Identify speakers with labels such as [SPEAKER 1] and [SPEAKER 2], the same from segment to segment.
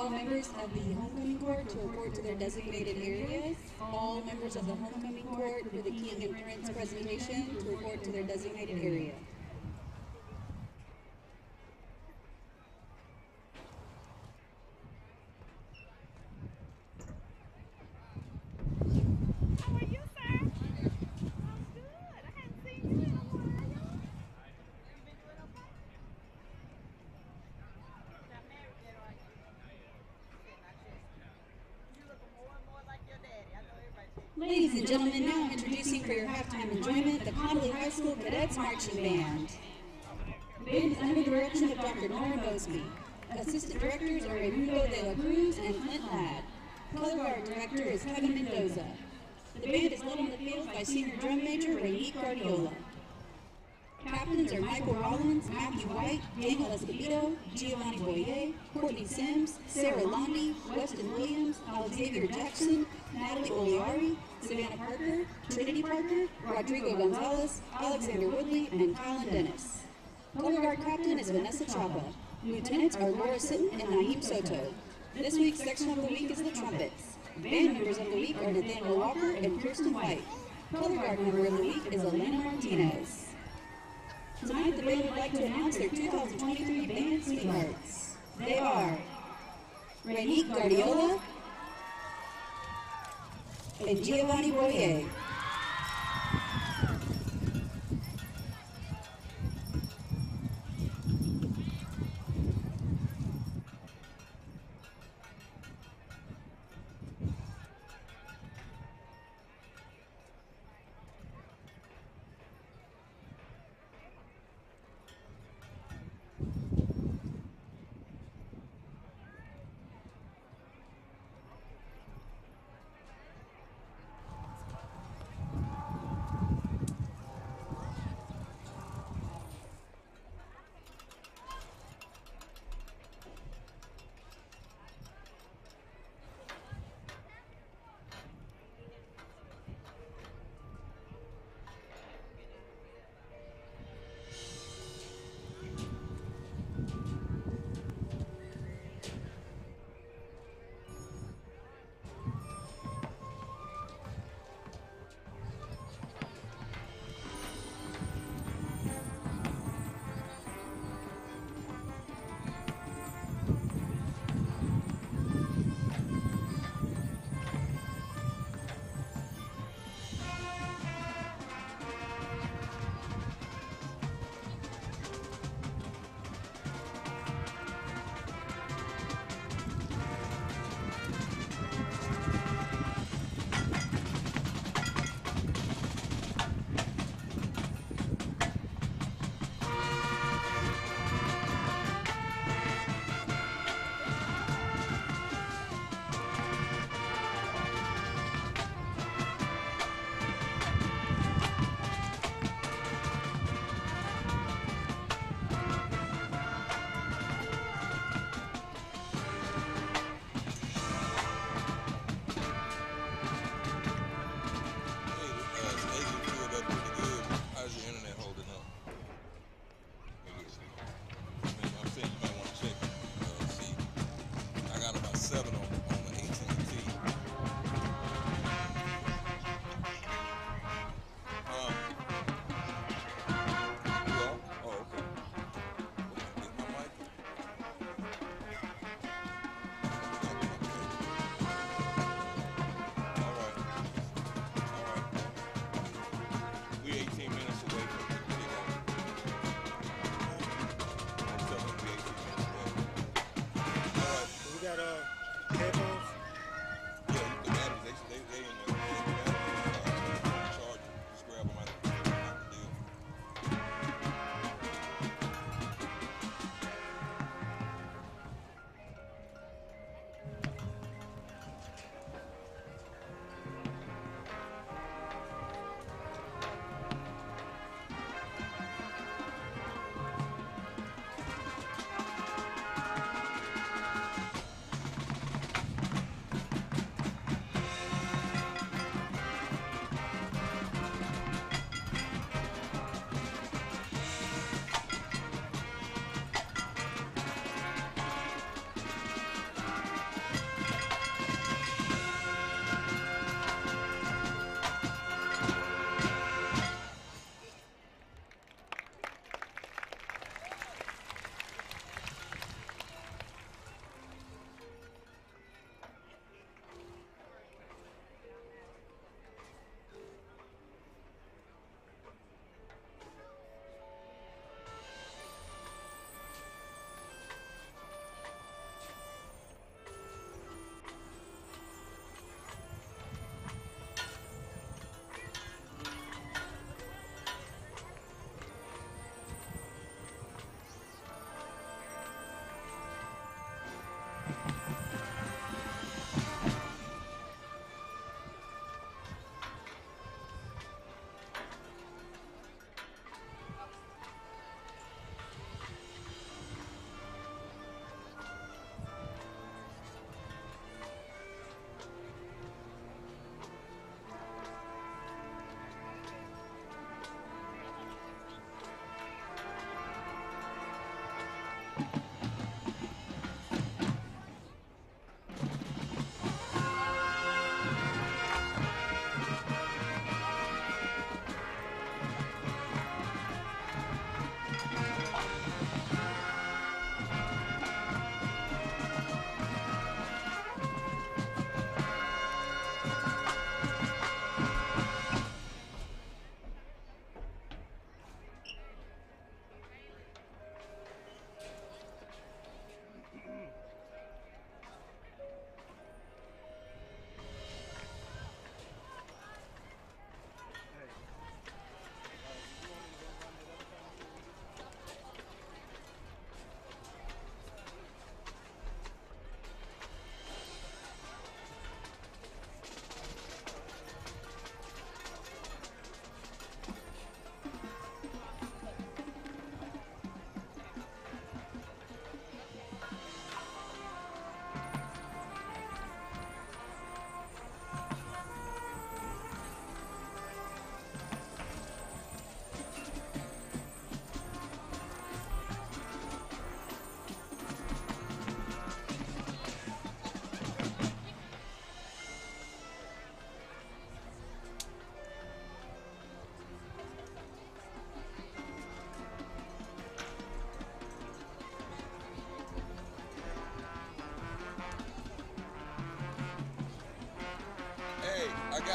[SPEAKER 1] all members of the homecoming court to report to their designated areas. All members of the homecoming court for the King and Prince presentation to report to their designated area.
[SPEAKER 2] How are you, sir? I'm good. I hadn't seen you in a while. You been doing okay? You're not married yet, are you? Not yet. You looking more and more like your daddy. I know everybody says.
[SPEAKER 1] Ladies and gentlemen, now introducing for your halftime enjoyment the Connally High School Cadets Marching Band. The band is under the direction of Dr. Nora Mosby. Assistant directors are Raimundo de la Cruz and Clint Ladd. Color guard director is Kevin Mendoza. The band is led on the field by senior drum major Raynique Guardiola. Captains are Michael Rollins, Matthew White, Daniel Escobedo, Giovanni Boyer, Courtney Sims, Sarah Londy, Weston Williams, Alexavier Jackson, Natalie Oliari, Savannah Parker, Trinity Parker, Rodrigo Gonzalez, Alexander Woodley, and Colin Dennis. Color guard captain is Vanessa Chapa. Lieutenants are Laura Sitton and Naheem Soto. This week's section of the week is the trumpets. Band members of the week are Nathaniel Walker and Kirsten White. Color guard member of the week is Elena Martinez. Tonight, the band would like to announce their 2023 band sweethearts. They are Raynique Guardiola and Giovanni Boyer.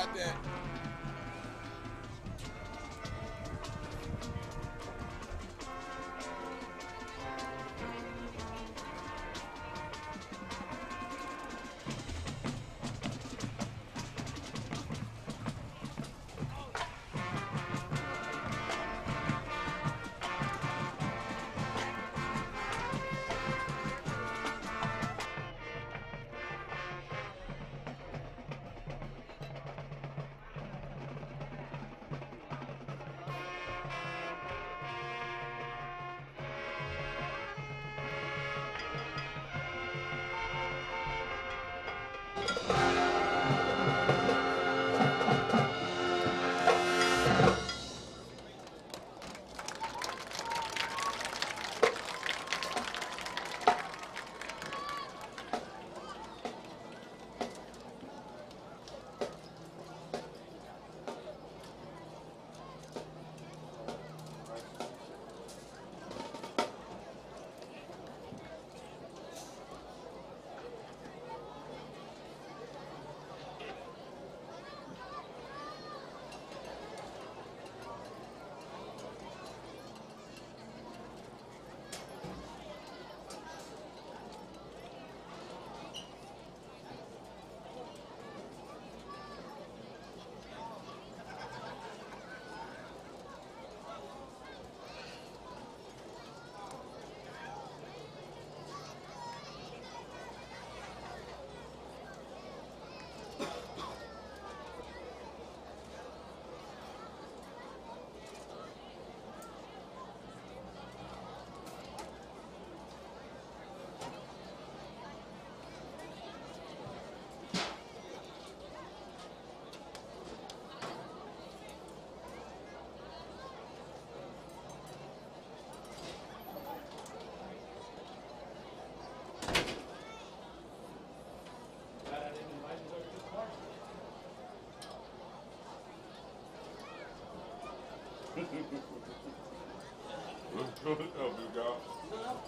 [SPEAKER 3] got that. Good, big guy.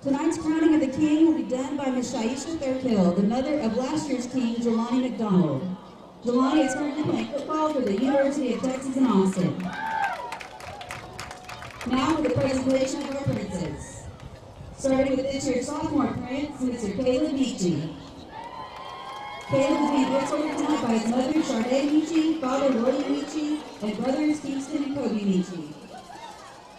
[SPEAKER 1] Tonight's crowning of the king will be done by Ms. Shaisha Thurkill, the mother of last year's king, Jelani McDonald. Jelani is currently playing football for the University of Texas in Austin. Now for the presentation of our princes. Starting with this year's sophomore prince, Mr. Caleb Meachie. Caleb is being escorted tonight by his mother, Sharday Meachie, father, William Meachie, and brothers, Kingston and Kobe Meachie.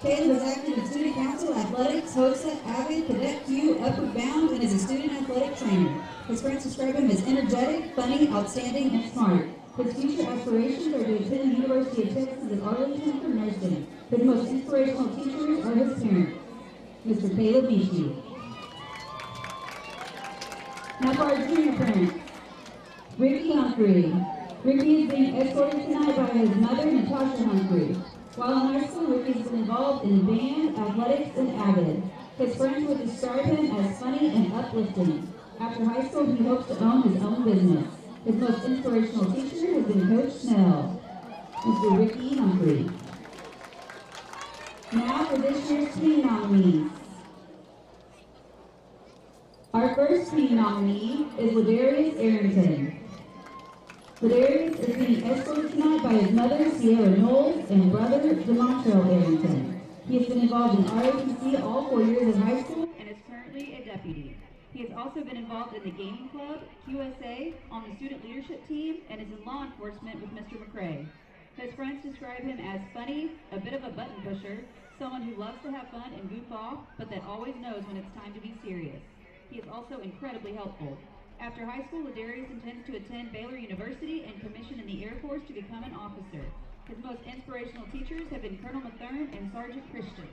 [SPEAKER 1] Caleb is active in student council, athletics, HOSA, AVID, Cadet Q, Upward Bound, and is a student athletic trainer. His friends describe him as energetic, funny, outstanding, and smart. His future aspirations are to attend the University of Texas at Arlington for nursing. His most inspirational teachers are his parents, Mr. Caleb Meachie. Now for our junior parents, Ricky Humphrey. Ricky is being escorted tonight by his mother, Natasha Humphrey. While in high school, Ricky has been involved in band, athletics, and AVID. His friends would describe him as funny and uplifting. After high school, he hopes to own his own business. His most inspirational teacher has been Coach Snell, Mr. Ricky Humphrey. Now for this year's teen nominees. Our first teen nominee is Ladarius Arrington. Ladarius is being escorted tonight by his mother, Sierra Knowles, and brother, DeMontrell Arrington. He has been involved in ROTC all 4 years of high school and is currently a deputy. He has also been involved in the gaming club, QSA, on the student leadership team, and is in law enforcement with Mr. McCrae. His friends describe him as funny, a bit of a button pusher, someone who loves to have fun and goof off, but that always knows when it's time to be serious. He is also incredibly helpful. After high school, Ladarius intends to attend Baylor University and commission in the Air Force to become an officer. His most inspirational teachers have been Colonel Mathern and Sergeant Christian.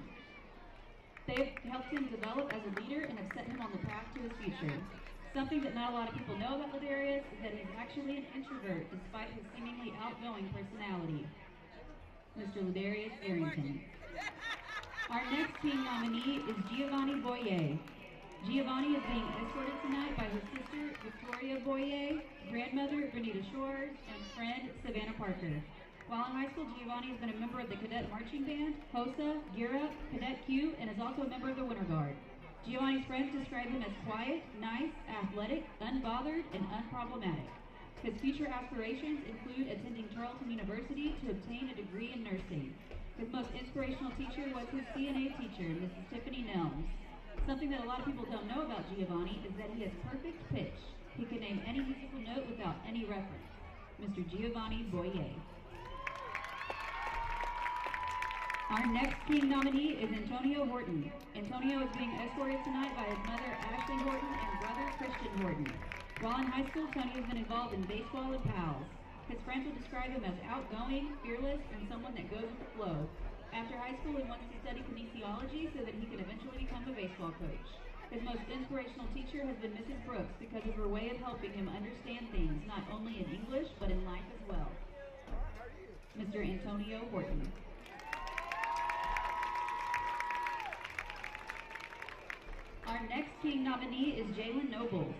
[SPEAKER 1] They have helped him develop as a leader and have set him on the path to his future. Something that not a lot of people know about Ladarius is that he's actually an introvert despite his seemingly outgoing personality. Mr. Ladarius Arrington. Our next team nominee is Giovanni Boyer. Giovanni is being escorted tonight by his sister, Victoria Boyer, grandmother, Renita Shores, and friend, Savannah Parker. While in high school, Giovanni has been a member of the Cadet Marching Band, HOSA, Gear Up, Cadet Q, and is also a member of the Winter Guard. Giovanni's friends describe him as quiet, nice, athletic, unbothered, and unproblematic. His future aspirations include attending Tarleton University to obtain a degree in nursing. His most inspirational teacher was his CNA teacher, Mrs. Tiffany Nelms. Something that a lot of people don't know about Giovanni is that he has perfect pitch. He can name any musical note without any reference. Mr. Giovanni Boyer. Our next team nominee is Antonio Horton. Antonio is being escorted tonight by his mother, Ashley Horton, and brother, Christian Horton. While in high school, Tony has been involved in baseball and pals. His friends will describe him as outgoing, fearless, and someone that goes with the flow. After high school, he wants to study kinesiology so that he can eventually become a baseball coach. His most inspirational teacher has been Mrs. Brooks because of her way of helping him understand things, not only in English, but in life as well. Mr. Antonio Horton. Our next team nominee is Jalen Nobles.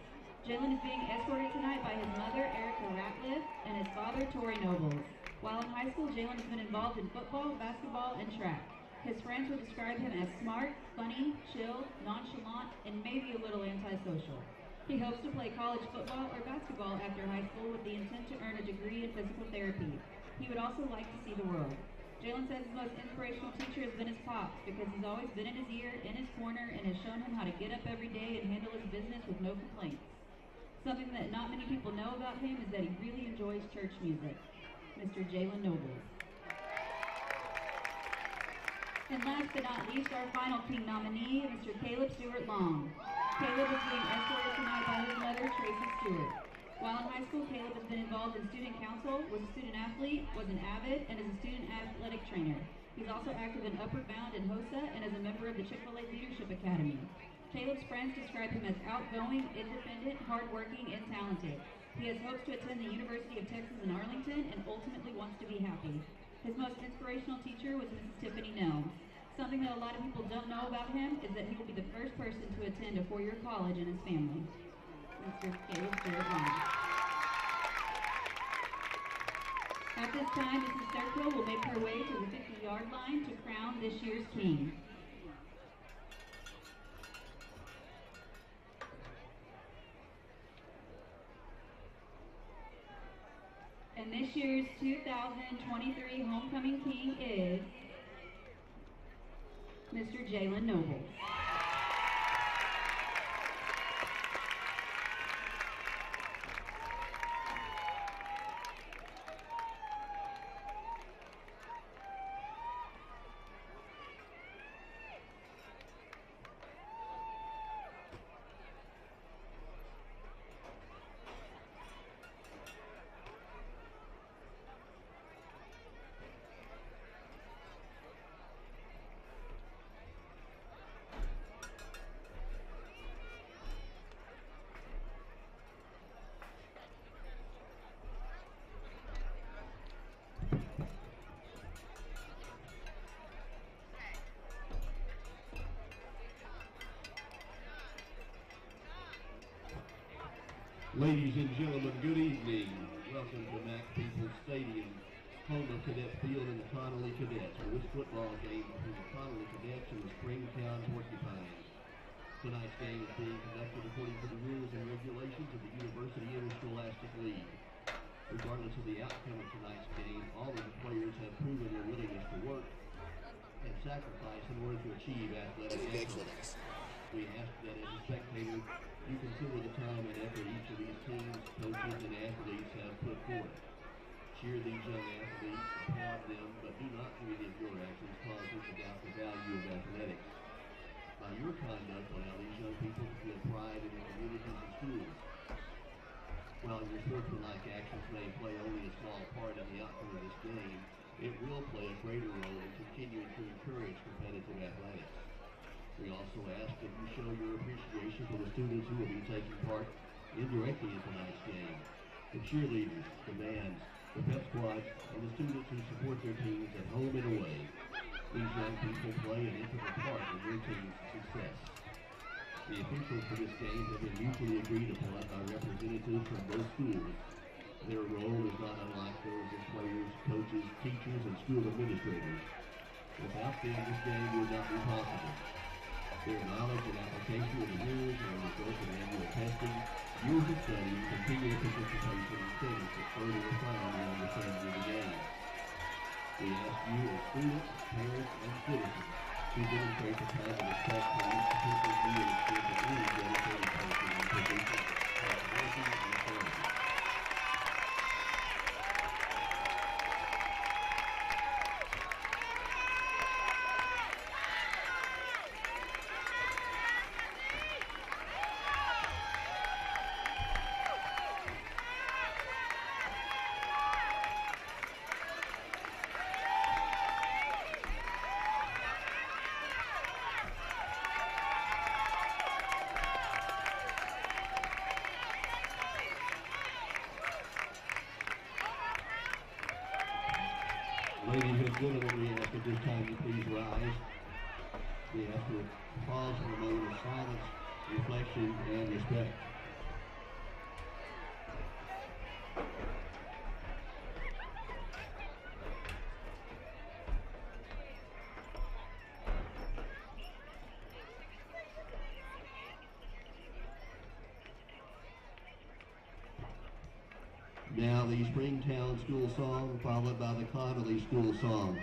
[SPEAKER 1] Jalen is being escorted tonight by his mother, Erica Ratliff, and his father, Tori Nobles. While in high school, Jalen has been involved in football, basketball, and track. His friends would describe him as smart, funny, chill, nonchalant, and maybe a little antisocial. He hopes to play college football or basketball after high school with the intent to earn a degree in physical therapy. He would also like to see the world. Jalen says his most inspirational teacher has been his pops because he's always been in his ear, in his corner, and has shown him how to get up every day and handle his business with no complaints. Something that not many people know about him is that he really enjoys church music. Mr. Jalen Nobles. And last but not least, our final team nominee, Mr. Caleb Stewart Long. Caleb is being escorted tonight by his mother, Tracy Stewart. While in high school, Caleb has been involved in student council, was a student athlete, was an AVID, and is a student athletic trainer. He's also active in Upward Bound and HOSA and is a member of the Chick-fil-A Leadership Academy. Caleb's friends describe him as outgoing, independent, hardworking, and talented. He has hopes to attend the University of Texas in Arlington and ultimately wants to be happy. His most inspirational teacher was Mrs. Tiffany Nelms. Something that a lot of people don't know about him is that he will be the first person to attend a four-year college in his family. Mr. Caleb Stewart Long. At this time, Mrs. Thurkill will make her way to the 50-yard line to crown this year's king. And this year's 2023 homecoming king is Mr. Jalen Nobles.
[SPEAKER 3] Ladies and gentlemen, good evening. Welcome to Mac Peoples Stadium, home of Cadet Field and the Connally Cadets for this football game between the Connally Cadets and the Springtown Porcupines. Tonight's game is being conducted according to the rules and regulations of the University Interscholastic League. Regardless of the outcome of tonight's game, all of the players have proven their willingness to work, and sacrifice in order to achieve athletic excellence. We ask that as a spectator, you consider the time and effort each of these teams, coaches, and athletes have put forth. Cheer these young athletes, applaud them, but do not through any of your actions cause them to doubt the value of athletics. By your conduct, allow these young people to feel pride in their communities and schools. While your sportsmanlike actions may play only a small part in the outcome of this game, it will play a greater role in continuing to encourage competitive athletics. We also ask that you show your appreciation for the students who will be taking part indirectly in tonight's game. The cheerleaders, the bands, the pep squad, and the students who support their teams at home and away. These young people play an integral part in your team's success. The officials for this game have been mutually agreed upon by representatives from both schools. Their role is not unlike those of players, coaches, teachers, and school administrators. Without them, this game would not be possible. Their knowledge and application of the rules are a result of annual testing, years of study, continual participation, and studies that further refine their understanding of the game. We ask you as students, parents, and citizens to demonstrate the kind of respect for each person's leadership of any dedicated person in positions of authority and authority. Ladies and gentlemen, we ask at this time you please rise. We ask for a pause for a moment of silence, reflection, and respect. Now the Springtown school song, followed by the Connally school song.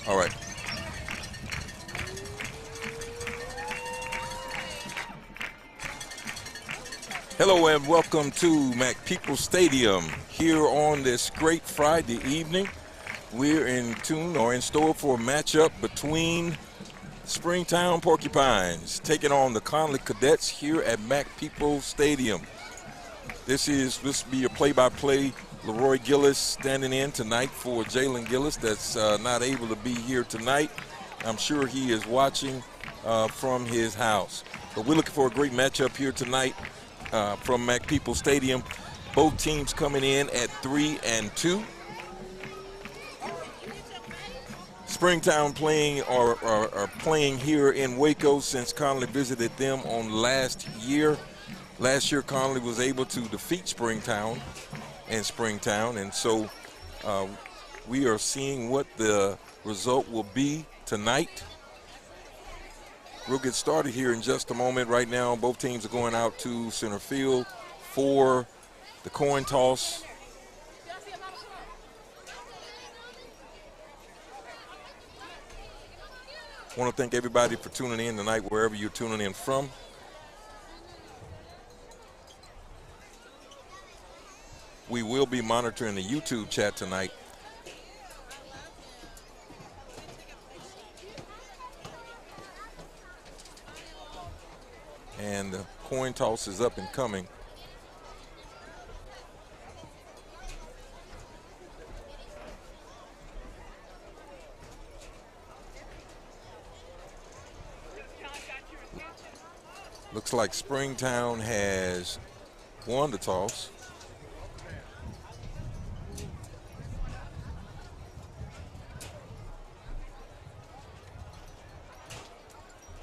[SPEAKER 4] All right. Hello and welcome to McPeople Stadium here on this great Friday evening. We're in tune or in store for a matchup between Springtown Porcupines taking on the Conley Cadets here at Mac Peoples Stadium. This will be a play-by-play. Leroy Gillis standing in tonight for Jalen Gillis that's not able to be here tonight. I'm sure he is watching from his house. But we're looking for a great matchup here tonight from Mac Peoples Stadium. Both teams coming in at 3-2. Springtown are playing here in Waco since Conley visited them on last year. Last year, Conley was able to defeat Springtown in Springtown, and so we are seeing what the result will be tonight. We'll get started here in just a moment. Right now, both teams are going out to center field for the coin toss. I want to thank everybody for tuning in tonight, wherever you're tuning in from. We will be monitoring the YouTube chat tonight. And the coin toss is up and coming. Looks like Springtown has won the toss.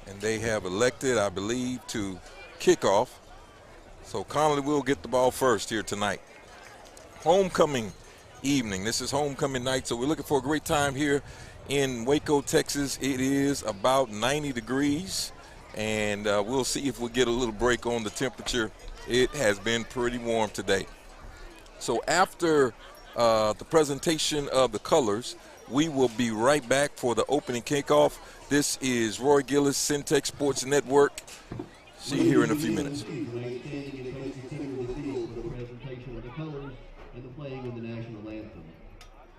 [SPEAKER 4] And they have elected, I believe, to kick off. So Conley will get the ball first here tonight. Homecoming evening. This is homecoming night, so we're looking for a great time here in Waco, Texas. It is about 90 degrees, and we'll see if we get a little break on the temperature. It has been pretty warm today. So after the presentation of the colors, we will be right back for the opening kickoff. This is Roy Gillis, Centex Sports Network. See you here in a few minutes.
[SPEAKER 3] The presentation of the colors and the playing of the national anthem.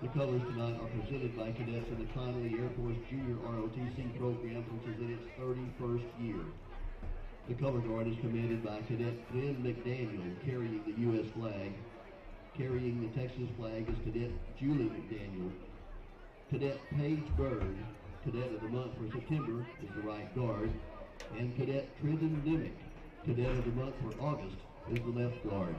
[SPEAKER 3] The colors tonight are presented by cadets in the Connally Air Force Junior ROTC program, which is in its 31st year. The color guard is commanded by Cadet Glenn McDaniel, carrying the U.S. flag. Carrying the Texas flag is Cadet Julie McDaniel. Cadet Paige Bird, Cadet of the Month for September, is the right guard. And Cadet Trenton Dimick, Cadet of the Month for August, is the left guard.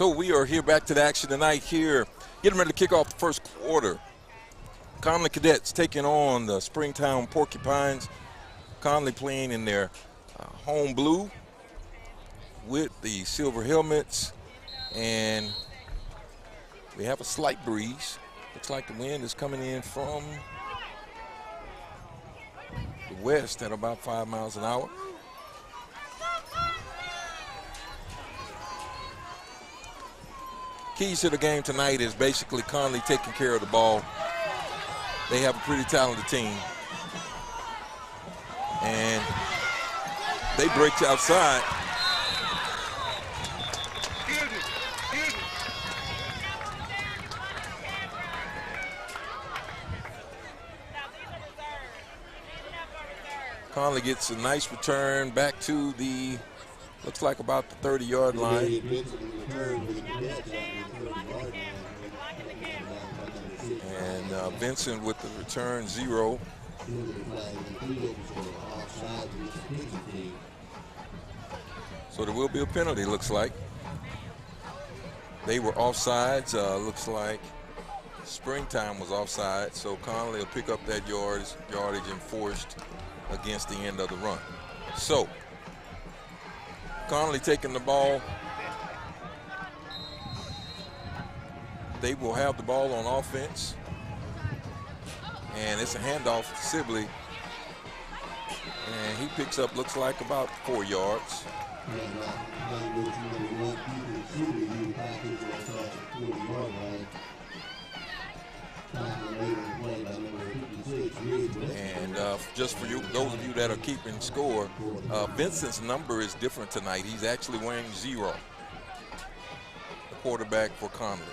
[SPEAKER 4] So we are here back to the action tonight here. Getting ready to kick off the first quarter. Conley Cadets taking on the Springtown Porcupines. Conley playing in their home blue with the silver helmets. And we have a slight breeze. Looks like the wind is coming in from the west at about 5 miles an hour. Keys to the game tonight is basically Conley taking care of the ball. They have a pretty talented team. And they break outside. Conley gets a nice return back to the, looks like about the 30-yard line. And Vincent with the return 0. So there will be a penalty, looks like. They were offsides. Looks like Springtown was offside. So Conley will pick up that yardage enforced against the end of the run. So Conley taking the ball. They will have the ball on offense. And it's a handoff to Sibley. And he picks up, looks like about 4 yards. And just for you, those of you that are keeping score, Vincent's number is different tonight. He's actually wearing 0, the quarterback for Conley.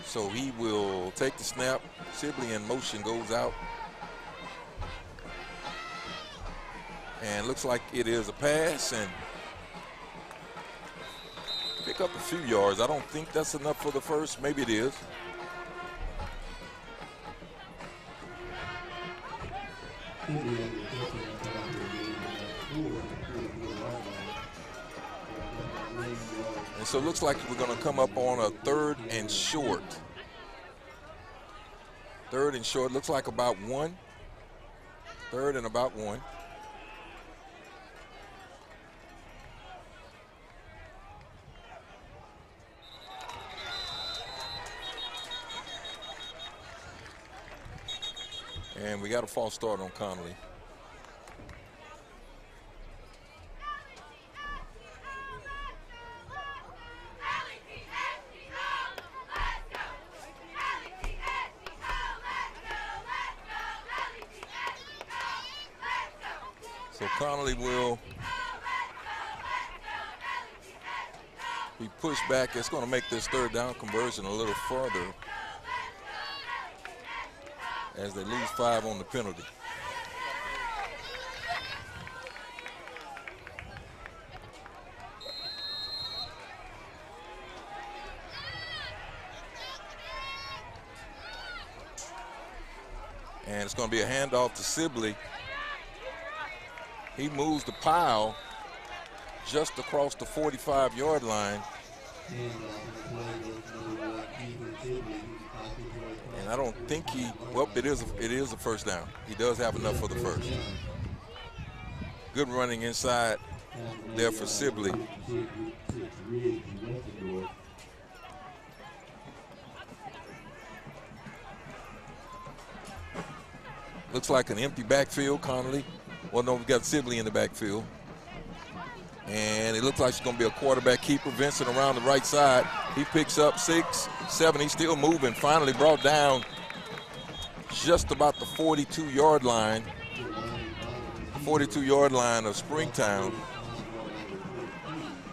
[SPEAKER 4] So he will take the snap. Sibley in motion goes out. And looks like it is a pass and pick up a few yards. I don't think that's enough for the first. Maybe it is. And so it looks like we're going to come up on a 3rd and short. 3rd and short, looks like about 1. 3rd and about 1. And we got a false start on Conley. So Conley will be pushed back. It's going to make this 3rd down conversion a little further as they lose 5 on the penalty. And it's going to be a handoff to Sibley. He moves the pile just across the 45-yard line. And I don't think he, well, it is a first down. He does have enough for the first. Good running inside there for Sibley. Looks like an empty backfield, Conley. Well, no, we've got Sibley in the backfield. And it looks like it's going to be a quarterback keeper. Vincent around the right side. He picks up 6, 7. He's still moving. Finally brought down just about the 42-yard line. 42-yard line of Springtown.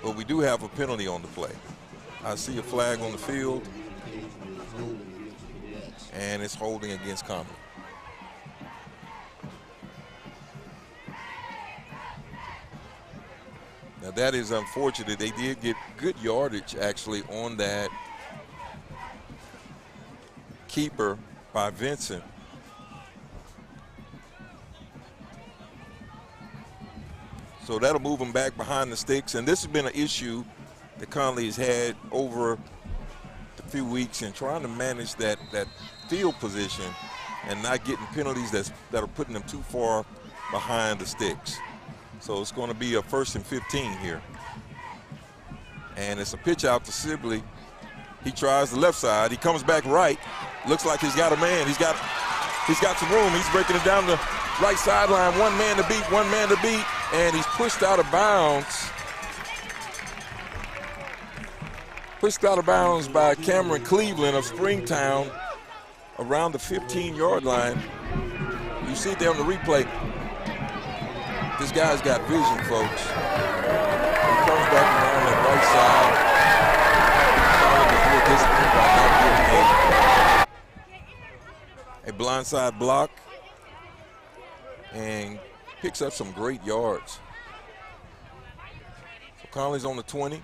[SPEAKER 4] But we do have a penalty on the play. I see a flag on the field. And it's holding against Conley. Now that is unfortunate. They did get good yardage actually on that keeper by Vincent. So that'll move them back behind the sticks. And this has been an issue that Conley has had over the few weeks and trying to manage that field position and not getting penalties that are putting them too far behind the sticks. So it's going to be a 1st and 15 here. And it's a pitch out to Sibley. He tries the left side. He comes back right. Looks like he's got a man. He's got some room. He's breaking it down the right sideline. One man to beat, and he's pushed out of bounds. Pushed out of bounds by Cameron Cleveland of Springtown around the 15-yard line. You see there on the replay. This guy's got vision, folks. He comes back around that right side. A blindside block and picks up some great yards. So Conley's on the 20,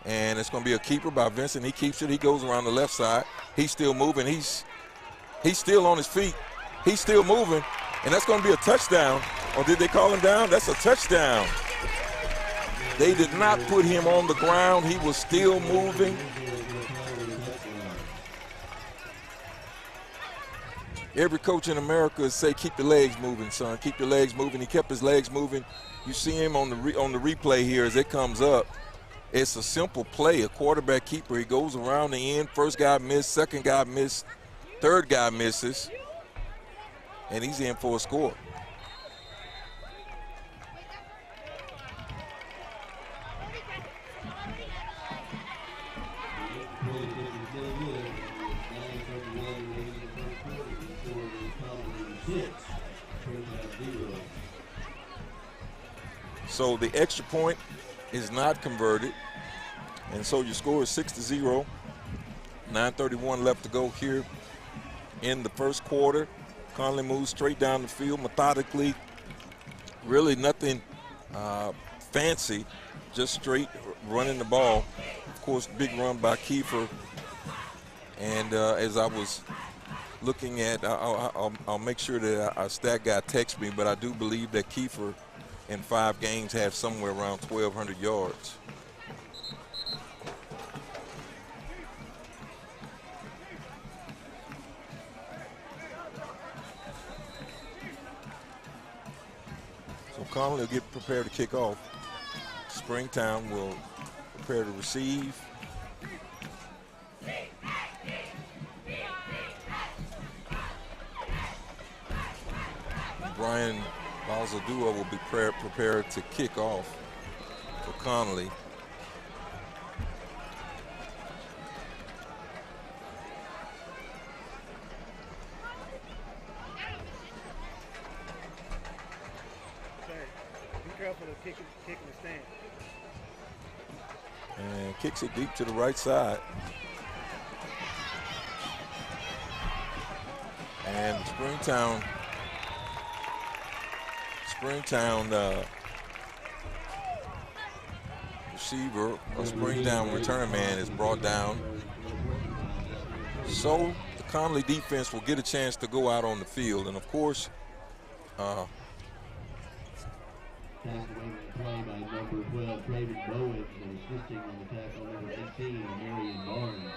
[SPEAKER 4] and it's going to be a keeper by Vincent. He keeps it. He goes around the left side. He's still moving. He's still on his feet. He's still moving, and that's going to be a touchdown. Or did they call him down? That's a touchdown. They did not put him on the ground. He was still moving. Every coach in America say, keep the legs moving, son. Keep your legs moving. He kept his legs moving. You see him on the replay here as it comes up. It's a simple play, a quarterback keeper. He goes around the end. First guy missed, second guy missed, third guy misses, and he's in for a score. So the extra point is not converted, and so your score is 6-0. 9:31 left to go here in the first quarter. Conley moves straight down the field methodically. Really nothing fancy, just straight running the ball. Of course, big run by Kiefer. And as I was looking at, I'll make sure that our stat guy texts me, but I do believe that Kiefer in 5 games have somewhere around 1,200 yards. So Conley will get prepared to kick off. Springtown will prepare to receive. Brian Balzadua will be prepared to kick off for Conley.
[SPEAKER 5] Be careful of kicking the stand.
[SPEAKER 4] And kicks it deep to the right side. And Springtown receiver, or Springtown return man is brought down. So the Conley defense will get a chance to go out on the field. And of course,
[SPEAKER 3] play by number 12, Traven Bowen, and assisting on the tackle number 18, Marion Barnes.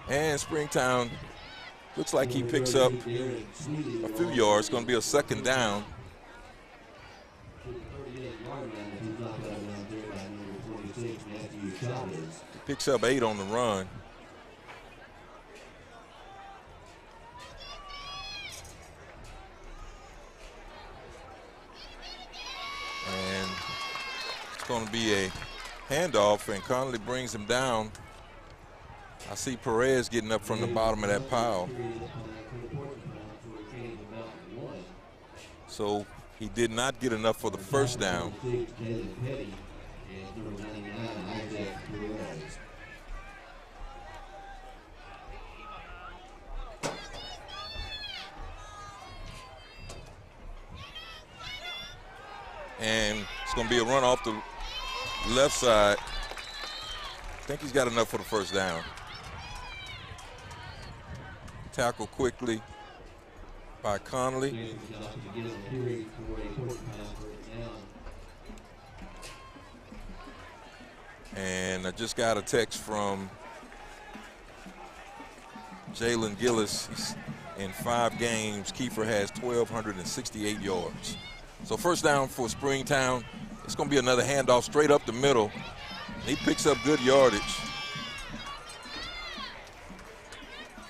[SPEAKER 4] And Springtown looks like he picks up a few yards. It's going to be a second down. He picks up 8 on the run. And it's going to be a handoff, and Conley brings him down. I see Perez getting up from the bottom of that pile. So he did not get enough for the first down. And it's going to be a run off the left side. I think he's got enough for the first down. Tackle quickly by Conley. And I just got a text from Jalen Gillis. He's in 5 games, Kiefer has 1,268 yards. So first down for Springtown. It's going to be another handoff straight up the middle. He picks up good yardage.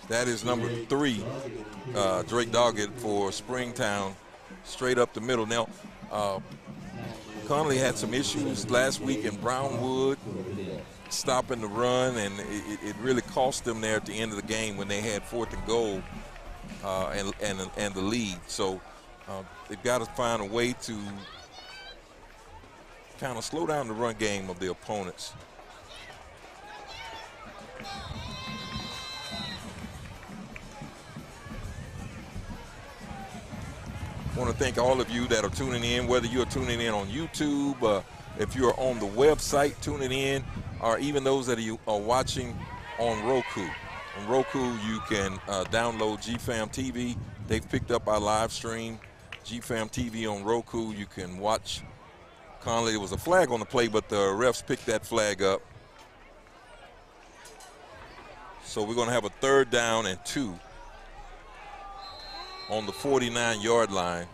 [SPEAKER 4] That is number 3, Drake Doggett for Springtown, straight up the middle. Now, Conley had some issues last week in Brownwood, stopping the run, and it really cost them there at the end of the game when they had 4th and goal and the lead. So they've got to find a way to kind of slow down the run game of the opponents. I want to thank all of you that are tuning in, whether you're tuning in on YouTube, if you're on the website tuning in, or even those that are watching on Roku. On Roku, you can download GFAM TV. They've picked up our live stream. GFAM TV on Roku, you can watch Conley. There was a flag on the play, but the refs picked that flag up. So we're going to have a 3rd down and 2 on the 49-yard line.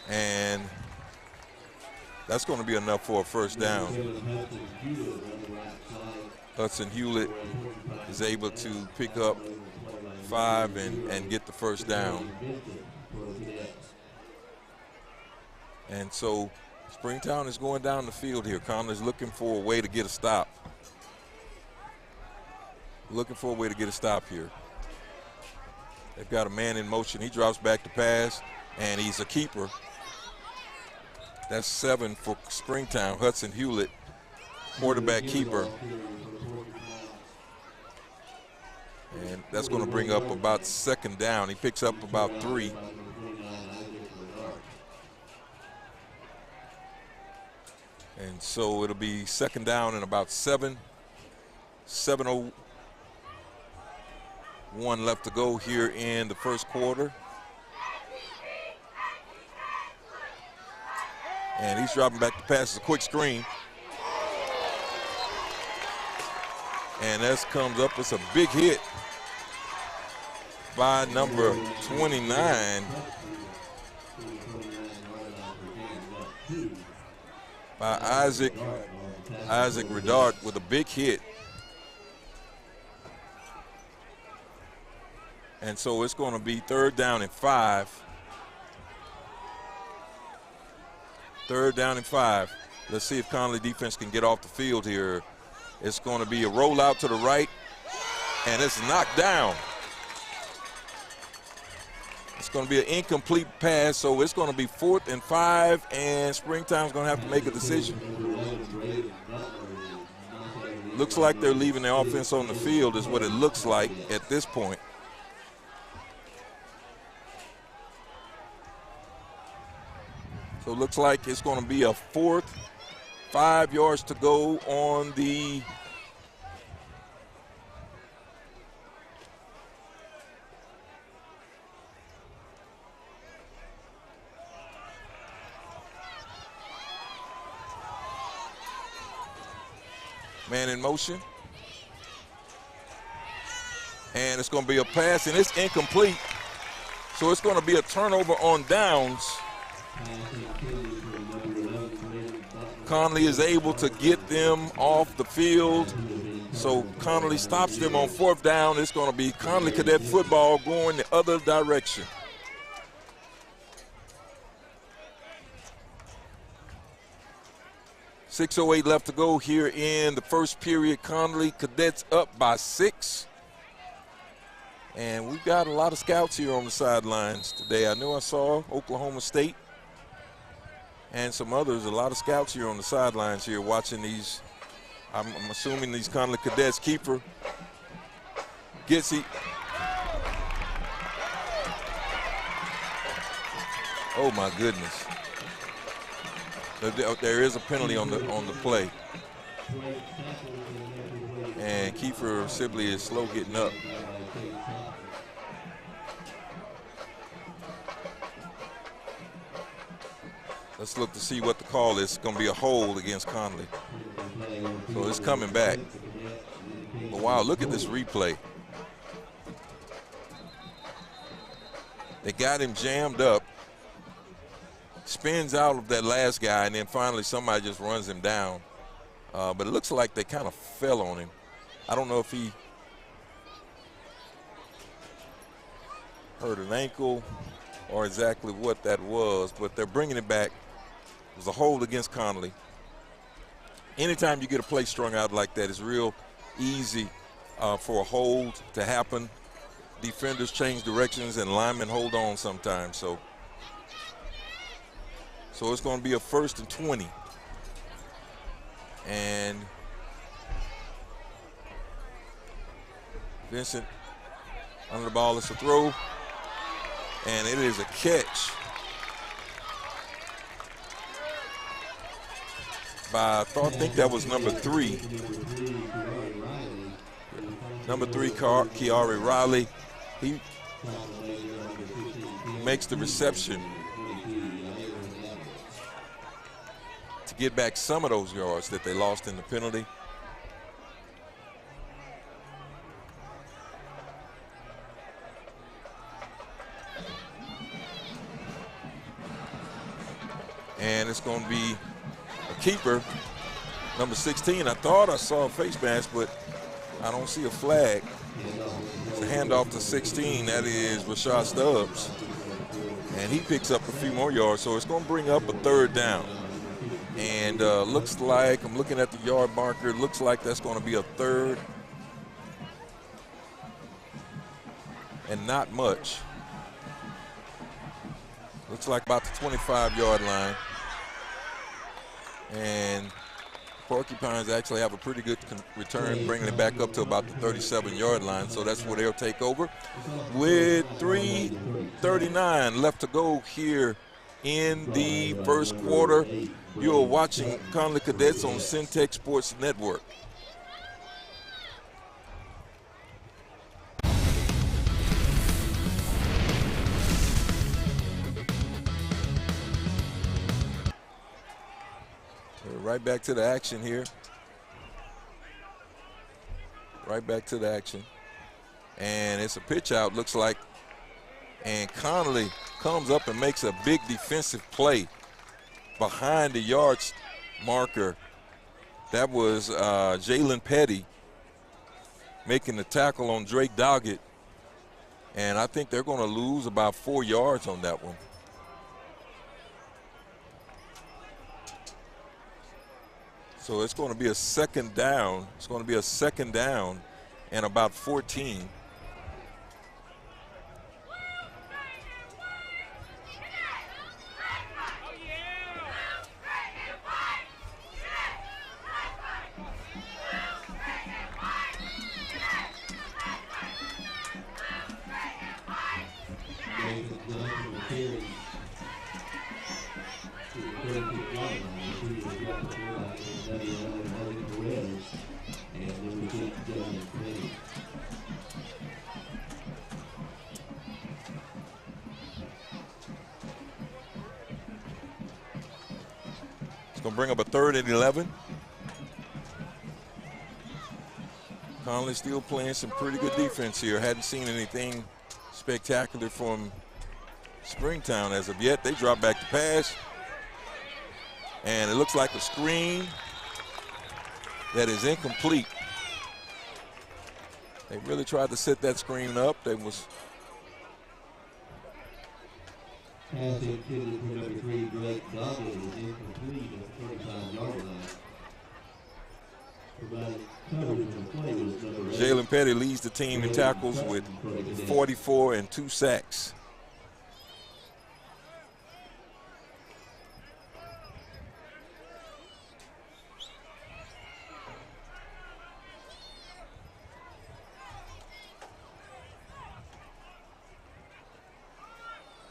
[SPEAKER 4] And that's going to be enough for a first down. Hudson Hewlett is able to pick up 5 and get the first down. And so Springtown is going down the field here. Conley's looking for a way to get a stop. Looking for a way to get a stop here. They've got a man in motion. He drops back to pass, and he's a keeper. That's 7 for Springtown. Hudson Hewlett, quarterback keeper. And that's going to bring up about 2nd down. He picks up about 3. And so it'll be 2nd down and about 7. 7:01 left to go here in the first quarter. And he's dropping back to pass. It's a quick screen. And that comes up. It's a big hit by number 29. By Isaac Redart with a big hit. And so it's going to be 3rd down and 5. 3rd down and 5. Let's see if Conley defense can get off the field here. It's going to be a rollout to the right, and it's knocked down. It's going to be an incomplete pass, so it's going to be 4th and 5, and Springtown's going to have to make a decision. Looks like they're leaving their offense on the field is what it looks like at this point. So it looks like it's going to be a 4th, 5 yards to go on the man in motion. And it's going to be a pass, and it's incomplete. So it's going to be a turnover on downs. Conley is able to get them off the field. So Connally stops them on 4th down. It's going to be Conley Cadet football going the other direction. .608 left to go here in the first period. Conley Cadets up by 6. And we've got a lot of scouts here on the sidelines today. I know I saw Oklahoma State. and some others. A lot of scouts here on the sidelines here watching these. I'm assuming these Conley cadets. Keeper gets it. Oh my goodness! There is a penalty on the play, and Kiefer Sibley is slow getting up. Let's look to see what the call is. It's going to be a hold against Conley. So it's coming back. But wow, look at this replay. They got him jammed up, spins out of that last guy, and then finally somebody just runs him down. But it looks like they kind of fell on him. I don't know if he hurt an ankle or exactly what that was, but they're bringing it back. It was a hold against Conley. Anytime you get a play strung out like that, it's real easy for a hold to happen. Defenders change directions and linemen hold on sometimes. So it's going to be a 1st and 20. And Vincent under the ball. It's a throw. And it is a catch by, I think that was number 3. Number 3, Kiari Riley. He makes the reception to get back some of those yards that they lost in the penalty. And it's going to be a keeper, number 16. I thought I saw a face mask, but I don't see a flag. It's a handoff to 16. That is Rashad Stubbs. And he picks up a few more yards, so it's going to bring up a 3rd down. And looks like, I'm looking at the yard marker, looks like that's going to be a 3rd. And not much. Looks like about the 25-yard line. And Porcupines actually have a pretty good return, bringing it back up to about the 37-yard line. So that's where they'll take over. With 3:39 left to go here in the first quarter, you are watching Conley Cadets on Centex Sports Network. Right back to the action here. Right back to the action. And it's a pitch out, looks like. And Conley comes up and makes a big defensive play behind the yards marker. That was Jalen Petty making the tackle on Drake Doggett. And I think they're going to lose about 4 yards on that one. So it's going to be a 2nd down. It's going to be a 2nd down and about 14. It's going to bring up a 3rd and 11. Conley still playing some pretty good defense here. Hadn't seen anything spectacular from Springtown as of yet. They drop back the pass. And it looks like a screen that is incomplete. They really tried to set that screen up. They was
[SPEAKER 3] pass intended for number 3, Drake Doggett, is incomplete at the 35-yard line. Provided coverage on the play was number 8.
[SPEAKER 4] Jalen Petty leads the team in tackles with 44 and 2 sacks.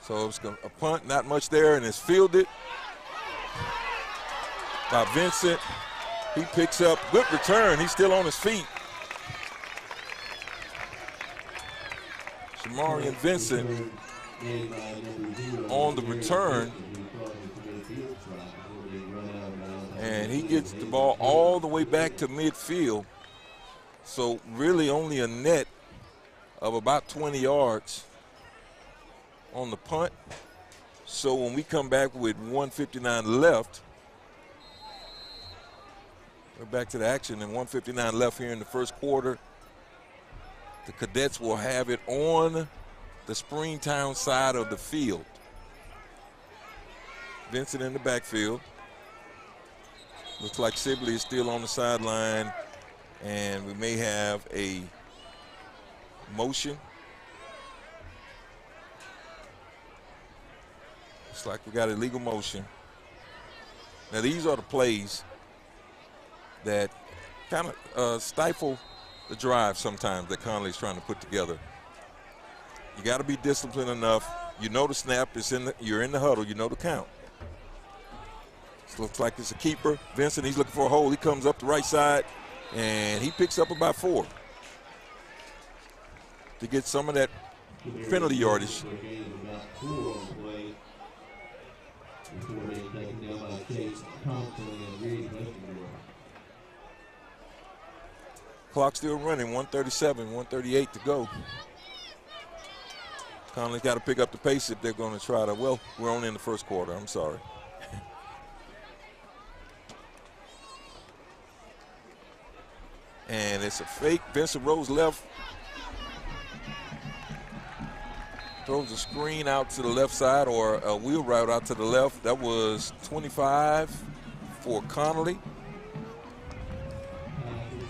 [SPEAKER 4] So it's a punt, not much there, and it's fielded by Vincent. He picks up, good return. He's still on his feet. Shamarian Vincent on the return. And he gets the ball all the way back to midfield. So really only a net of about 20 yards on the punt. So when we come back with 1:59 left, we're back to the action, and 1:59 left here in the first quarter. The Cadets will have it on the Springtown side of the field. Vincent in the backfield. Looks like Sibley is still on the sideline, and we may have a motion. Looks like we got a legal motion. Now these are the plays that kind of stifle the drive sometimes that Conley's trying to put together. You got to be disciplined enough. You know the snap is you're in the huddle. You know the count. This looks like it's a keeper. Vincent, he's looking for a hole. He comes up the right side, and he picks up about 4 to get some of that penalty yardage. Clock still running, 1:37, 1:38 to go. Conley's got to pick up the pace if they're going to try to, well, we're only in the first quarter, I'm sorry. And it's a fake. Vincent Rose left. Throws a screen out to the left side, or a wheel route out to the left. That was 25 for Connally.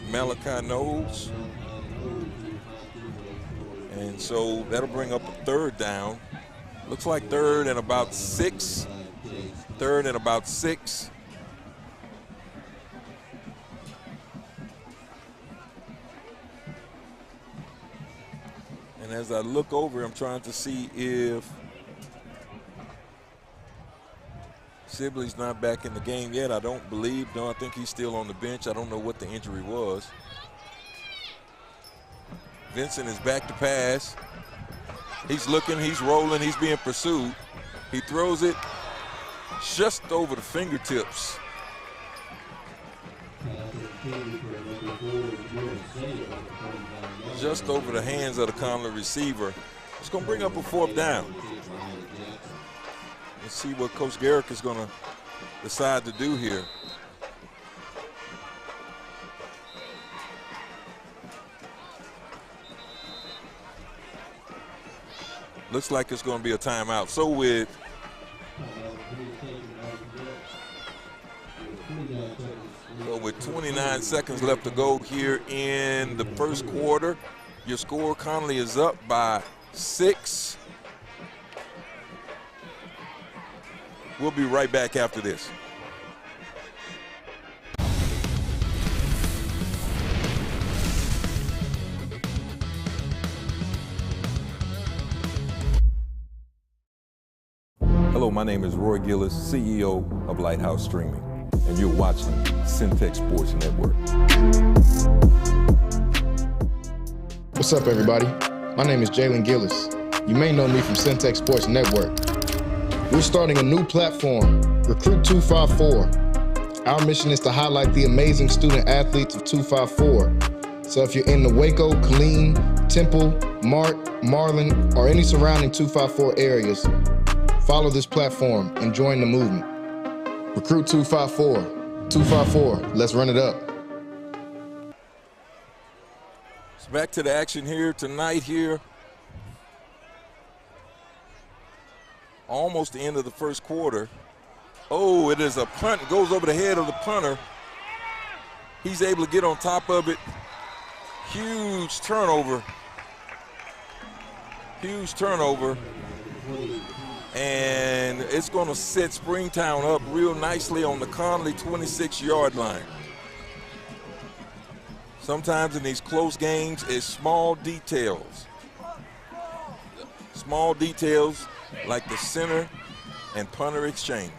[SPEAKER 4] Malachi knows. And so that'll bring up a 3rd down. Looks like 3rd and about 6. 3rd and about 6. And as I look over, I'm trying to see if Sibley's not back in the game yet. I don't believe. No, I think he's still on the bench. I don't know what the injury was. Vincent is back to pass. He's looking, he's rolling, he's being pursued. He throws it just over the fingertips. Just over the hands of the Conley receiver. It's going to bring up a 4th down. Let's see what Coach Garrick is going to decide to do here. Looks like it's going to be a timeout. So with So with 29 seconds left to go here in the first quarter, your score, Conley is up by 6. We'll be right back after this. Hello, my name is Roy Gillis, CEO of Lighthouse Streaming, and you're watching Centex Sports Network.
[SPEAKER 6] What's up, everybody? My name is Jalen Gillis. You may know me from Centex Sports Network. We're starting a new platform, Recruit 254. Our mission is to highlight the amazing student athletes of 254. So if you're in the Waco, Killeen, Temple, Mart, Marlin, or any surrounding 254 areas, follow this platform and join the movement. Recruit 254. 254, let's run it up.
[SPEAKER 4] So back to the action here tonight here. Almost the end of the first quarter. Oh, it is a punt, goes over the head of the punter. He's able to get on top of it. Huge turnover. Huge turnover. And it's going to set Springtown up real nicely on the Conley 26-yard line. Sometimes in these close games, it's small details. Small details like the center and punter exchange.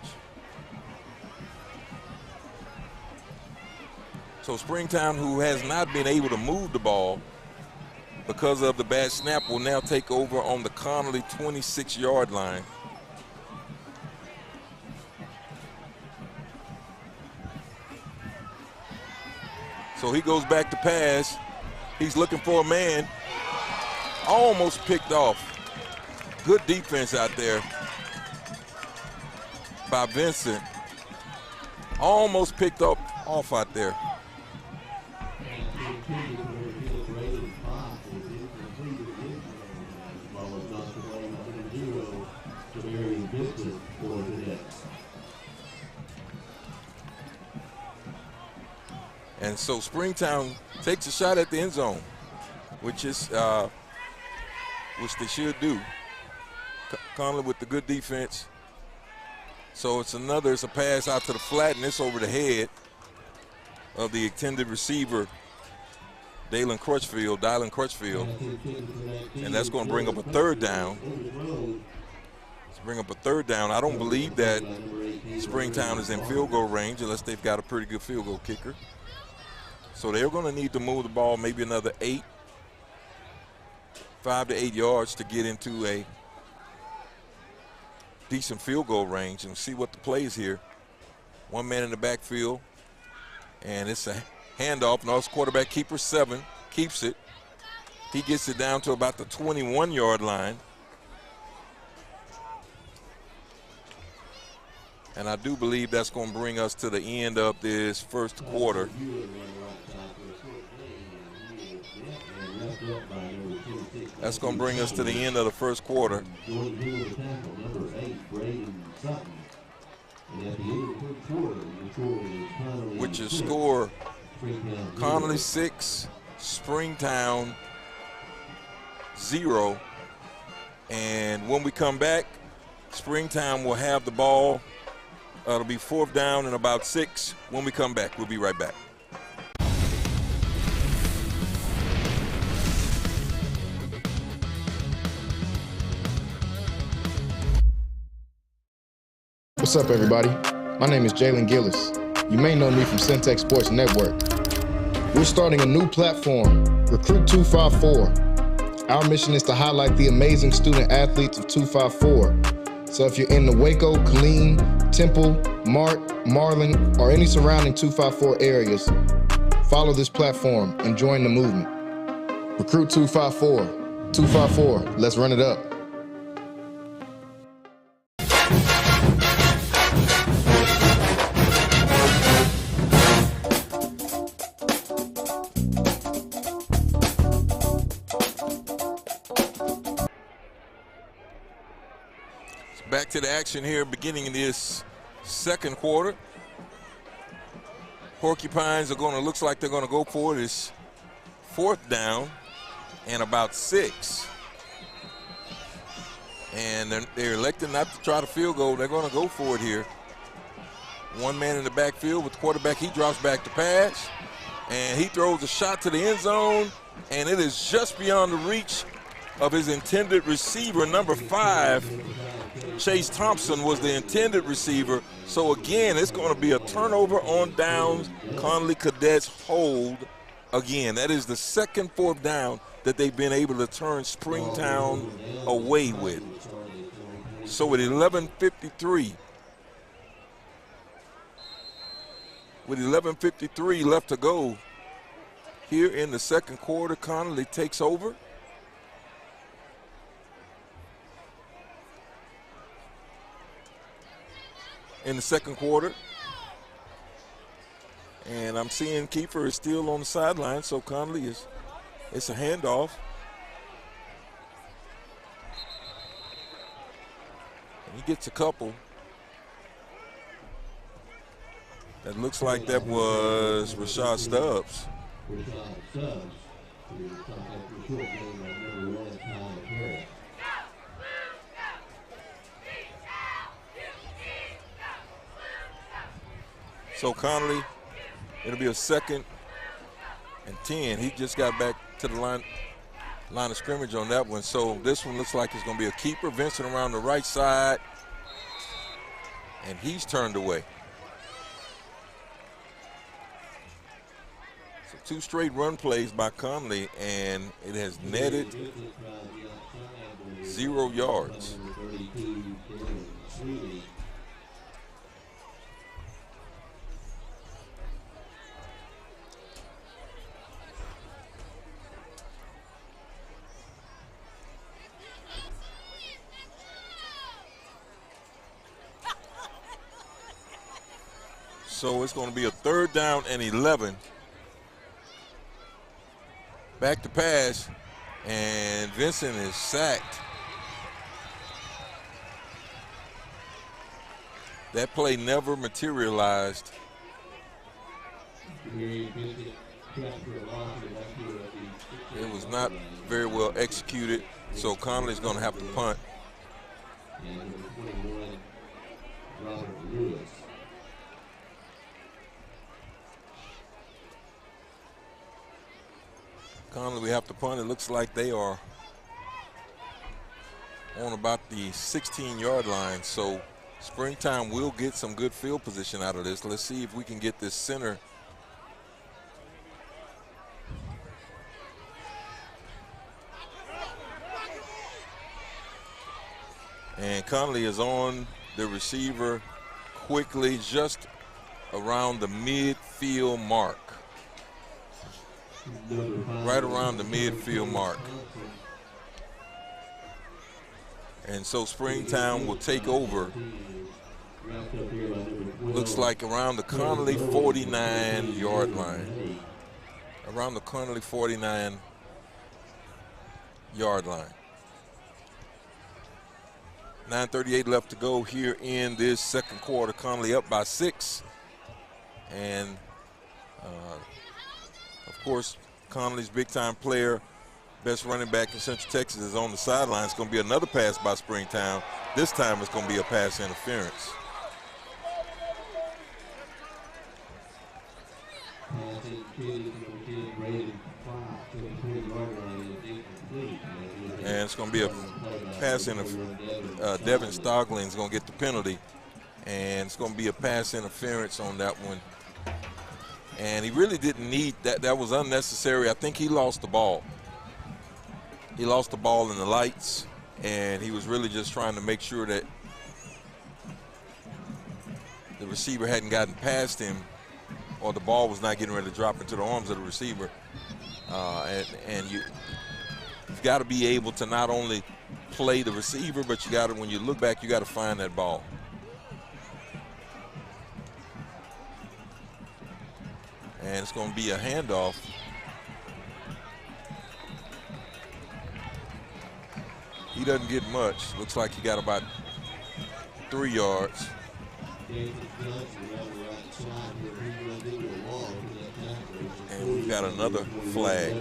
[SPEAKER 4] So Springtown, who has not been able to move the ball because of the bad snap, will now take over on the Conley 26-yard line. So he goes back to pass. He's looking for a man. Almost picked off. Good defense out there by Vincent. Almost picked up off out there. And so Springtown takes a shot at the end zone, which they should do. Conley with the good defense. So it's a pass out to the flat, and it's over the head of the intended receiver, Dylan Crutchfield, and that's going to bring up a third down. I don't believe that Springtown is in field goal range unless they've got a pretty good field goal kicker. So they're going to need to move the ball maybe another 5 to 8 yards to get into a decent field goal range and see what the play is here. One man in the backfield, and it's a handoff. North's quarterback, keeper 7, keeps it. He gets it down to about the 21-yard line. And I do believe that's going to bring us to the end of this first quarter. That's going to bring us to the end of the first quarter. Which is score Conley 6, Springtown 0. And when we come back, Springtown will have the ball. It'll be 4th down and about 6. When we come back, we'll be right back.
[SPEAKER 6] What's up, everybody? My name is Jalen Gillis. You may know me from Centex Sports Network. We're starting a new platform, Recruit 254. Our mission is to highlight the amazing student athletes of 254. So if you're in the Waco, Killeen, Temple, Mart, Marlin, or any surrounding 254 areas, follow this platform and join the movement. Recruit 254. 254, let's run it up.
[SPEAKER 4] Back to the action here, beginning in this second quarter. Porcupines looks like they're going to go for it. It's 4th down and about 6. And they're electing not to try to field goal. They're going to go for it here. One man in the backfield with the quarterback. He drops back to pass, and he throws a shot to the end zone, and it is just beyond the reach of his intended receiver, number 5. Chase Thompson was the intended receiver. So again, it's going to be a turnover on downs. Conley Cadets hold again. That is the second 4th down that they've been able to turn Springtown away with. So with 11:53 left to go here in the second quarter, Conley takes over. In the second quarter. And I'm seeing Kiefer is still on the sideline, so Conley it's a handoff. And he gets a couple. That looks like that was Rashad Stubbs. So Connally, it'll be a 2nd and 10. He just got back to the line line of scrimmage on that one. So this one looks like it's going to be a keeper. Vincent around the right side, and he's turned away. So 2 straight run plays by Conley, and it has netted 0 yards. So it's going to be a 3rd down and 11. Back to pass, and Vincent is sacked. That play never materialized. It was not very well executed, so Conley's going to have to punt. Conley, we have to punt. It looks like they are on about the 16-yard line, so Springtown will get some good field position out of this. Let's see if we can get this center. And Conley is on the receiver quickly, just around the midfield mark. Right around the midfield mark. And so Springtown will take over. Looks like around the Conley 49-yard line. Around the Conley 49-yard line. 9:38 left to go here in this second quarter. Conley up by 6. And of course, Conley's big-time player, best running back in Central Texas, is on the sideline. It's going to be another pass by Springtown. This time it's going to be a pass interference. And it's going to be a pass interference. Devin Stogling is going to get the penalty. And it's going to be a pass interference on that one. And he really didn't need that. That was unnecessary. I think he lost the ball. He lost the ball in the lights, and he was really just trying to make sure that the receiver hadn't gotten past him, or the ball was not getting ready to drop into the arms of the receiver. And you've got to be able to not only play the receiver, but you got to, when you look back, you got to find that ball. And it's going to be a handoff. He doesn't get much. Looks like he got about 3 yards. And we've got another flag.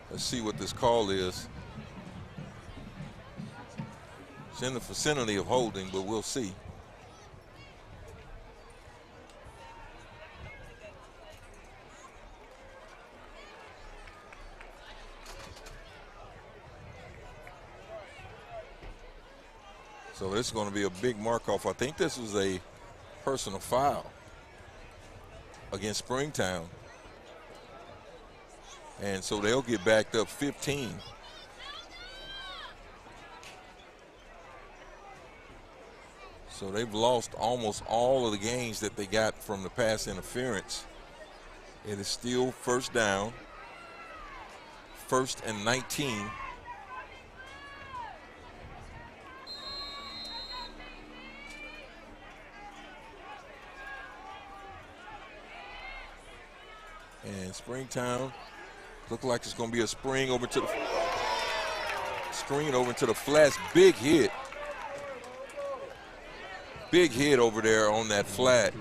[SPEAKER 4] Let's see what this call is. It's in the vicinity of holding, but we'll see. So this is going to be a big mark-off. I think this was a personal foul against Springtown. And so they'll get backed up 15. So they've lost almost all of the gains that they got from the pass interference. It is still first down, 1st and 19. And Springtown look like it's going to be a screen over to the flats. Big hit. Big hit over there on that flat.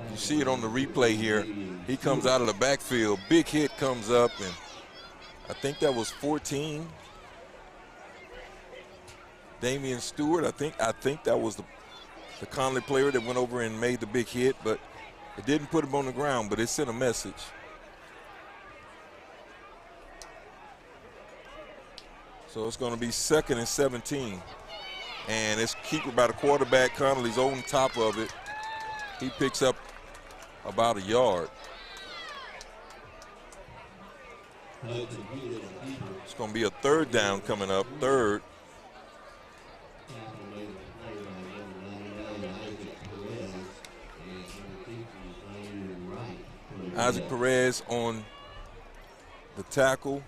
[SPEAKER 4] You see it on the replay here. He comes out of the backfield. Big hit comes up, and I think that was 14. Damian Stewart. I think that was the Conley player that went over and made the big hit, but it didn't put him on the ground, but it sent a message. So it's going to be 2nd and 17. And it's keeper by the quarterback. Connolly's on top of it. He picks up about a yard. It's going to be a 3rd down coming up, 3rd. Isaac Perez on the tackle.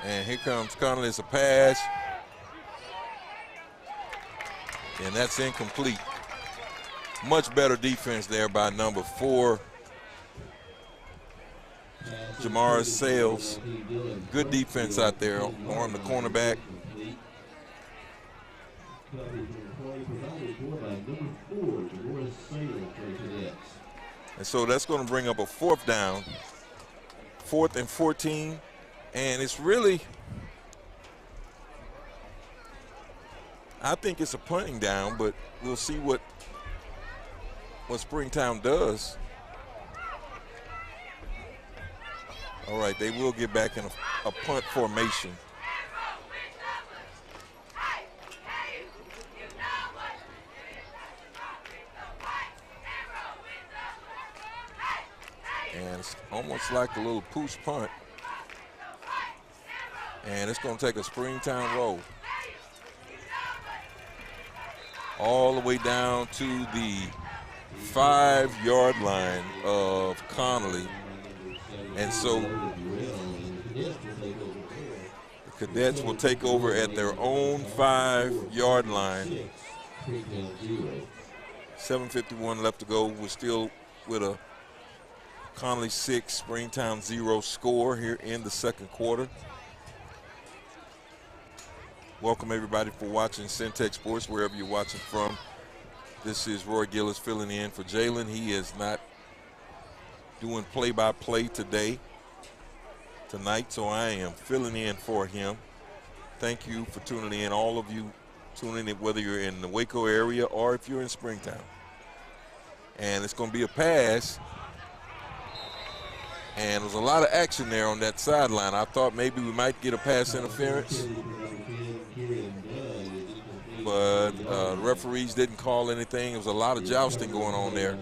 [SPEAKER 4] And here comes Conley. It's a pass. And that's incomplete. Much better defense there by number 4, Jamar Sales. Good defense out there on the cornerback. And so that's going to bring up a 4th down. 4th and 14. And it's really, I think it's a punting down, but we'll see what Springtown does. All right, they will get back in a punt formation. And it's almost like a little push punt. And it's going to take a Springtown roll all the way down to the 5-yard line of Connally. And so the Cadets will take over at their own 5-yard line. 7:51 left to go. We're still with a Conley 6, Springtown 0 score here in the 2nd quarter. Welcome everybody for watching Centex Sports, wherever you're watching from. This is Roy Gillis filling in for Jalen. He is not doing play-by-play tonight, so I am filling in for him. Thank you for tuning in, all of you tuning in, whether you're in the Waco area or if you're in Springtown. And it's going to be a pass. And there's a lot of action there on that sideline. I thought maybe we might get a pass interference, but the referees didn't call anything. There was a lot of jousting going on there.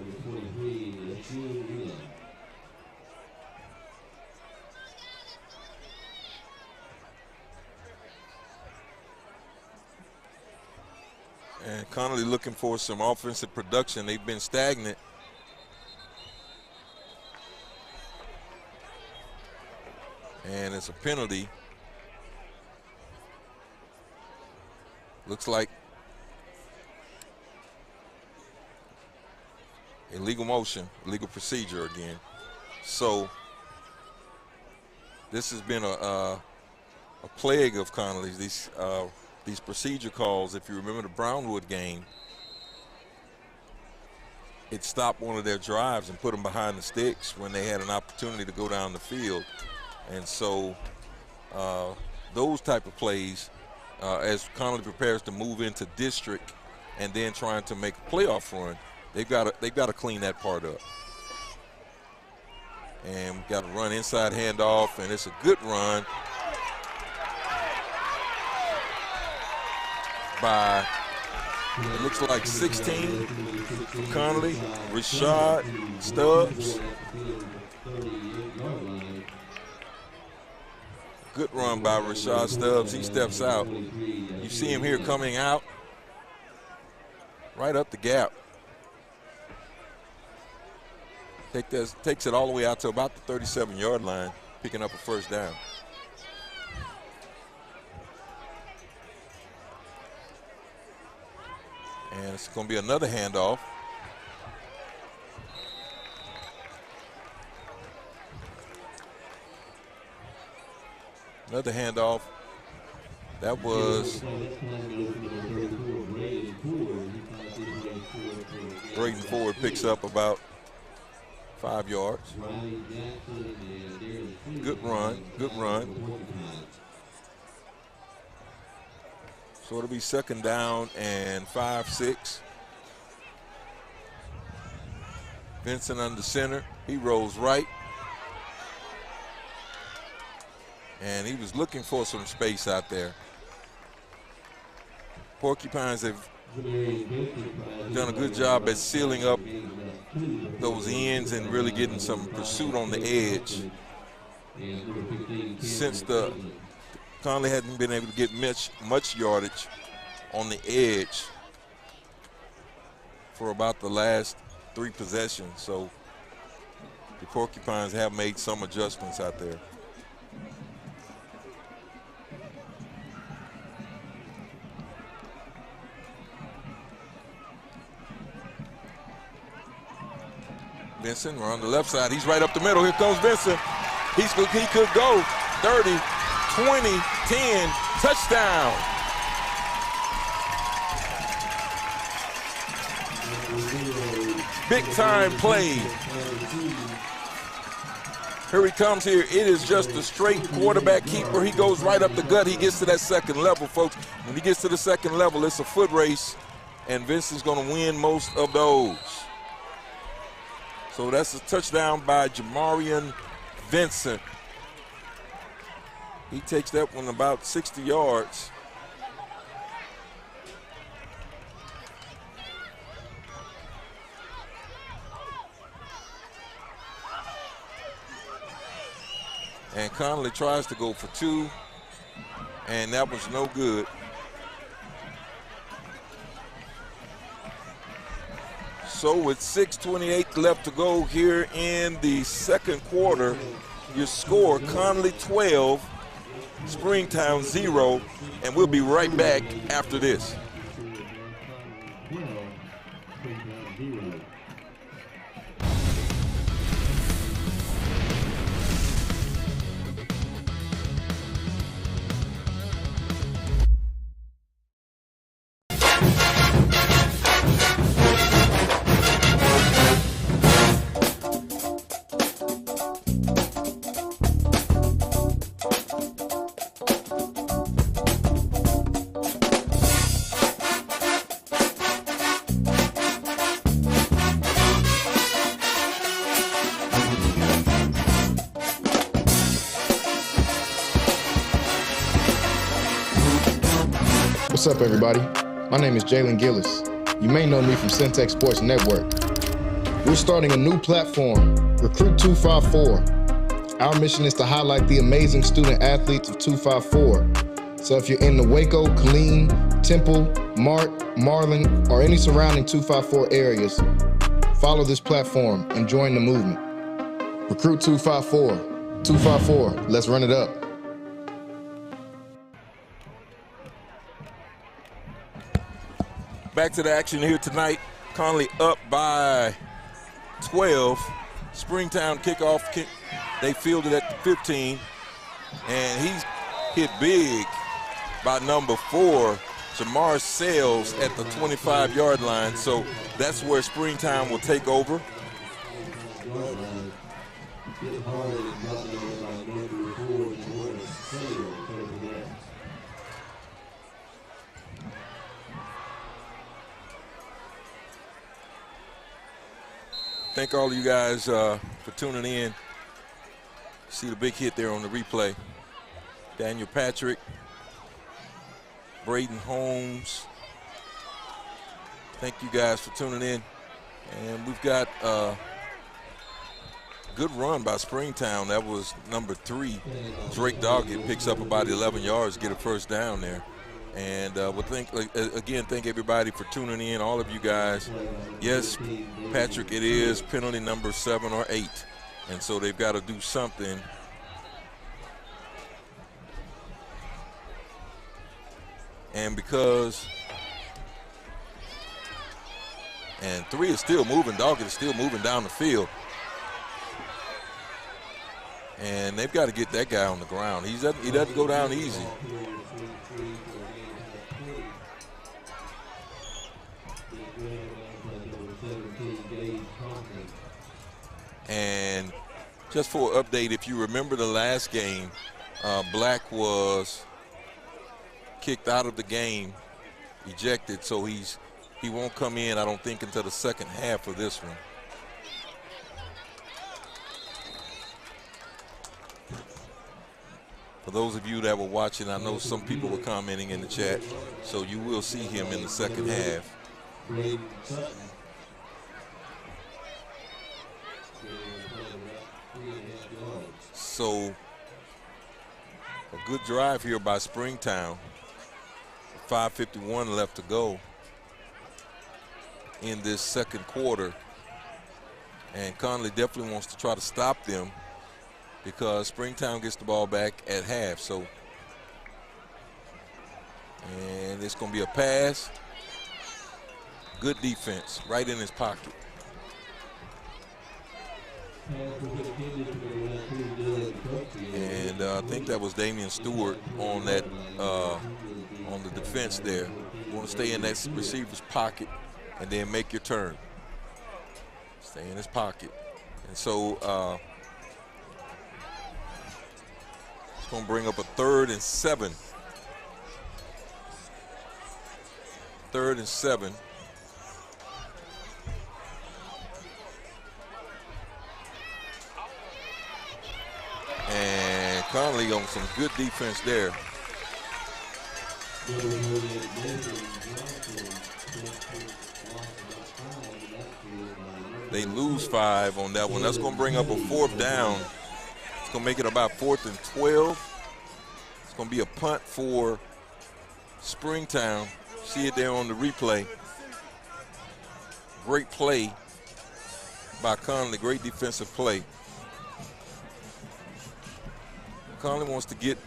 [SPEAKER 4] And Connally looking for some offensive production. They've been stagnant. And it's a penalty. Looks like illegal motion, illegal procedure again. So this has been a plague of Connolly's. These procedure calls. If you remember the Brownwood game, it stopped one of their drives and put them behind the sticks when they had an opportunity to go down the field. And so those type of plays, as Conley prepares to move into district and then trying to make a playoff run, they've got to clean that part up. And we've got to run inside handoff, and it's a good run by, it looks like 16 for Conley, Rashad Stubbs. Good run by Rashad Stubbs. He steps out. You see him here coming out right up the gap. Takes it all the way out to about the 37-yard line, picking up a first down. And it's going to be another handoff. Another handoff. That was Braden Ford picks up about 5 yards. Good run, good run. So it'll be 2nd down and 5, 6. Vincent under center. He rolls right. And he was looking for some space out there. Porcupines have done a good job at sealing up those ends and really getting some pursuit on the edge. Since the Conley hadn't been able to get much yardage on the edge for about the last 3 possessions. So the Porcupines have made some adjustments out there. Vincent, we're on the left side. He's right up the middle. Here comes Vincent. He could go 30, 20, 10, touchdown. Big time play. Here he comes here. It is just a straight quarterback keeper. He goes right up the gut. He gets to that 2nd level, folks. When he gets to the 2nd level, it's a foot race, and Vincent's going to win most of those. So that's a touchdown by Jamarian Vincent. He takes that one about 60 yards. And Conley tries to go for 2, and that was no good. So with 6:28 left to go here in the 2nd quarter, your score, Conley 12, Springtown 0, and we'll be right back after this.
[SPEAKER 6] What's up, everybody? My name is Jalen Gillis. You may know me from Centex Sports Network. We're starting a new platform, Recruit 254. Our mission is to highlight the amazing student athletes of 254. So if you're in the Waco, Killeen, Temple, Mart, Marlin, or any surrounding 254 areas, follow this platform and join the movement. Recruit 254. 254, let's run it up.
[SPEAKER 4] Back to the action here tonight. Conley up by 12. Springtown kickoff. They fielded at the 15. And he's hit big by number 4, Jamar Sales, at the 25-yard line. So that's where Springtown will take over. Thank all of you guys for tuning in. See the big hit there on the replay. Daniel Patrick, Braden Holmes. Thank you guys for tuning in. And we've got a good run by Springtown. That was number 3. Drake Doggett picks up about 11 yards, get a first down there. And we'll thank everybody for tuning in, all of you guys. Yes, Patrick, it is penalty number 7 or 8. And so they've got to do something. And 3 is still moving. Doggett is still moving down the field. And they've got to get that guy on the ground. He doesn't go down easy. And just for an update, if you remember the last game, Black was kicked out of the game, ejected, so he won't come in, I don't think, until the second half of this one. For those of you that were watching, I know some people were commenting in the chat, so you will see him in the second half. So a good drive here by Springtown. 5:51 left to go in this second quarter. And Conley definitely wants to try to stop them because Springtown gets the ball back at half. So, and it's going to be a pass. Good defense right in his pocket. And I think that was Damian Stewart on that on the defense there. You want to stay in that receiver's pocket and then make your turn. Stay in his pocket. And so it's going to bring up a 3rd and 7. 3rd and 7. And Conley on some good defense there. They lose 5 on that one. That's going to bring up a 4th down. It's going to make it about 4th and 12. It's going to be a punt for Springtown. See it there on the replay. Great play by Conley. Great defensive play. Conley wants to get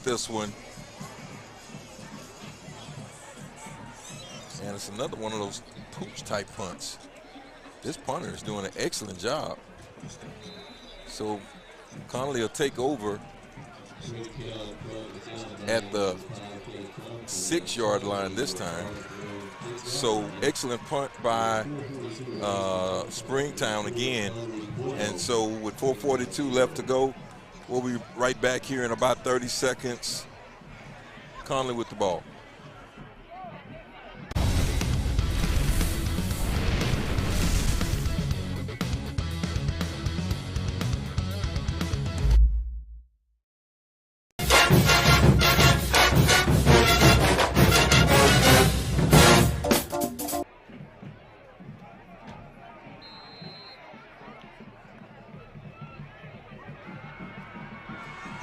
[SPEAKER 4] this one. And it's another one of those pooch type punts. This punter is doing an excellent job. So Conley will take over at the 6-yard line this time. So excellent punt by Springtown again. And so with 4:42 left to go, we'll be right back here in about 30 seconds. Conley with the ball.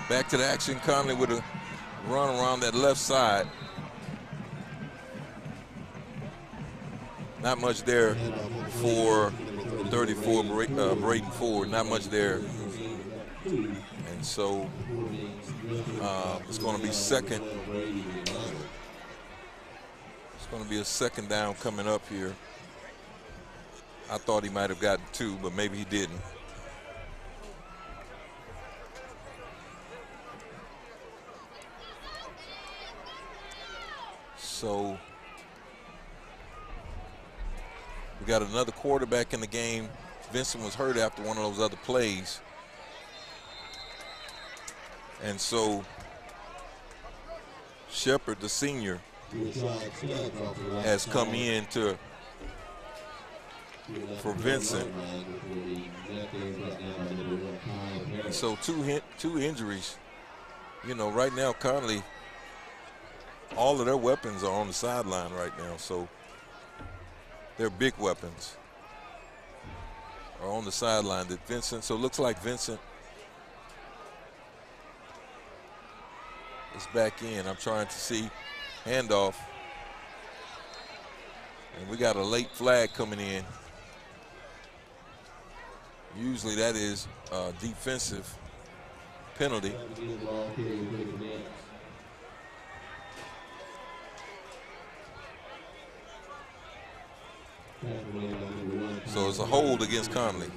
[SPEAKER 4] Back to the action. Conley with a run around that left side. Not much there for 34, Braden Ford. Not much there. And so it's going to be second. It's going to be a second down coming up here. I thought he might have gotten 2, but maybe he didn't. So we got another quarterback in the game. Vincent was hurt after one of those other plays. And so Shepard, the senior, has come in for Vincent. And so two injuries. You know, right now Conley, all of their weapons are on the sideline right now, so their big weapons are on the sideline. That Vincent, so it looks like Vincent is back in. I'm trying to see handoff, and we got a late flag coming in. Usually that is a defensive penalty. So it's a hold against Conley.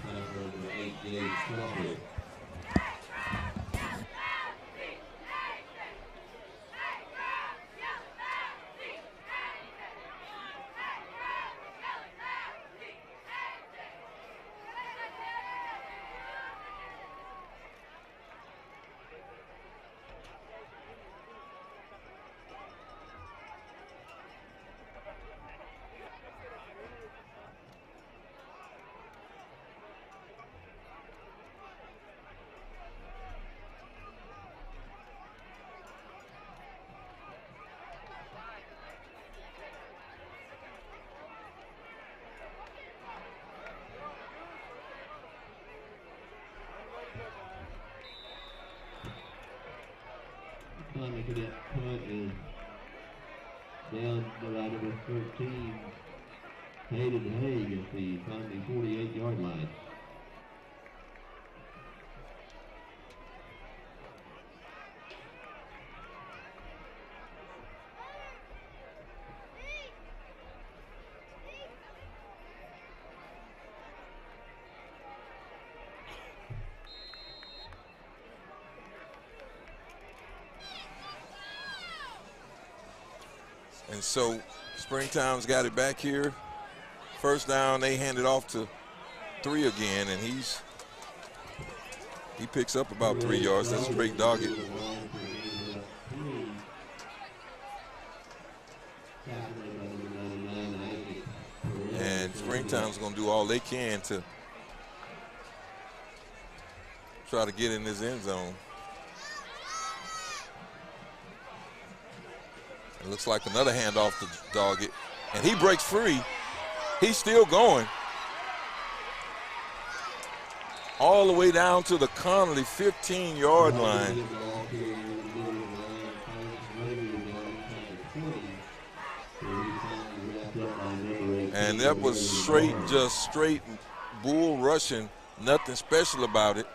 [SPEAKER 3] Conley Cadet punt is down by number 13, Hayden Haig at the Conley 48-yard line.
[SPEAKER 4] And so Springtown's got it back here. First down, they hand it off to 3 again, and he picks up about 3 yards. That's Drake Doggett. And Springtown's going to do all they can to try to get in this end zone. It looks like another handoff to Doggett, and he breaks free. He's still going. All the way down to the Conley 15-yard line. And that was just straight bull rushing, nothing special about it.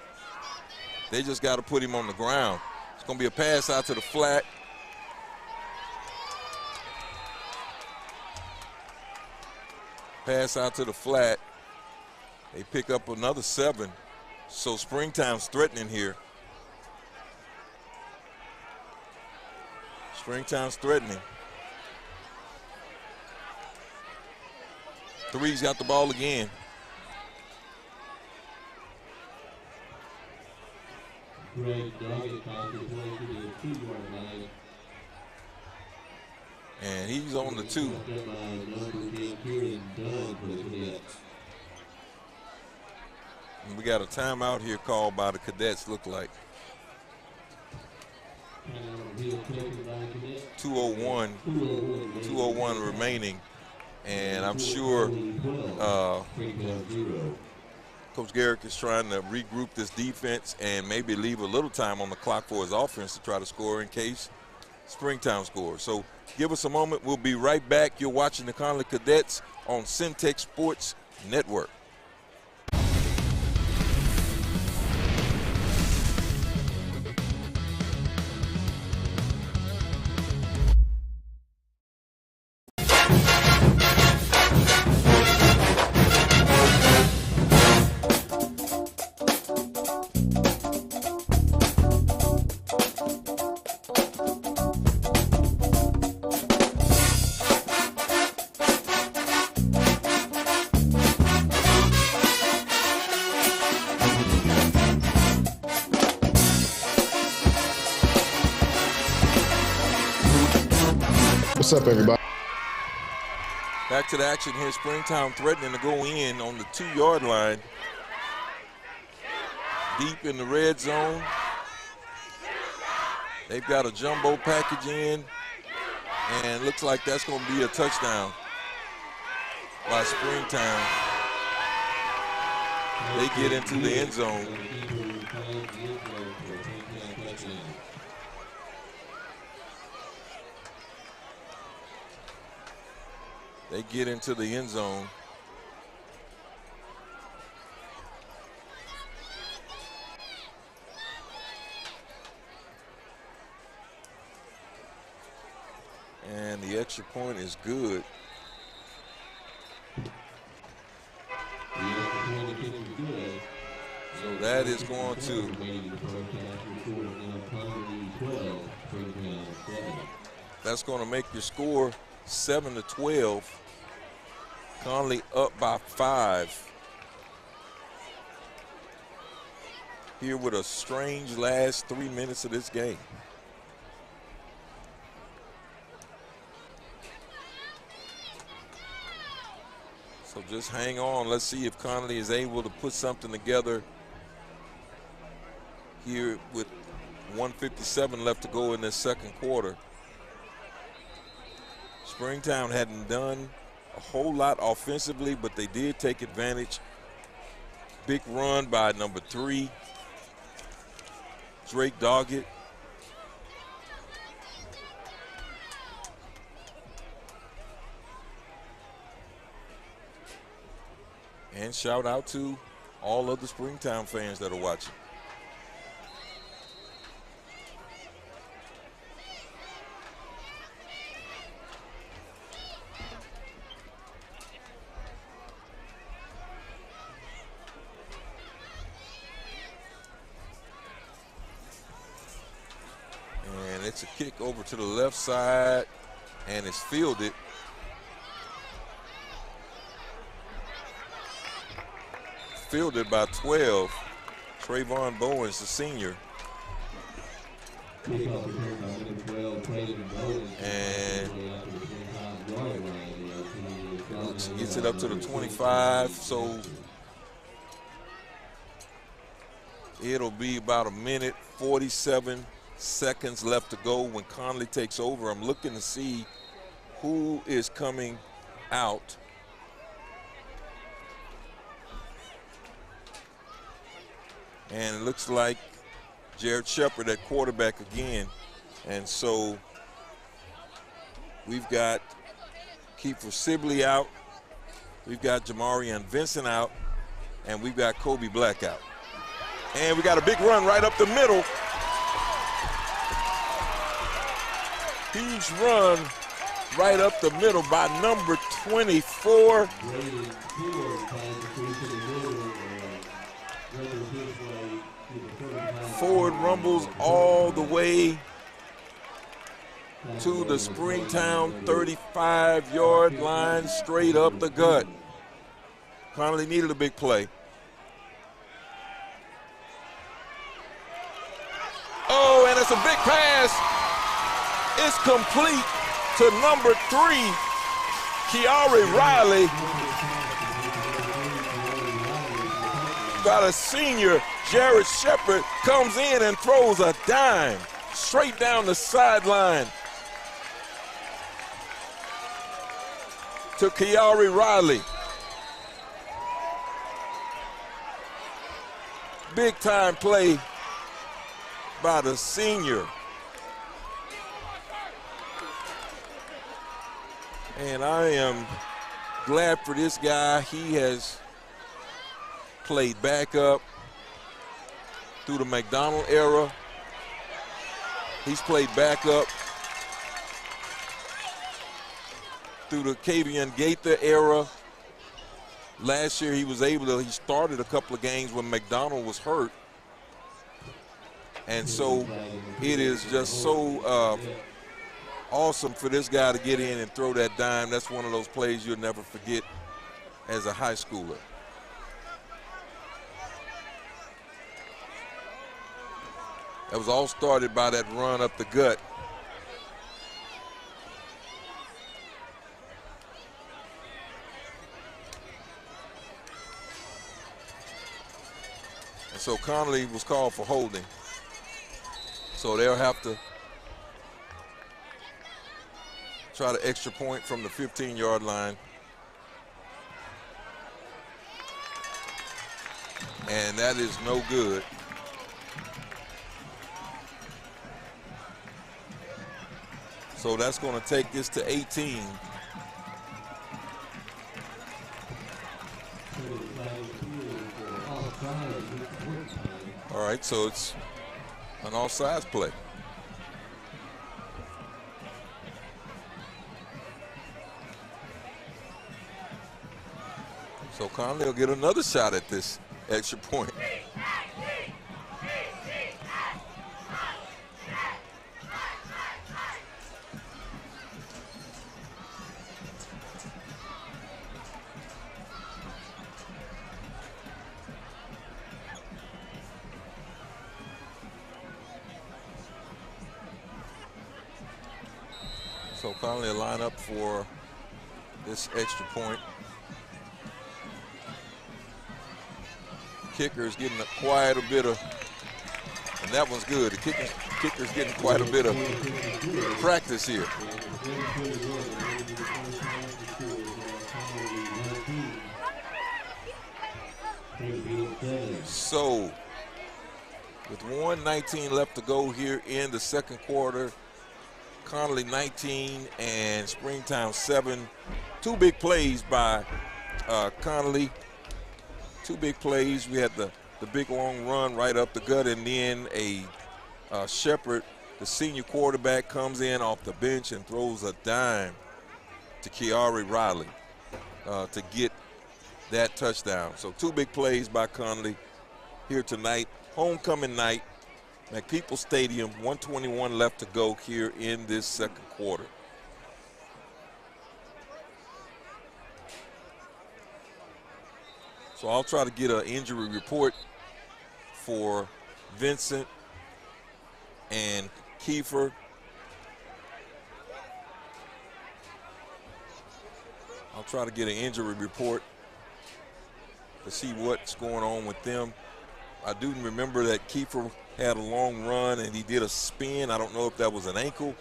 [SPEAKER 4] They just got to put him on the ground. It's going to be a pass out to the flat. Pass out to the flat. They pick up another 7. So Springtown's threatening here. Springtown's threatening. 3's got the ball again.
[SPEAKER 3] Greg Doggett calls his way to the 2-yard line.
[SPEAKER 4] And he's on the 2. And we got a timeout here called by the Cadets, look like. 2:01 remaining. And I'm sure Coach Garrick is trying to regroup this defense and maybe leave a little time on the clock for his offense to try to score in case Springtown scores. So give us a moment. We'll be right back. You're watching the Conley Cadets on Centex Sports Network.
[SPEAKER 6] What's up, everybody?
[SPEAKER 4] Back to the action here. Springtown threatening to go in on the 2-yard line. Deep in the red zone. They've got a jumbo package in, and looks like that's going to be a touchdown by Springtown. They get into the end zone. They get into the end zone. And the extra point is good. So that is going to make your score 7-12. Conley up by 5. Here with a strange last 3 minutes of this game. So just hang on. Let's see if Conley is able to put something together here with 1:57 left to go in this second quarter. Springtown hadn't done a whole lot offensively, but they did take advantage. Big run by number 3, Drake Doggett. And shout out to all of the Springtown fans that are watching. And it's a kick over to the left side, and it's fielded. Fielded by 12. Trayvon Bowens, the senior. And gets it up to the 25, so it'll be about a minute, 47 seconds left to go when Conley takes over. I'm looking to see who is coming out. And it looks like Jared Shepard at quarterback again. And so we've got Kiefer Sibley out. We've got Jamarian Vincent out. And we've got Kobe Black out. And we got a big run right up the middle. Huge run right up the middle by number 24. Forward rumbles all the way to the Springtown 35-yard line, straight up the gut. Connally needed a big play. Oh, and it's a big pass. It's complete to number 3, Kiari Riley. Got a senior, Jared Shepard, comes in and throws a dime straight down the sideline to Kiari Riley. Big time play by the senior. And I am glad for this guy. He has played backup through the McDonald era. He's played backup through the Kavian Gaither era. Last year he started a couple of games when McDonald was hurt. And so it is just so awesome for this guy to get in and throw that dime. That's one of those plays you'll never forget as a high schooler. That was all started by that run up the gut. And so Conley was called for holding. So they'll have to try the extra point from the 15-yard line. And that is no good. So that's going to take this to 18. All right, so it's an offsides play. So Conley will get another shot at this extra point. So Conley will line up for this extra point. Kicker is getting quite a bit of, and that one's good. The kicker's getting quite a bit of practice here. So, with 1:19 left to go here in the second quarter, Connally 19 and Springtown 7. Two big plays by Connally. two big plays. We had the big long run right up the gut, and then a Shepard, the senior quarterback, comes in off the bench and throws a dime to Kiari Riley to get that touchdown. So two big plays by Conley here tonight. Homecoming night, McPeople Stadium, 1:21 left to go here in this second quarter. So I'll try to get an injury report for Vincent and Kiefer. I'll try to get an injury report to see what's going on with them. I do remember that Kiefer had a long run and he did a spin. I don't know if that was an ankle.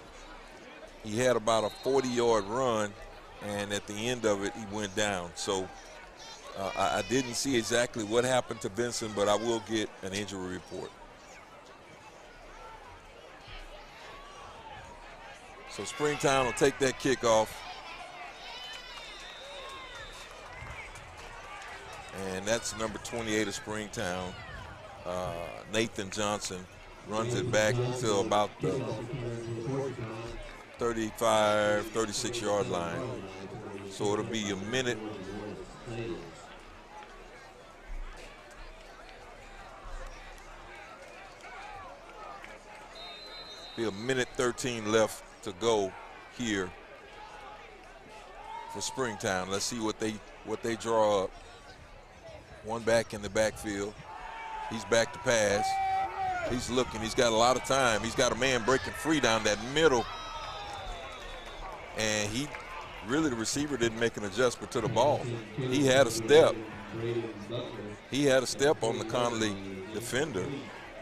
[SPEAKER 4] He had about a 40-yard run, and at the end of it, he went down. So I didn't see exactly what happened to Vincent, but I will get an injury report. So Springtown will take that kickoff. And that's number 28 of Springtown. Nathan Johnson runs it back to about the 35, 36-yard line. So it'll be a minute. Be a minute 13 left to go here for Springtown. Let's see what they draw up. One back in the backfield. He's back to pass. He's looking. He's got a lot of time. He's got a man breaking free down that middle. And the receiver didn't make an adjustment to the ball. He had a step. He had a step on the Conley defender.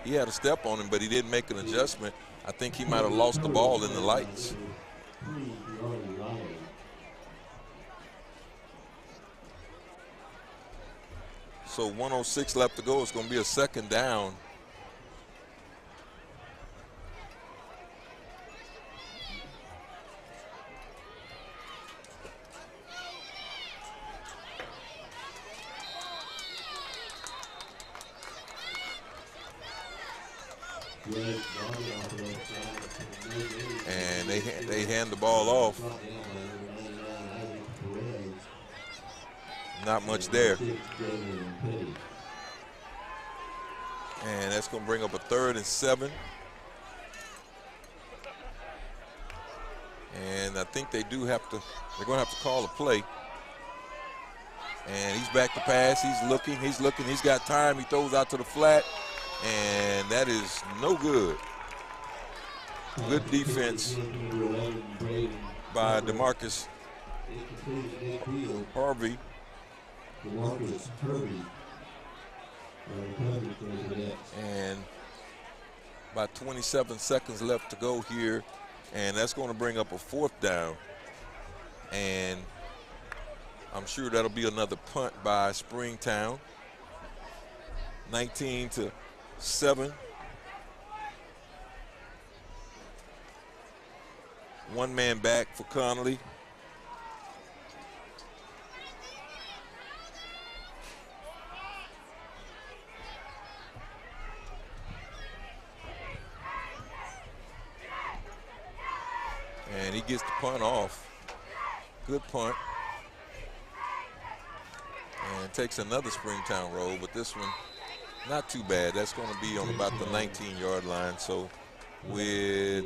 [SPEAKER 4] He had a step on him, but he didn't make an adjustment. I think he might have lost the ball in the lights. So 1:06 left to go. It's going to be a second down. And they hand the ball off. Not much there. And that's going to bring up a 3rd and 7. And I think they're going to have to call a play. And he's back to pass. He's looking, he's got time. He throws out to the flat, and that is no good. Good defense by DeMarcus Harvey. And about 27 seconds left to go here, and that's going to bring up a 4th down. And I'm sure that'll be another punt by Springtown. 19-7. One man back for Connally. And he gets the punt off. Good punt. And takes another Springtown roll, but this one not too bad. That's going to be on about the 19-yard line. So with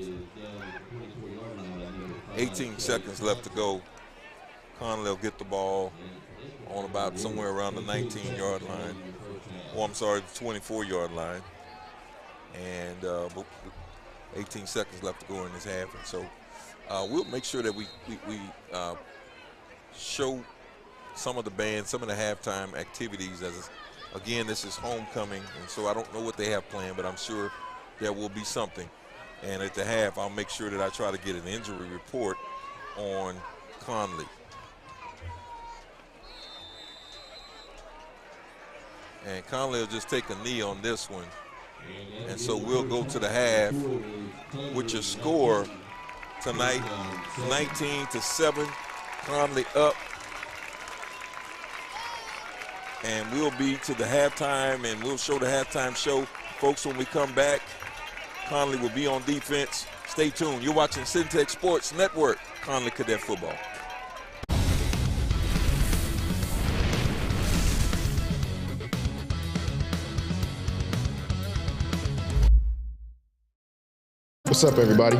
[SPEAKER 4] 18 seconds left to go, Conley will get the ball on about somewhere around the 19-yard line. Oh, I'm sorry, the 24-yard line. And 18 seconds left to go in this half. And so we'll make sure that we show some of the band, some of the halftime activities. As again, this is homecoming, and so I don't know what they have planned, but I'm sure there will be something. And at the half, I'll make sure that I try to get an injury report on Conley. And Conley will just take a knee on this one. And so we'll go to the half with your score tonight, 19-7, Conley up. and we'll be to the halftime, and we'll show the halftime show. Folks, when we come back, Conley will be on defense. Stay tuned. You're watching Centex Sports Network, Conley Cadet Football.
[SPEAKER 6] What's up, everybody?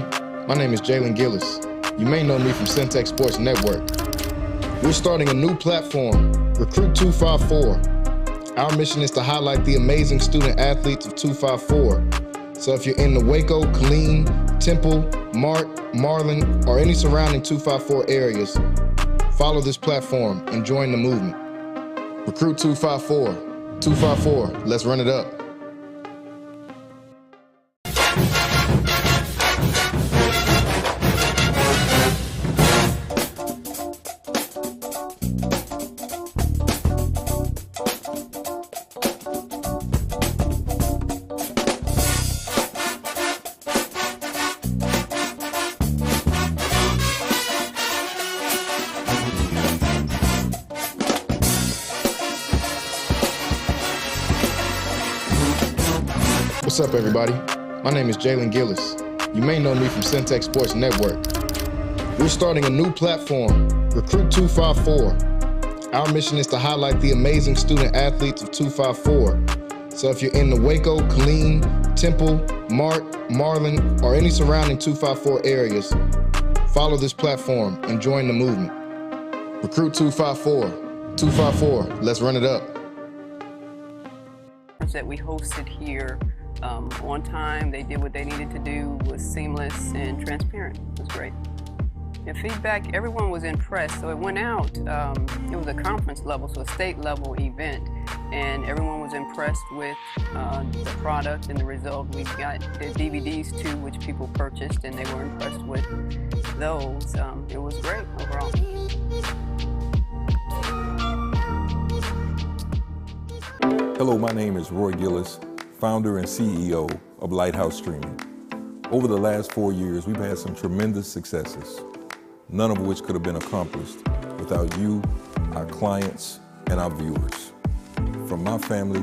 [SPEAKER 6] My name is Jalen Gillis. You may know me from Centex Sports Network. We're starting a new platform, Recruit 254. Our mission is to highlight the amazing student athletes of 254. So if you're in the Waco, Killeen, Temple, Mart, Marlin, or any surrounding 254 areas, follow this platform and join the movement. Recruit 254. 254, let's run it up. What's up, everybody? My name is Jalen Gillis. You may know me from Centex Sports Network. We're starting a new platform, Recruit 254. Our mission is to highlight the amazing student athletes of 254. So if you're in the Waco, Killeen, Temple, Mart, Marlin, or any surrounding 254 areas, follow this platform and join the movement. Recruit 254. 254, let's run it up.
[SPEAKER 7] That we hosted here on time. They did what they needed to do, was seamless and transparent. It was great. And feedback, everyone was impressed. So it went out, it was a conference level, so a state level event, and everyone was impressed with the product and the result. We got the DVDs too, which people purchased, and they were impressed with those. It was great overall.
[SPEAKER 4] Hello, my name is Roy Gillis, founder and CEO of Lighthouse Streaming. Over the last 4 years, we've had some tremendous successes, none of which could have been accomplished without you, our clients, and our viewers. From my family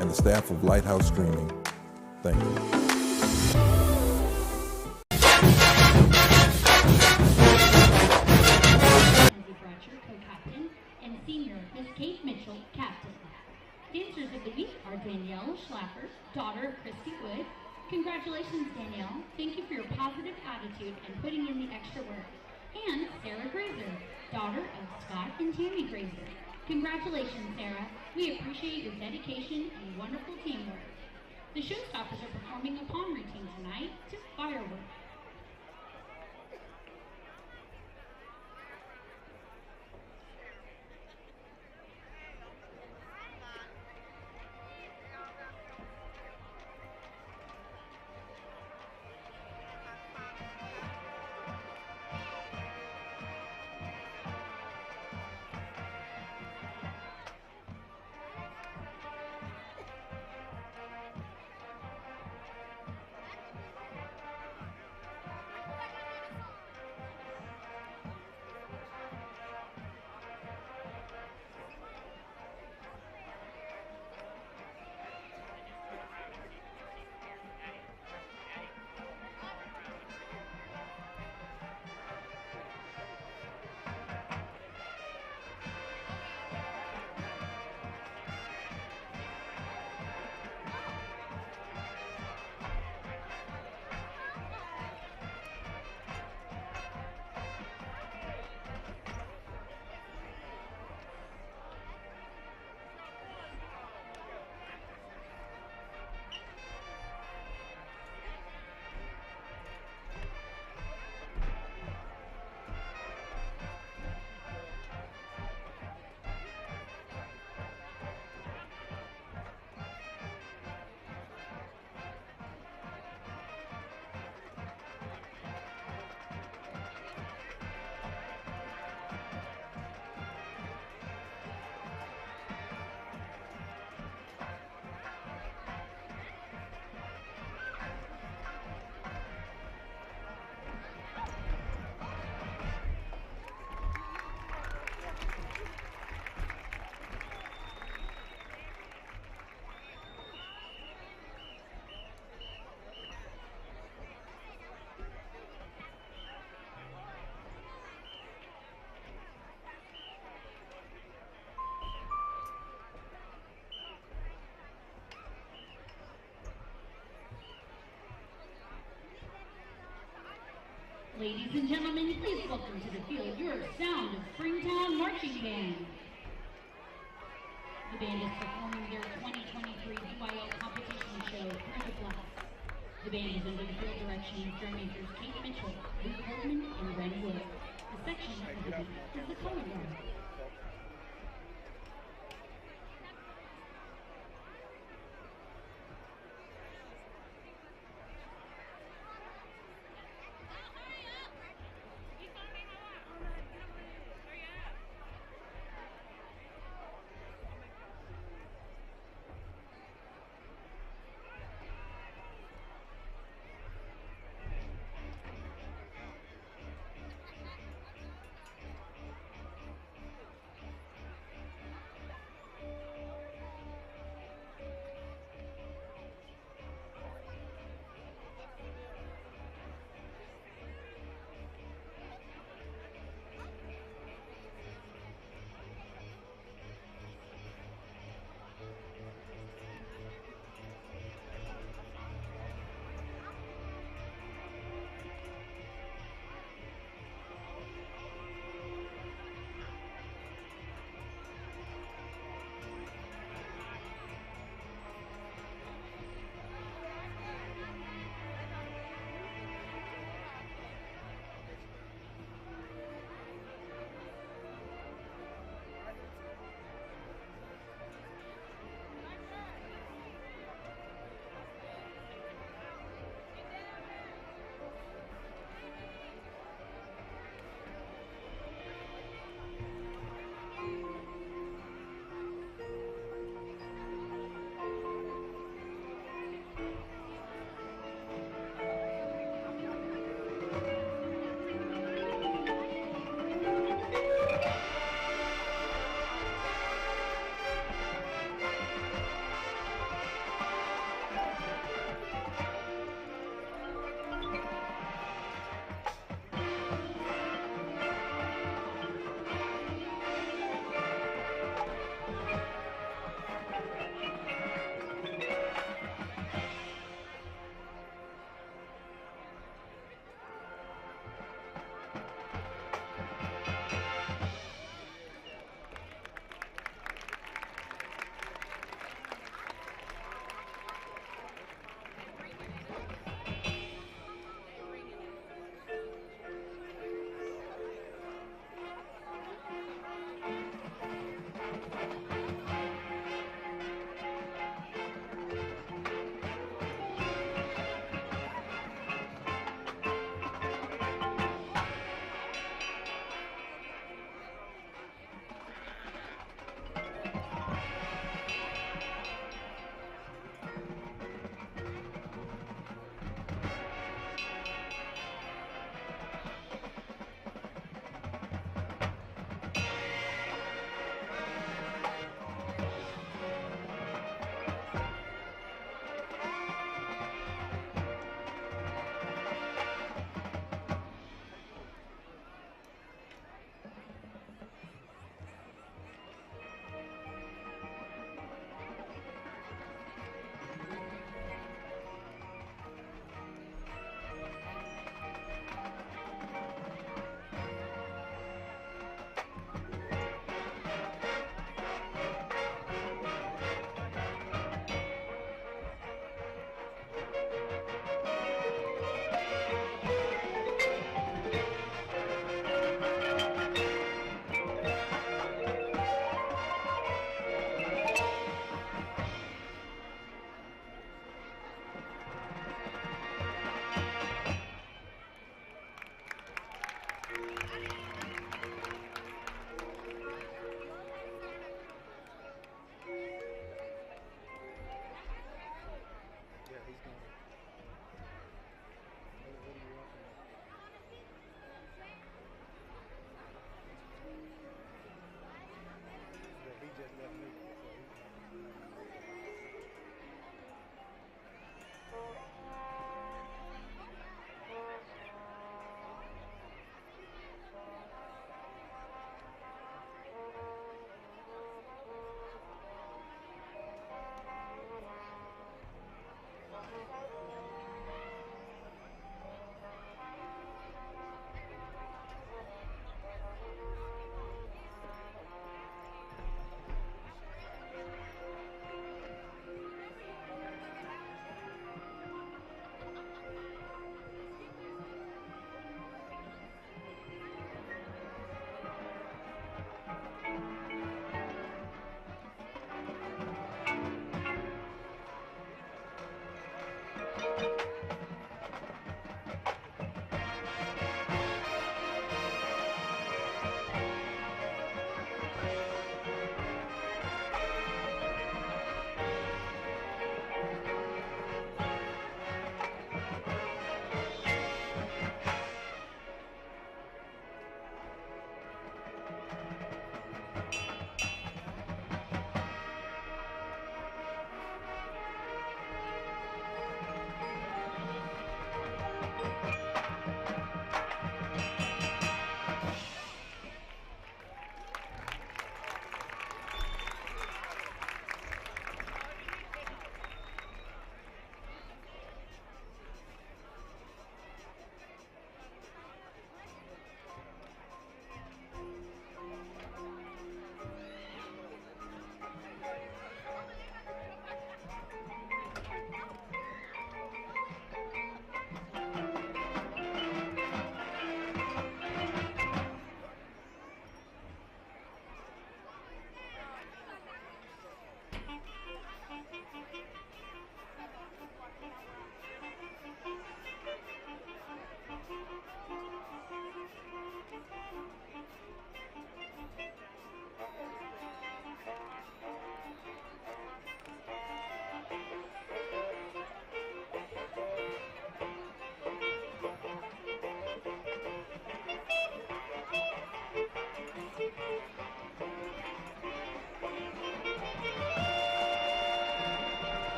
[SPEAKER 4] and the staff of Lighthouse Streaming, thank you.
[SPEAKER 8] Co-captain, and senior Miss Kate Mitchell, captain. Dancers of the week are Danielle Schlaffer, daughter of Christy Wood. Congratulations, Danielle. Thank you for your positive attitude and putting in the extra work. And Sarah Grazer, daughter of Scott and Tammy Grazer. Congratulations, Sarah. We appreciate your dedication and wonderful teamwork. The Showstoppers are performing a pond routine tonight to fireworks. Ladies and gentlemen, please welcome to the field your Sound of Springtown Marching Band. The band is performing their 2023 BYO competition show, Through the Glass. The band is under the field direction of drum majors Kate Mitchell, Luke Holtman, and Ren Wood. The section of the band is the color guard.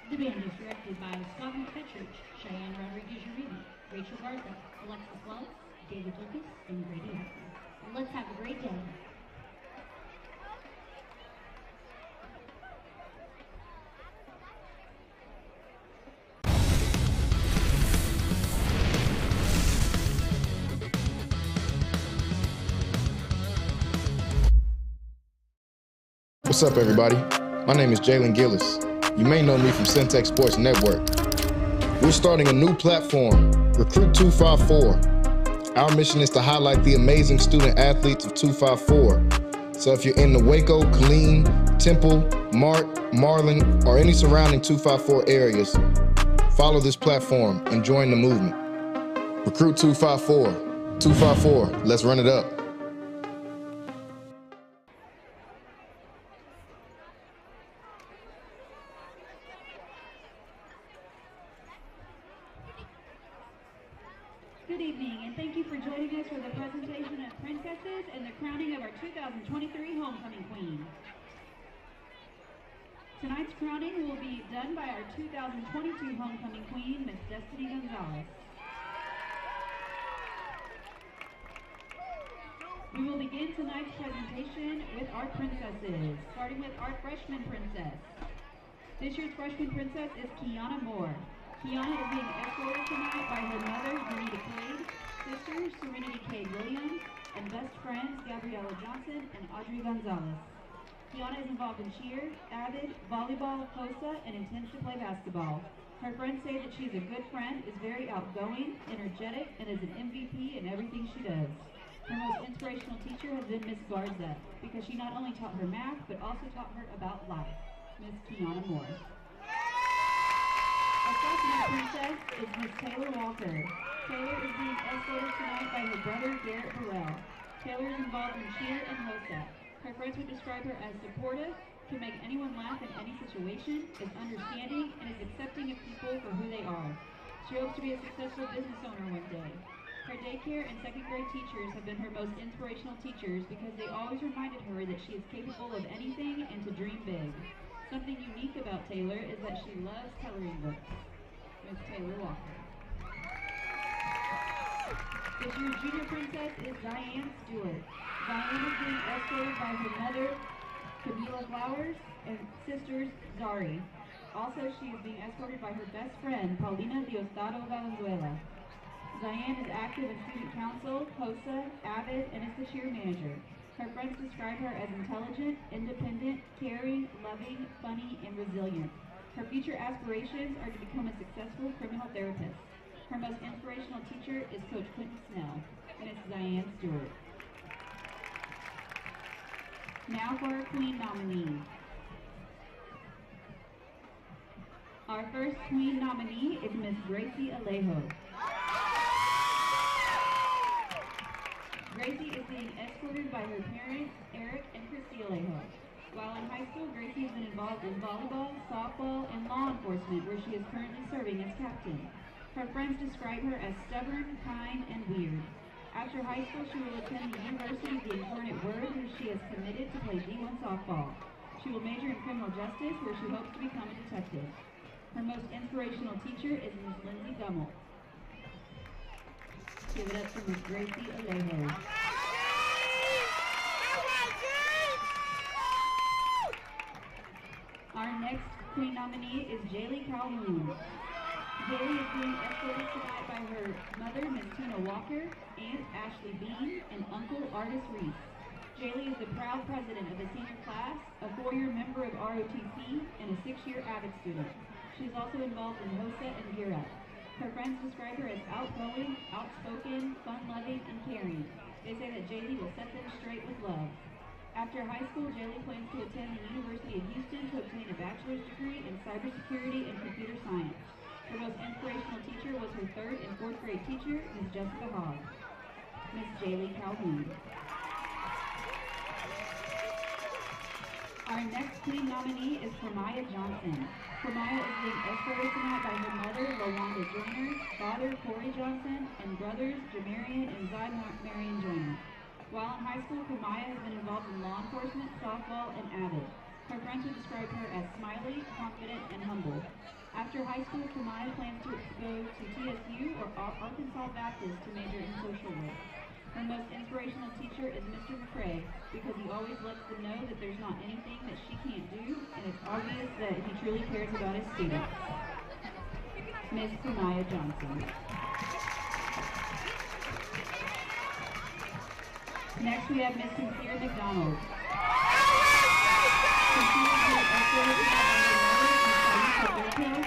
[SPEAKER 8] The band is directed by Scott McFetridge, Cheyenne Rodriguez-Uribe, Rachel Garza, Alexis Wells, David Lucas, and Grady Huffman. Let's have a great day.
[SPEAKER 6] What's up, everybody? My name is Jalen Gillis. You may know me from Centex Sports Network. We're starting a new platform, Recruit 254. Our mission is to highlight the amazing student athletes of 254. So if you're in the Waco, Killeen, Temple, Mart, Marlin, or any surrounding 254 areas, follow this platform and join the movement. Recruit 254. 254, let's run it up.
[SPEAKER 8] Good evening, and thank you for joining us for the presentation of Princesses and the crowning of our 2023 Homecoming Queen. Tonight's crowning will be done by our 2022 Homecoming Queen, Miss Destiny Gonzalez. We will begin tonight's presentation with our princesses, starting with our freshman princess. This year's freshman princess is Kiana Moore. Kiana is being escorted tonight by her mother, Renita Cade, sisters, Serenity Cade Williams, and best friends, Gabriella Johnson and Audrey Gonzalez. Kiana is involved in cheer, avid, volleyball, HOSA, and intends to play basketball.
[SPEAKER 1] Her friends say that she's a good friend, is very outgoing, energetic, and is an MVP in everything she does. Her most inspirational teacher has been Miss Garza, because she not only taught her math, but also taught her about life. Miss Kiana Moore. Our first night princess is Miss Taylor Walker. Taylor is being escorted tonight by her brother, Garrett Burrell. Taylor is involved in cheer and HOSA. Her friends would describe her as supportive, can make anyone laugh in any situation, is understanding, and is accepting of people for who they are. She hopes to be a successful business owner one day. Her daycare and second grade teachers have been her most inspirational teachers because they always reminded her that she is capable of anything and to dream big. Something unique about Taylor is that she loves coloring books. Miss Taylor Walker. This year's junior princess is Diane Stewart. Diane is being escorted by her mother, Camila Flowers, and sisters, Zari. Also, she is being escorted by her best friend, Paulina Diosdado Valenzuela. Diane is active in student council, HOSA, AVID, and is the cheer manager. Her friends describe her as intelligent, independent, caring, loving, funny, and resilient. Her future aspirations are to become a successful criminal therapist. Her most inspirational teacher is Coach Quentin Snell, Miss Diane Stewart. Now for our Queen nominees. Our first Queen nominee is Miss Gracie Alejo. Gracie is being escorted by her parents, Eric and Christy Alejo. While in high school, Gracie has been involved in volleyball, softball, and law enforcement, where she is currently serving as captain. Her friends describe her as stubborn, kind, and weird. After high school, she will attend the University of the Incarnate Word, where she is committed to play D1 softball. She will major in criminal justice, where she hopes to become a detective. Her most inspirational teacher is Ms. Lindsay Gummel. Give it up for Ms. Gracie Alejo. Our next Queen nominee is Jaylee Calhoun. Jaylee is being escorted tonight by her mother, Ms. Tina Walker, Aunt Ashley Bean, and Uncle Artis Reese. Jaylee is the proud president of the senior class, a 4-year member of ROTC, and a 6-year AVID student. She is also involved in HOSA and Gear Up. Her friends describe her as outgoing, outspoken, fun-loving, and caring. They say that Jaylee will set them straight with love. After high school, Jaylee plans to attend the University of Houston to obtain a bachelor's degree in cybersecurity and computer science. Her most inspirational teacher was her 3rd and 4th grade teacher, Ms. Jessica Hogg. Ms. Jaylee Calhoun. Our next Queen nominee is Formaya Johnson. Formaya is being escorted tonight by her mother, LaWanda Joyner, father, Corey Johnson, and brothers, Jamarian and Zy Marion Joyner. While in high school, Formaya has been involved in law enforcement, softball, and AVID. Her friends would describe her as smiley, confident, and humble. After high school, Formaya plans to go to TSU or Arkansas Baptist to major in social work. Her most inspirational teacher is Mr. McCrae because he always lets them know that there's not anything that she can't do, and it's obvious that he truly cares about his students. Ms. Formaya Johnson. Next we have Ms. Sincere McDonald. Sincere is being escorted by her mother,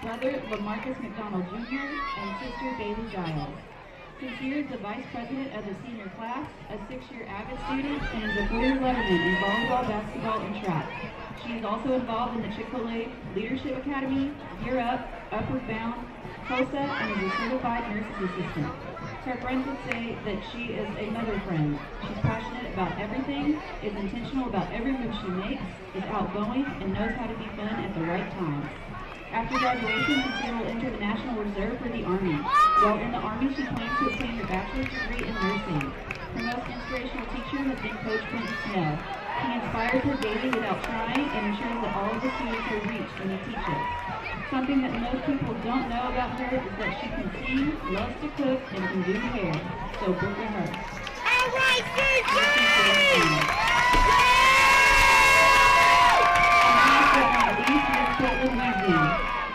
[SPEAKER 1] brother LaMarcus McDonald Jr., and sister Bailey Giles. Sincere is the vice president of the senior class, a 6-year AVID student, and is a 4-year letterman in volleyball, basketball, and track. She is also involved in the Chick-fil-A Leadership Academy, Gear Up, Upward Bound, HOSA, and is a certified nurse's assistant. Her friends would say that she is a mother friend. She's passionate about everything, is intentional about every move she makes, is outgoing, and knows how to be fun at the right times. After graduation, Sincere will enter the National Reserve for the Army. While in the Army, she plans to obtain her bachelor's degree in nursing. Her most inspirational teacher has been Coach Quentin Snell. He inspires her daily without trying and ensures that all of the students are reached when he teaches. Something that most people don't know about her is that she can sing, loves to cook, and can do hair. So book at her. All right,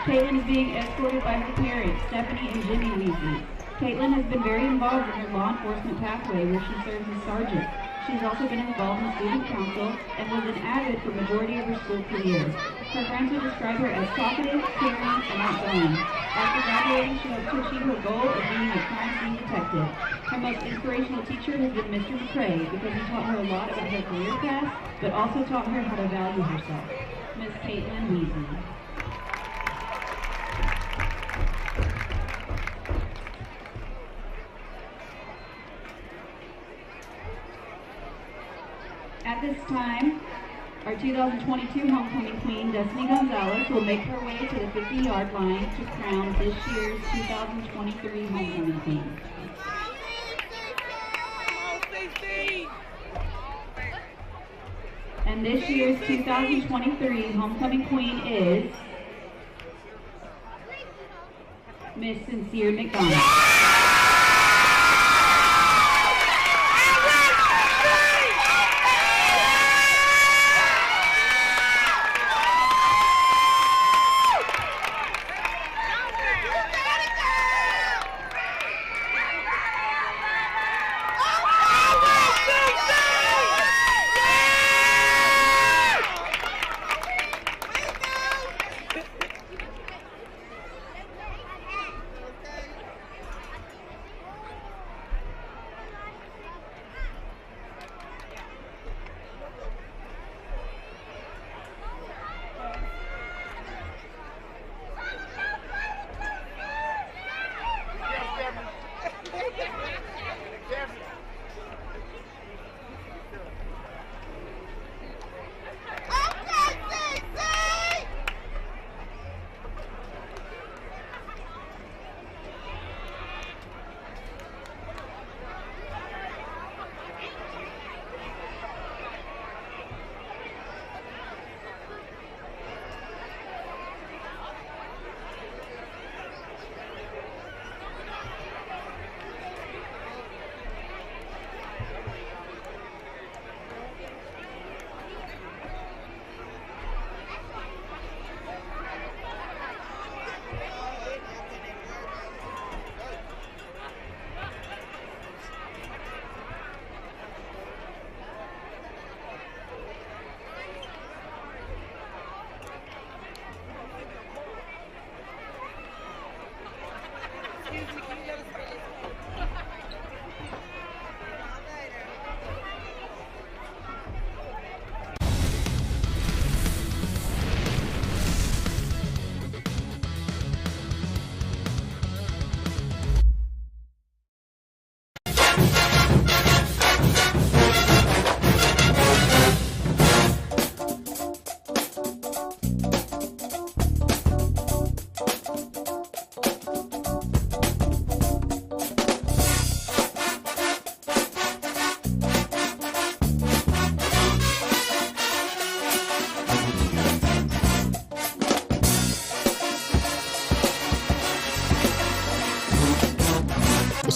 [SPEAKER 1] Caitlin is being escorted by her parents, Stephanie and Jimmy Weasley. Caitlin has been very involved in her law enforcement pathway where she serves as sergeant. She's also been involved in student council and was an AVID for majority of her school career.
[SPEAKER 9] Her friends would describe her as talkative, caring, and outgoing. After graduating, she hopes to achieve her goal of being a crime scene detective. Her most inspirational teacher has been Mr. McCrae because he taught her a lot about her career path, but also taught her how to value herself. Miss Caitlin Weezy. At this time, our 2022 homecoming queen, Destiny Gonzalez, will make her way to the 50-yard line to crown this year's 2023 homecoming queen. And this year's 2023 homecoming queen is Miss Sincere McDonald.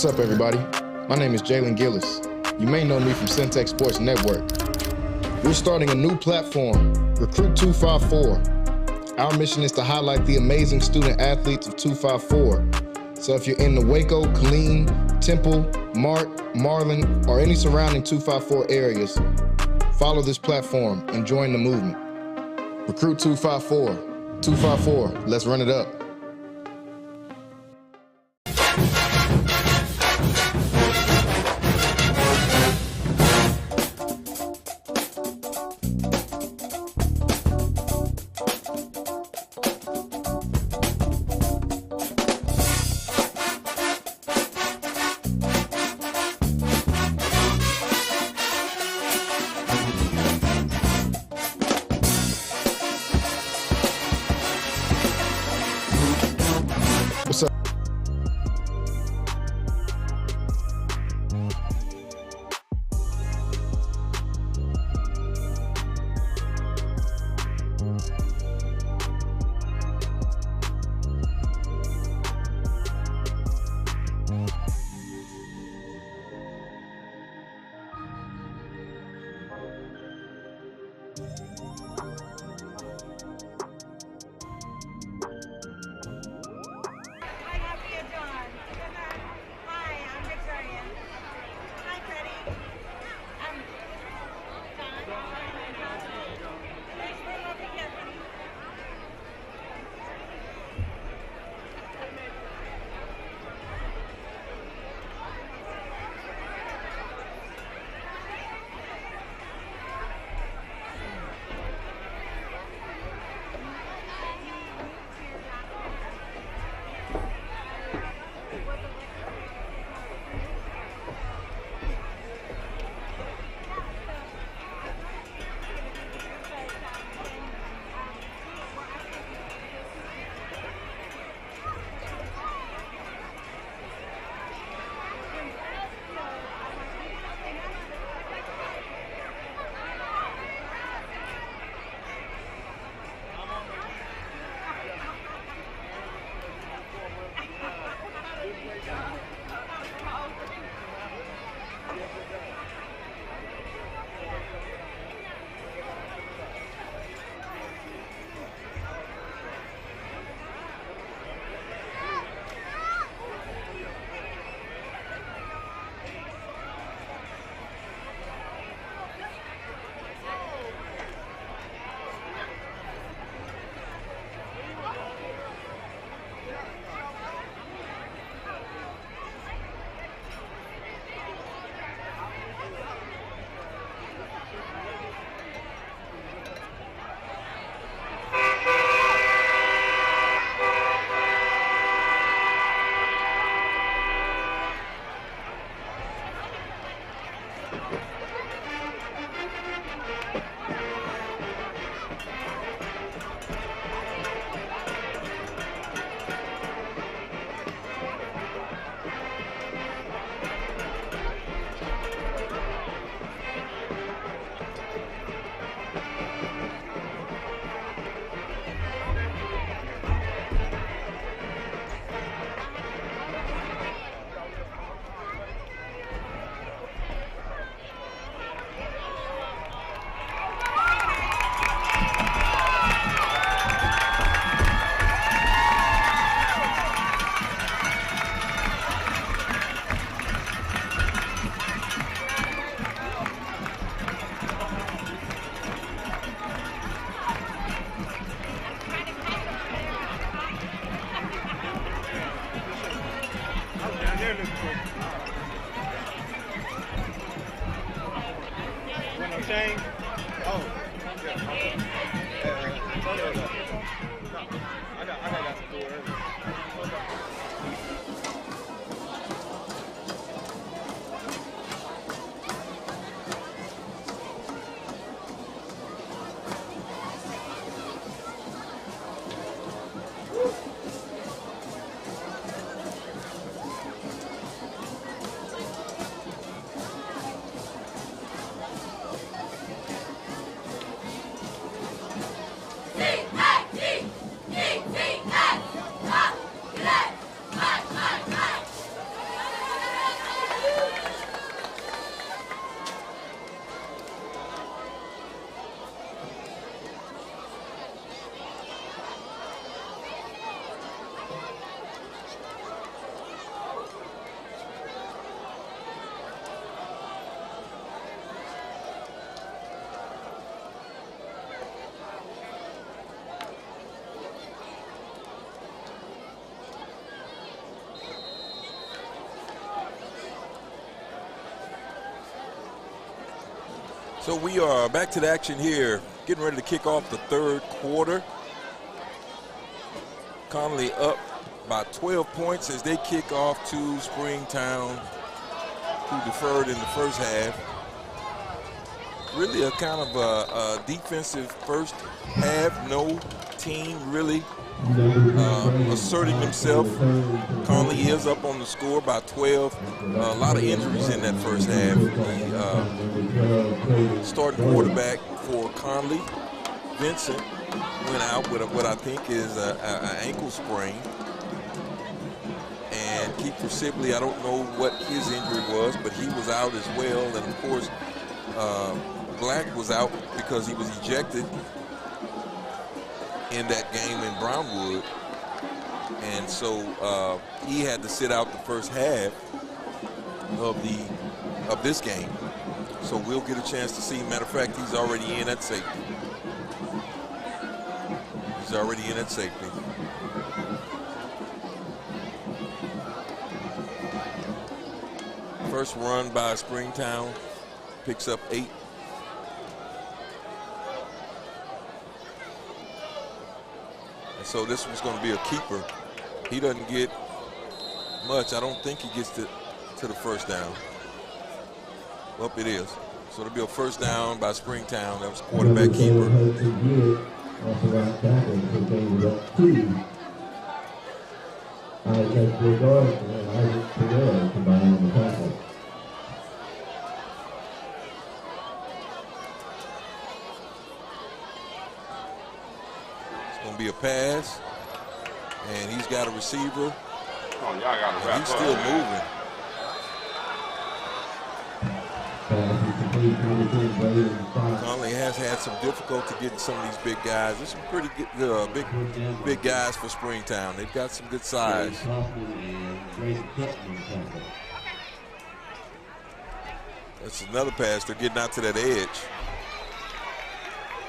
[SPEAKER 6] What's up, everybody? My name is Jalen Gillis. You may know me from Centex Sports Network. We're starting a new platform, Recruit 254. Our mission is to highlight the amazing student athletes of 254. So if you're in the Waco, Killeen, Temple, Mart, Marlin, or any surrounding 254 areas, follow this platform and join the movement. Recruit 254. 254, let's run it up. What's up?
[SPEAKER 5] here, listen to me. Want no change? Oh, yeah. I got to do it earlier.
[SPEAKER 4] So we are back to the action here, getting ready to kick off the third quarter. Conley up by 12 points as they kick off to Springtown, who deferred in the first half. Really a kind of a defensive first half. No team really asserting themselves. Conley is up on the score by 12. A lot of injuries in that first half. The starting quarterback for Conley, Vincent, went out with what I think is an ankle sprain. And Keeper Sibley, I don't know what his injury was, but he was out as well. And of course, Black was out because he was ejected in that game in Brownwood, and so he had to sit out the first half of this game. So we'll get a chance to see. Matter of fact, he's already in at safety. He's already in at safety. First run by Springtown, picks up 8. So this one's going to be a keeper. He doesn't get much. I don't think he gets to the first down. Well, it is. So it'll be a first down by Springtown. That was quarterback keeper. Be a pass, and he's got a receiver.
[SPEAKER 10] Oh, y'all got to wrap
[SPEAKER 4] he's still moving. Conley has had some difficulty getting some of these big guys. There's some pretty good, big guys for Springtown. They've got some good size. That's another pass. They're getting out to that edge,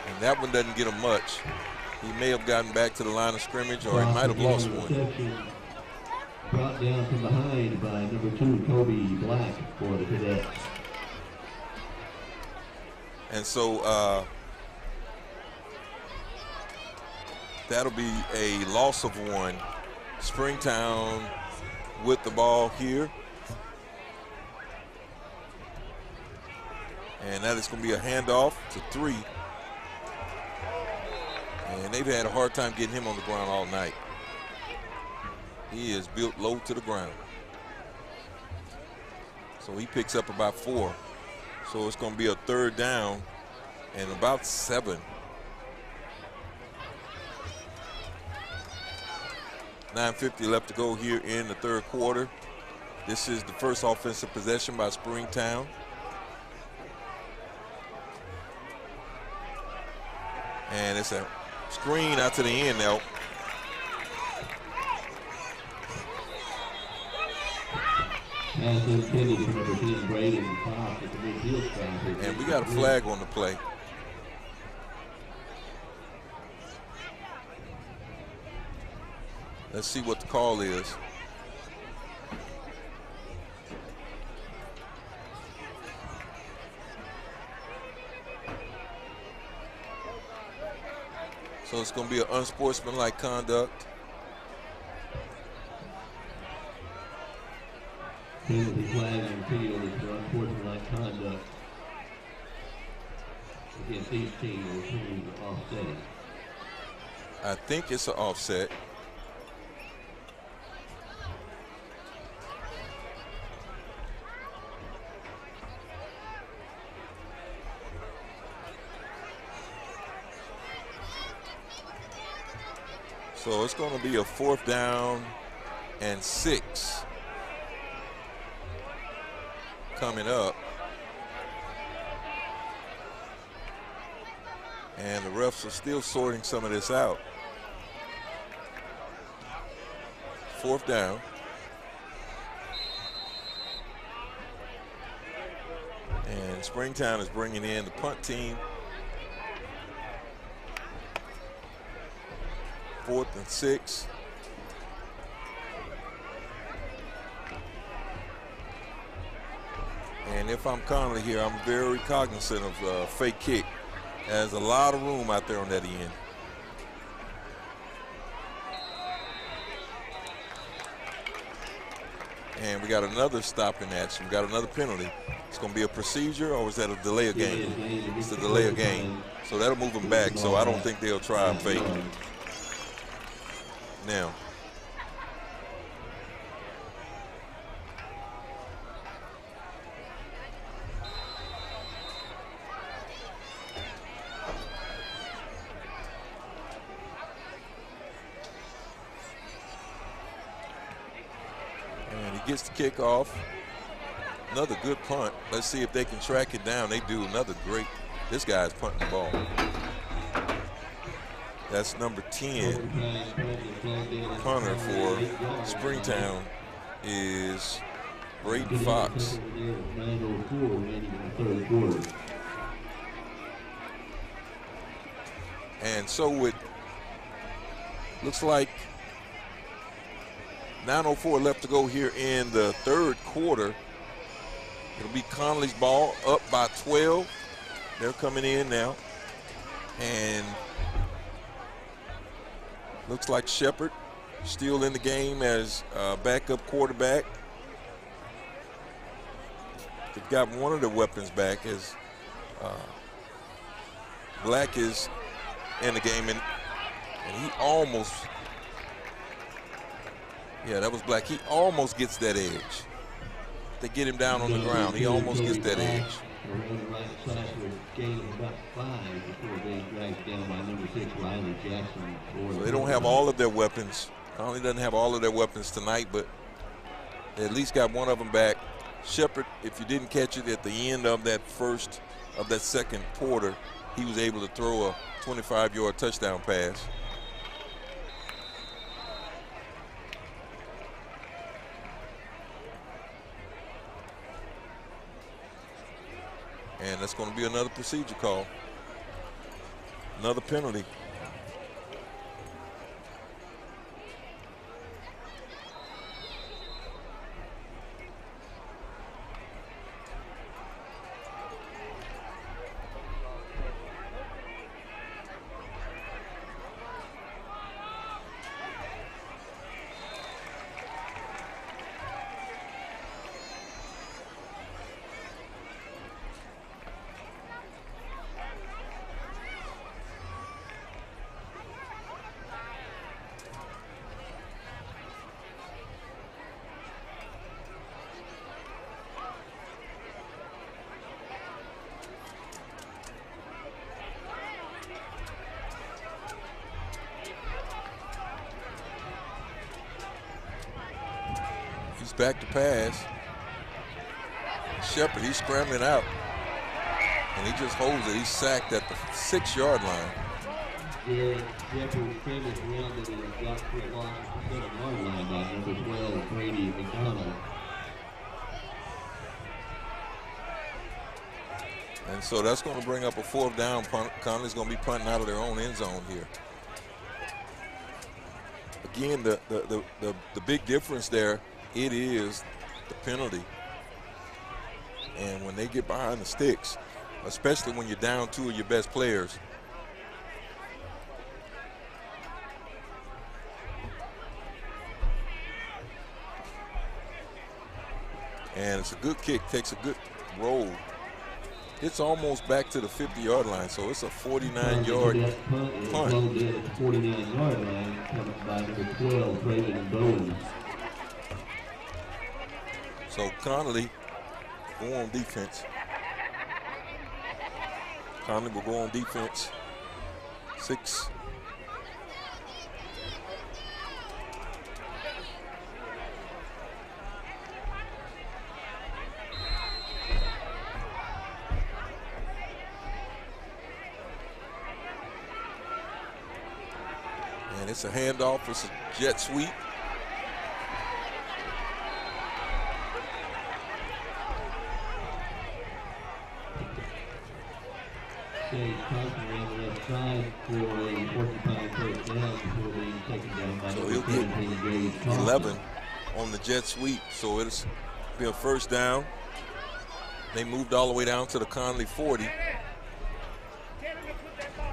[SPEAKER 4] and that one doesn't get him much. He may have gotten back to the line of scrimmage, or he might have lost one.
[SPEAKER 3] Brought down from behind by number 2, Kobe Black for the Cadets.
[SPEAKER 4] And so that'll be a loss of 1. Springtown with the ball here. And that is going to be a handoff to 3. And they've had a hard time getting him on the ground all night. He is built low to the ground. So he picks up about 4. So it's going to be a third down and about 7. 9:50 left to go here in the third quarter. This is the first offensive possession by Springtown. And it's a screen out to the end now. And we got a flag on the play. Let's see what the call is. it's going to be an unsportsmanlike conduct.
[SPEAKER 3] Penalty flag on the field is for unsportsmanlike conduct against these teams. The teams are offsetting.
[SPEAKER 4] I think it's an offset. So it's going to be a 4th down and 6 coming up. And the refs are still sorting some of this out. 4th down. And Springtown is bringing in the punt team. 4th and 6. And if I'm Conley here, I'm very cognizant of fake kick. There's a lot of room out there on that end. And we got another stop in action. We got another penalty. It's going to be a procedure, or is that a delay of game? It's a delay of game. So that'll move them back. So I don't think they'll try and fake. Now, and he gets the kickoff. Another good punt. Let's see if they can track it down. They do. Another great. This guy's punting the ball. That's number 10. Punter for Springtown is Braden Fox. And so it looks like 9:04 left to go here in the 3rd quarter. It'll be Conley's ball, up by 12. They're coming in now. And looks like Shepard still in the game as backup quarterback. They've got one of their weapons back as Black is in the game, and he almost, yeah, that was Black. He almost gets that edge. They get him down on the ground. He almost gets that edge. So they don't have all of their weapons. Conley doesn't have all of their weapons tonight, but they at least got one of them back. Shepard, if you didn't catch it at the end of that second quarter, he was able to throw a 25-yard touchdown pass. And that's going to be another procedure call. Another penalty. Back to pass. Shepard, he's scrambling out. And he just holds it. He's sacked at the 6-yard line.
[SPEAKER 3] Shepard finished rounded and got for a loss at the 7-yard line by number 12, Brady McDonald.
[SPEAKER 4] And so that's going to bring up a 4th down punt. Conley's going to be punting out of their own end zone here. Again, the big difference there, it is the penalty. And when they get behind the sticks, especially when you're down 2 of your best players, And it's a good kick, takes a good roll. It's almost back to the 50-yard line, so it's a 49-yard punt.
[SPEAKER 3] 49-yard line, coming by number 12, Braden Bowen.
[SPEAKER 4] So Connally go on defense. Conley will go on defense. 6. And it's a handoff. It's a jet sweep.
[SPEAKER 3] Gage Kaufman on the left side for a Porcupine first down before being taken down by
[SPEAKER 4] so he'll get 11 on the jet sweep. So it'll be a first down. They moved all the way down to the Conley 40.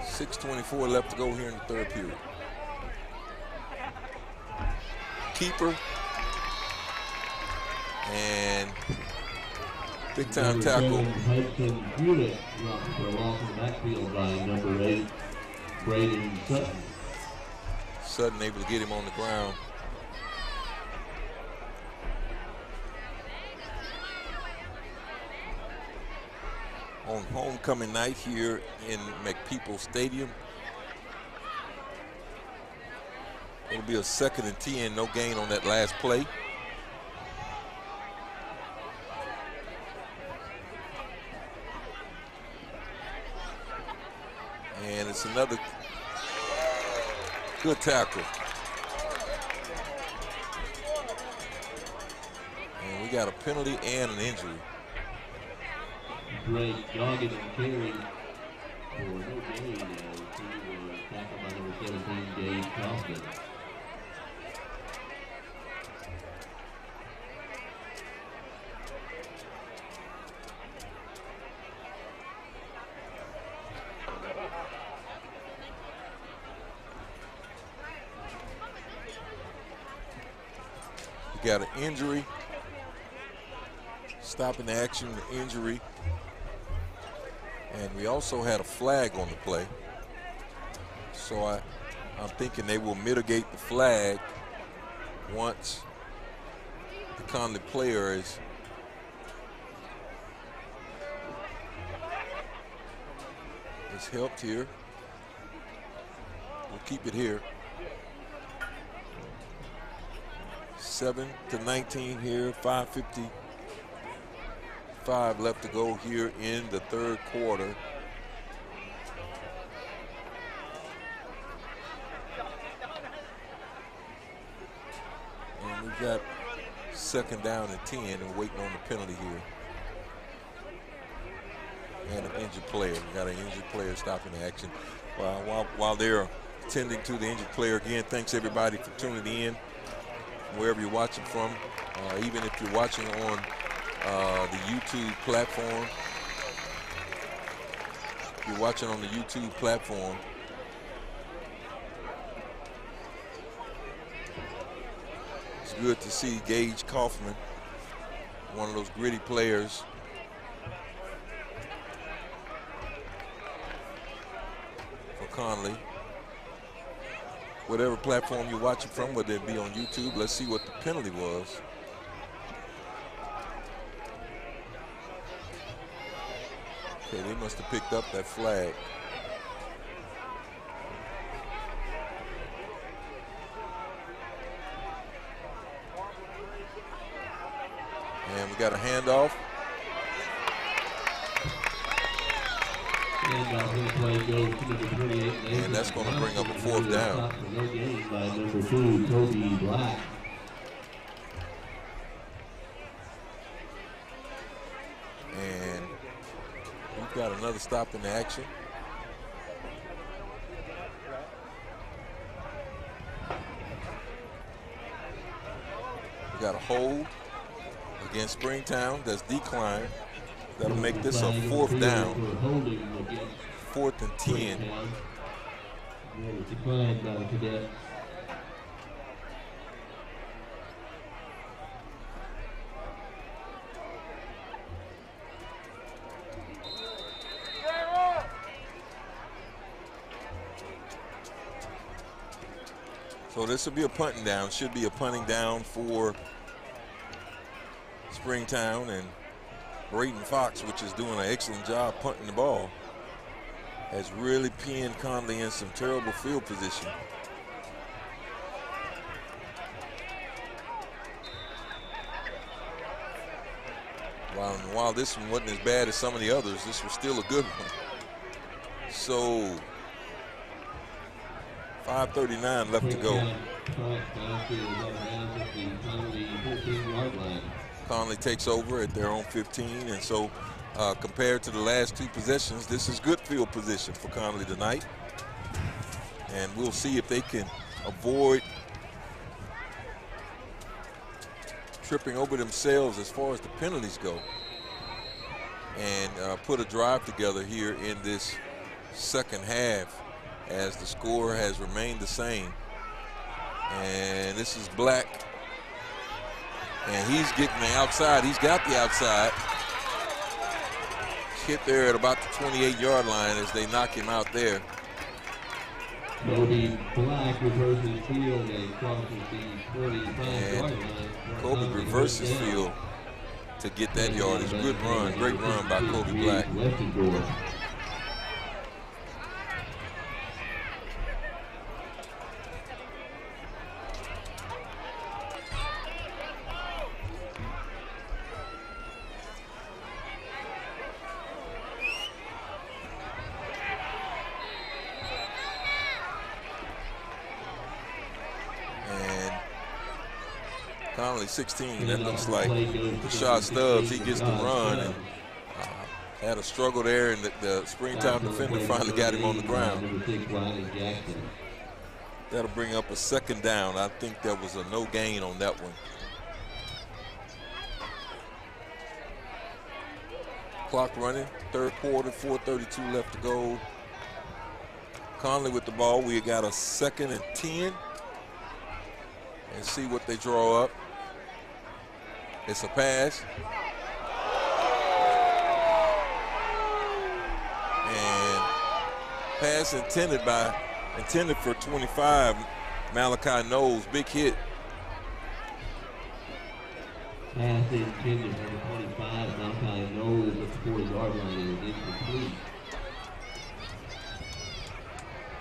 [SPEAKER 4] 6:24 left to go here in the third period. Keeper and big time tackle.
[SPEAKER 3] Hudson Hewitt for a loss in the backfield by number 8, Braden Sutton.
[SPEAKER 4] Sutton able to get him on the ground. On homecoming night here in McPeople Stadium. It'll be a 2nd and 10, no gain on that last play. And it's another good tackle. And we got a penalty and an injury.
[SPEAKER 3] Great jogging and carry for no gain as he was tackled by number 17, Gage Kaufman.
[SPEAKER 4] We got an injury. Stopping the action, the injury. And we also had a flag on the play. So I'm thinking they will mitigate the flag once the Conley player is helped here. We'll keep it here. 7-19 here, 5:55 left to go here in the third quarter. And we've got 2nd down and 10 and waiting on the penalty here. And an injured player. We got an injured player stopping the action. While they're tending to the injured player, again, thanks everybody for tuning in. Wherever you're watching from, even if you're watching on the YouTube platform. If you're watching on the YouTube platform, it's good to see Gage Kaufman, one of those gritty players. For Conley. Whatever platform you're watching from, whether it be on YouTube, let's see what the penalty was. Okay, they must have picked up that flag. And we got a handoff. And that's going to bring up a 4th down.
[SPEAKER 3] By number 2, Toby Black.
[SPEAKER 4] And we've got another stop in the action. We got a hold against Springtown that's declined. That'll make this a 4th down. 4th and 10.
[SPEAKER 3] Declined by the Cadets.
[SPEAKER 4] So this will be a punting down. Should be a punting down for Springtown, and Braden Fox, which is doing an excellent job punting the ball, has really pinned Conley in some terrible field position. While this one wasn't as bad as some of the others, this was still a good one. So 5:39 left to go. Conley takes over at their own 15, and so compared to the last two possessions, this is good field position for Conley tonight. And we'll see if they can avoid tripping over themselves as far as the penalties go, and put a drive together here in this second half as the score has remained the same. And this is Black, and he's getting the outside. He's got the outside. Hit there at about the 28-yard line as they knock him out there.
[SPEAKER 3] Kobe Black reverses field and crosses the 45-yard line.
[SPEAKER 4] Kobe reverses field to get that yardage. Good run, great run by Kobe Black. Conley 16, that looks like Rashad Stubbs. He gets the run and had a struggle there, and the Springtown defender finally got him on the ground. That'll bring up a second down. I think there was a no gain on that one. Clock running, third quarter, 4:32 left to go. Conley with the ball. We got a 2nd and 10. And see what they draw up. It's a pass. And pass intended for 25. Malachi Knowles, big hit.
[SPEAKER 3] Pass intended for 25. Malachi Knowles at the 40-yard line is incomplete.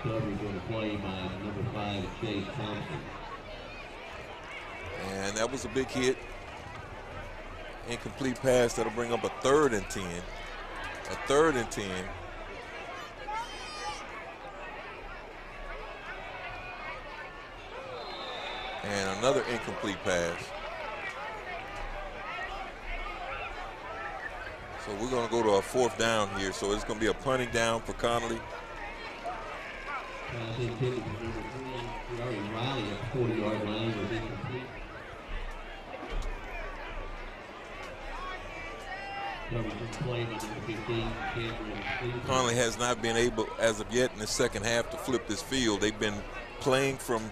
[SPEAKER 3] Coverage on the play by number 5, Chase Thompson.
[SPEAKER 4] And that was a big hit. Incomplete pass. That'll bring up a 3rd and 10. A 3rd and 10. And another incomplete pass. So we're going to go to a 4th down here. So it's going to be a punting down for Connally.
[SPEAKER 3] Pass intended for number 3, Riley at the 40-yard line was incomplete.
[SPEAKER 4] Conley has not been able, as of yet in the second half, to flip this field. They've been playing from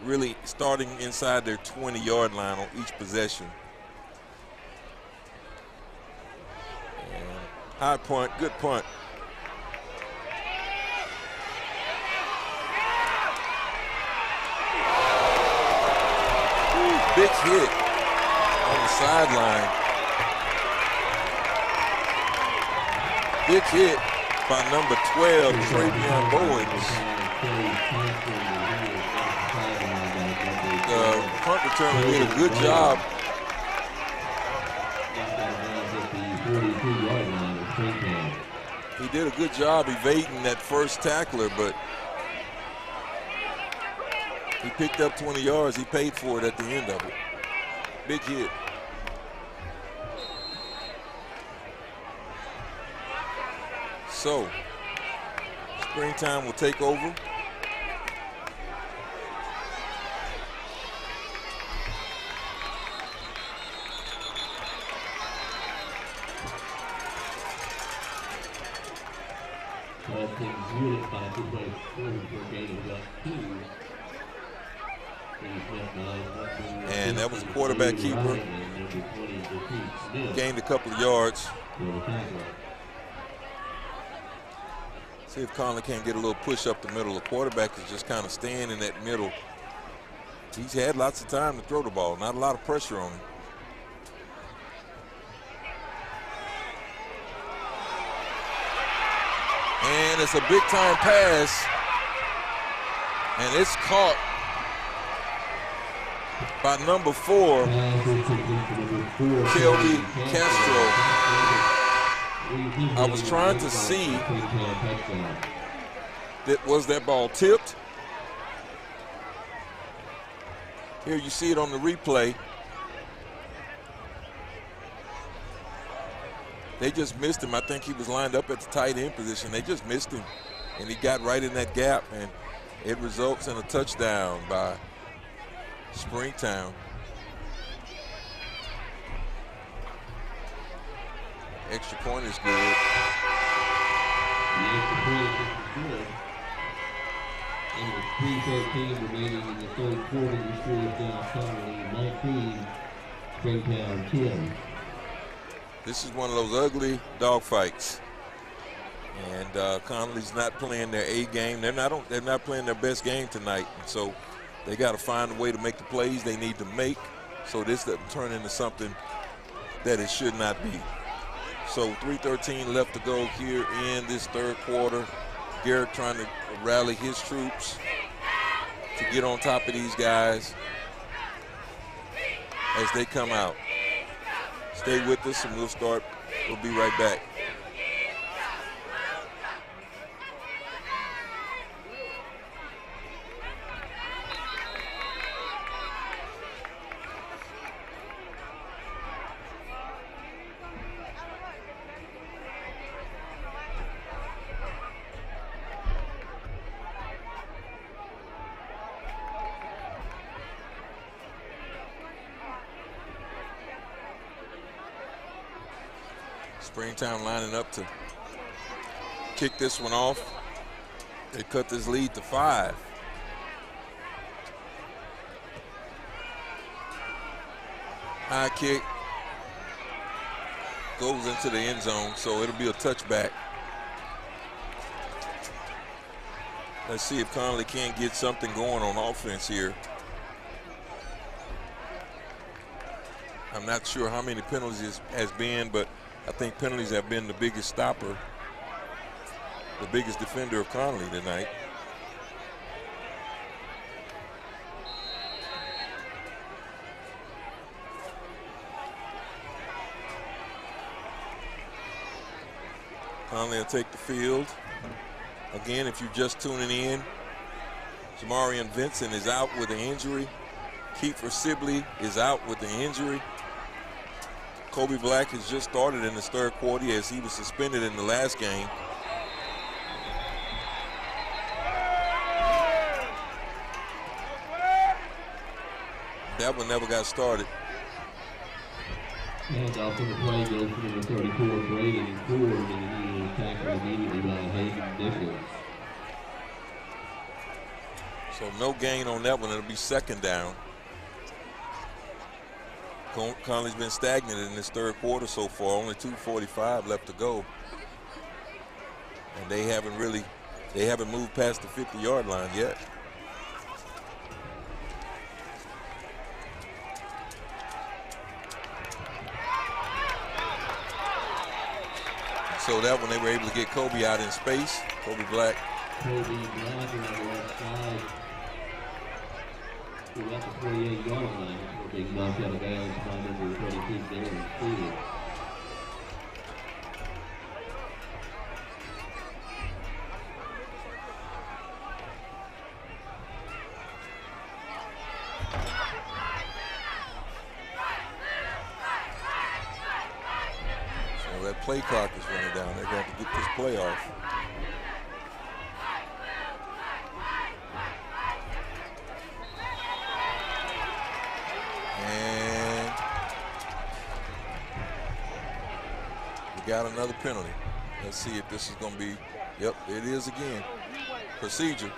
[SPEAKER 4] really starting inside their 20-yard line on each possession. And high punt, good punt. Ooh, big hit on the sideline. Big hit by number 12, Travion Bowens. The punt returner did a good job. He did a good job evading that first tackler, but he picked up 20 yards. He paid for it at the end of it. Big hit. So, Springtown will take over. And that was a quarterback keeper. Gained a couple of yards. See if Conley can't get a little push up the middle. The quarterback is just kind of staying in that middle He's had lots of time to throw the ball, not a lot of pressure on him. And it's a big time pass, and it's caught by number 4, Kelby Castro. I was trying to see was that ball tipped. Here you see it on the replay. They just missed him. I think he was lined up at the tight end position. They just missed him, and he got right in that gap, and it results in a touchdown by Springtown. Extra point is good.
[SPEAKER 3] The extra point is good. And with 3:13 remaining in the third quarter, the score is now Connally 19, Springtown 10.
[SPEAKER 4] This is one of those ugly dogfights, and Conley's not playing their A game. They're not playing their best game tonight, and so they got to find a way to make the plays they need to make, so this doesn't turn into something that it should not be. So 3:13 left to go here in this third quarter. Garrett trying to rally his troops to get on top of these guys as they come out. Stay with us and we'll be right back. Springtown lining up to kick this one off. They cut this lead to 5. High kick goes into the end zone, so it'll be a touchback. Let's see if Conley can't get something going on offense here. I'm not sure how many penalties has been, but I think penalties have been the biggest stopper, the biggest defender of Conley tonight. Conley will take the field. Again, if you're just tuning in, Jamarian Vincent is out with an injury. Kiefer Sibley is out with an injury. Kobe Black has just started in this third quarter as he was suspended in the last game. That one never got started.
[SPEAKER 3] And off of the play goes to number 34, Braden Ford, and he was tackled immediately by Hayden Nichols.
[SPEAKER 4] So no gain on that one. It'll be second down. Conley's been stagnant in this third quarter so far. Only 2:45 left to go, and they haven't moved past the 50-yard line yet. So that one they were able to get Kobe out in space. Kobe Black.
[SPEAKER 3] Kobe Black on the left side. We're at the 48-yard line. Being knocked out of bounds by number 22, Darren Field.
[SPEAKER 4] So that play clock is running down. They're going to have to get this play off. And we got another penalty. Let's see if this is going to be, yep, it is again. Procedure.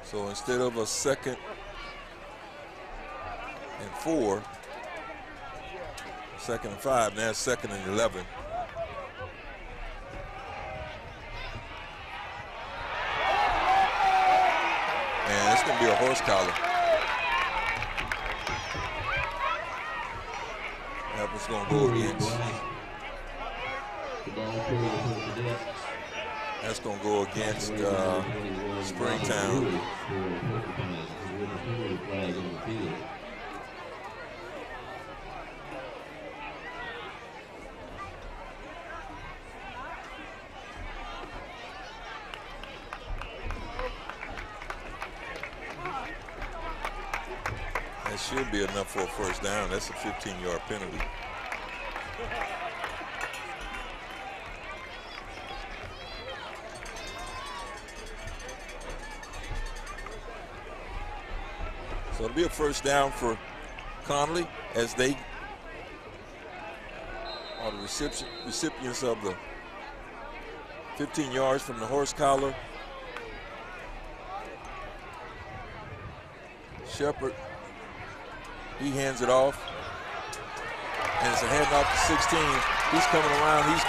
[SPEAKER 4] So instead of a 2nd and 4, 2nd and 5, now it's 2nd and 11. And it's going to be a horse collar. That was going to go against. That's going to go against Springtown. That should be enough for a first down. That's a 15-yard penalty. So it'll be a first down for Conley as they are the recipients of the 15 yards from the horse collar. Shepard, he hands it off. And it's a handoff to 16. He's coming around. He's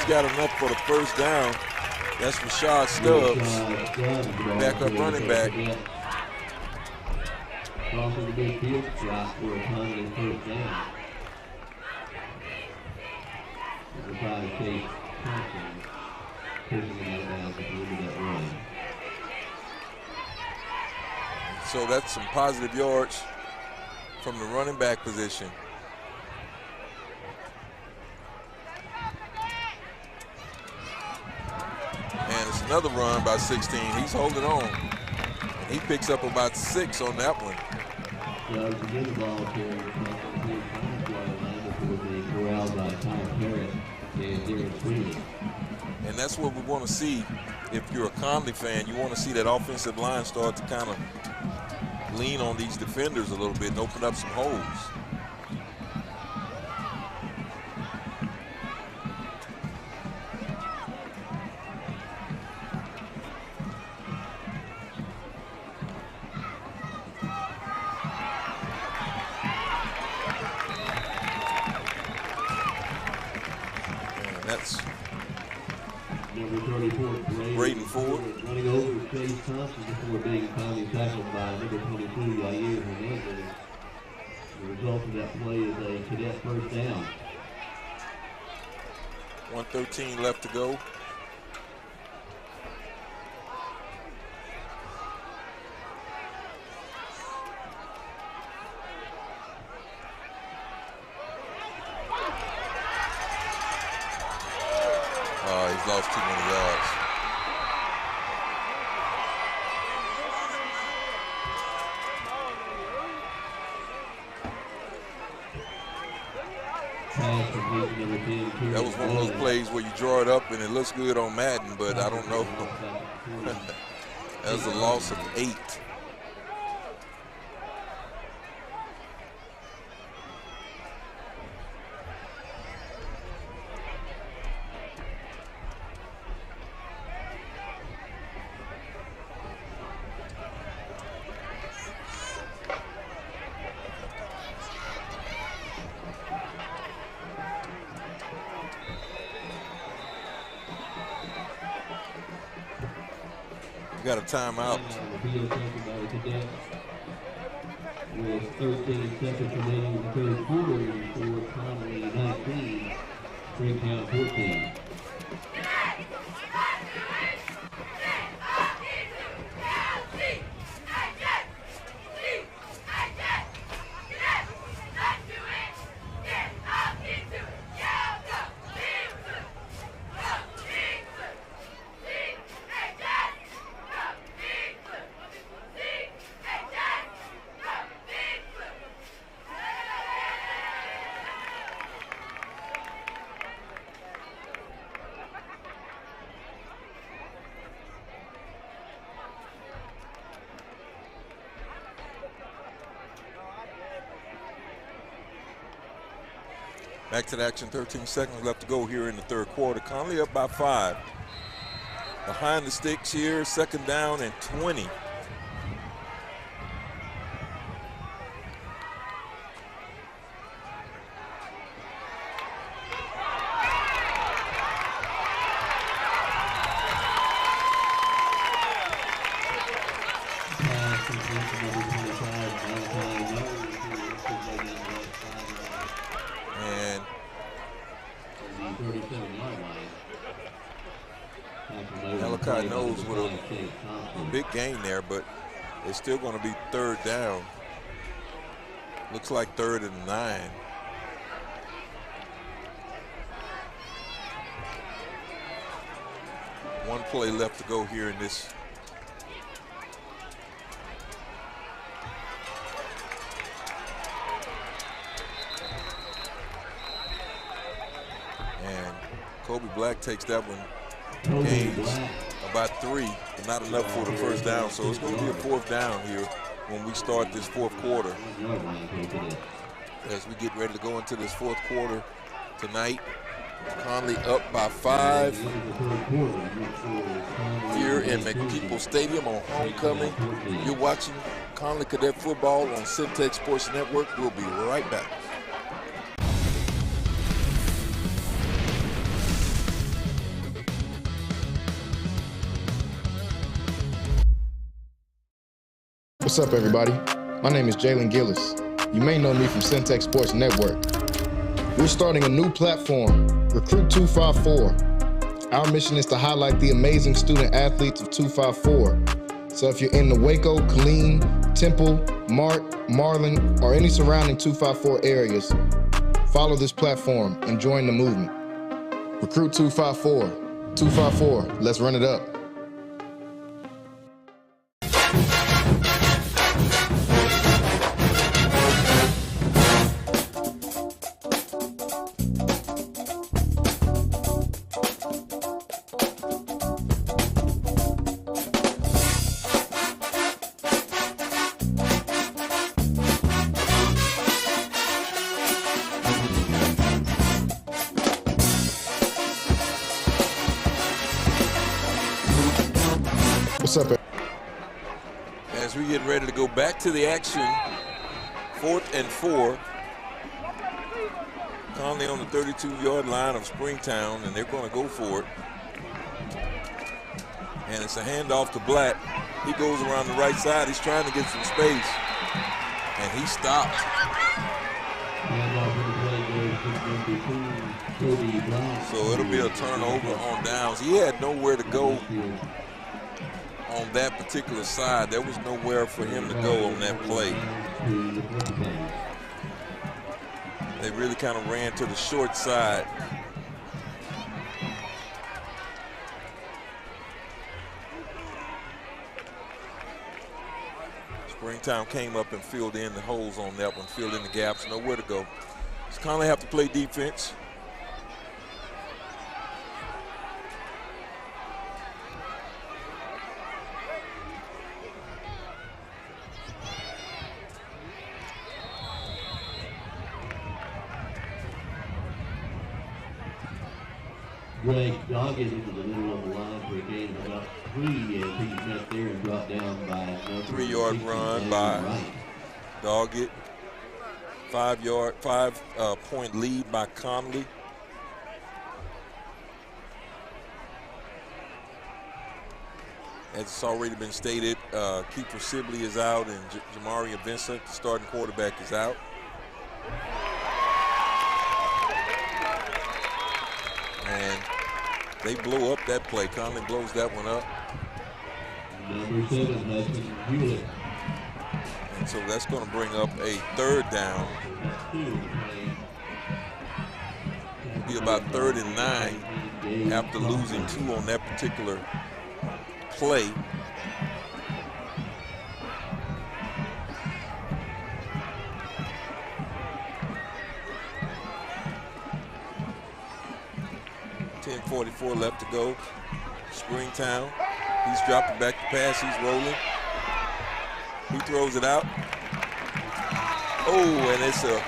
[SPEAKER 4] got enough for the first down. That's Rashad Stubbs, backup running back.
[SPEAKER 3] Crossing the midfield slot for a Conley first down. We'll try to chase Thompson, pushing him out of bounds at the end of that run.
[SPEAKER 4] So that's some positive yards from the running back position. And it's another run by 16. He's holding on. And he picks up about 6 on that one.
[SPEAKER 3] Does get the ball carried before being corralled by Tom Parrott and Darren Sweeney.
[SPEAKER 4] And that's what we want to see. If you're a Conley fan, you want to see that offensive line start to kind of lean on these defenders a little bit and open up some holes. And that's
[SPEAKER 3] number 34,
[SPEAKER 4] Braden Ford.
[SPEAKER 3] Running over Chase Thompson before being finally tackled by number 22, Yair Hernandez. The result of that play is a cadet first down.
[SPEAKER 4] 1:13 left to go. He's lost too many yards. That was one of those plays where you draw it up and it looks good on Madden, but I don't know. That was a loss of 8. Got a timeout.
[SPEAKER 3] With 13 seconds remaining in the third quarter for Connally 19, Springtown 14.
[SPEAKER 4] Back to the action, 13 seconds left to go here in the third quarter. Conley up by 5. Behind the sticks here, second down and 20. And Malachi knows with a big gain there, but it's still going to be third down. Looks like 3rd and 9. One play left to go here in this. And Kobe Black takes that one. Gains about 3, but not enough for the first down. So it's going to be a 4th down here when we start this 4th quarter. As we get ready to go into this 4th quarter tonight, Conley up by 5 here in McPeople Stadium on homecoming. You're watching Conley Cadet football on Centex Sports Network. We'll be right back.
[SPEAKER 6] What's up, everybody? My name is Jalen Gillis. You may know me from Centex Sports Network. We're starting a new platform, Recruit 254. Our mission is to highlight the amazing student athletes of 254. So if you're in the Waco, Killeen, Temple, Mart, Marlin, or any surrounding 254 areas, follow this platform and join the movement. Recruit 254. 254, let's run it up. What's up?
[SPEAKER 4] As we get ready to go back to the action, 4th and 4. Conley on the 32-yard line of Springtown, and they're going to go for it. And it's a handoff to Black. He goes around the right side. He's trying to get some space, and he stopped. So it'll be a turnover on downs. He had nowhere to go on that particular side. There was nowhere for him to go on that play. They really kind of ran to the short side. Springtown came up and filled in the holes on that one, filled in the gaps, nowhere to go. So Conley have to play defense.
[SPEAKER 3] Greg Doggett into the middle of the line for a gain of about 3 as he's met there and brought down by
[SPEAKER 4] 3-yard run by Doggett. 5-point lead by Conley. As it's already been stated, Keeper Sibley is out and Jamaria Vincent, the starting quarterback, is out. And they blow up that play. Conley blows that one up.
[SPEAKER 3] Number 7, Hudson Hewlett.
[SPEAKER 4] And so that's going to bring up a 3rd down. It'll be about 3rd and 9 after losing 2 on that particular play. .44 left to go. Springtown. He's dropping back the pass. He's rolling. He throws it out. Oh, and it's a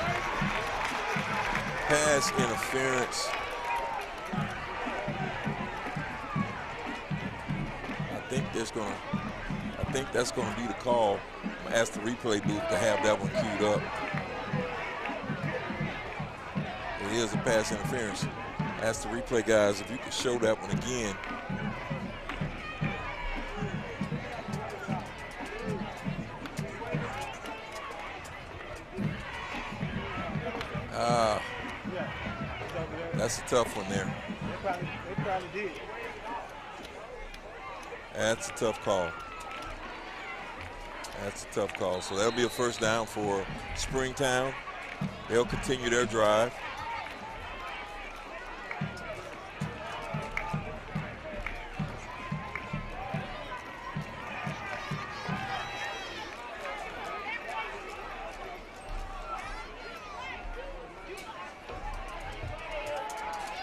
[SPEAKER 4] pass interference. I think that's gonna be the call. I'm gonna ask the replay booth to have that one queued up. It is a pass interference. Ask the replay guys if you could show that one again. That's a tough one there.
[SPEAKER 5] They probably did.
[SPEAKER 4] That's a tough call. That's a tough call. So that'll be a first down for Springtown. They'll continue their drive.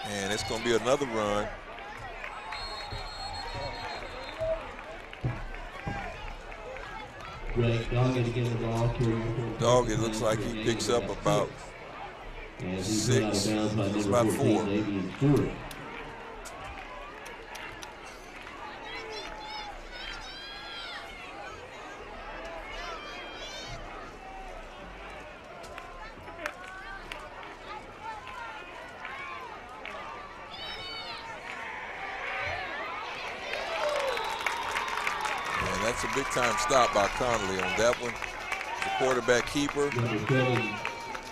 [SPEAKER 4] And it's going to be another run. Doggett looks like he picks up about 6. It's about 4. That's a big time stop by Conley on that one. The quarterback keeper.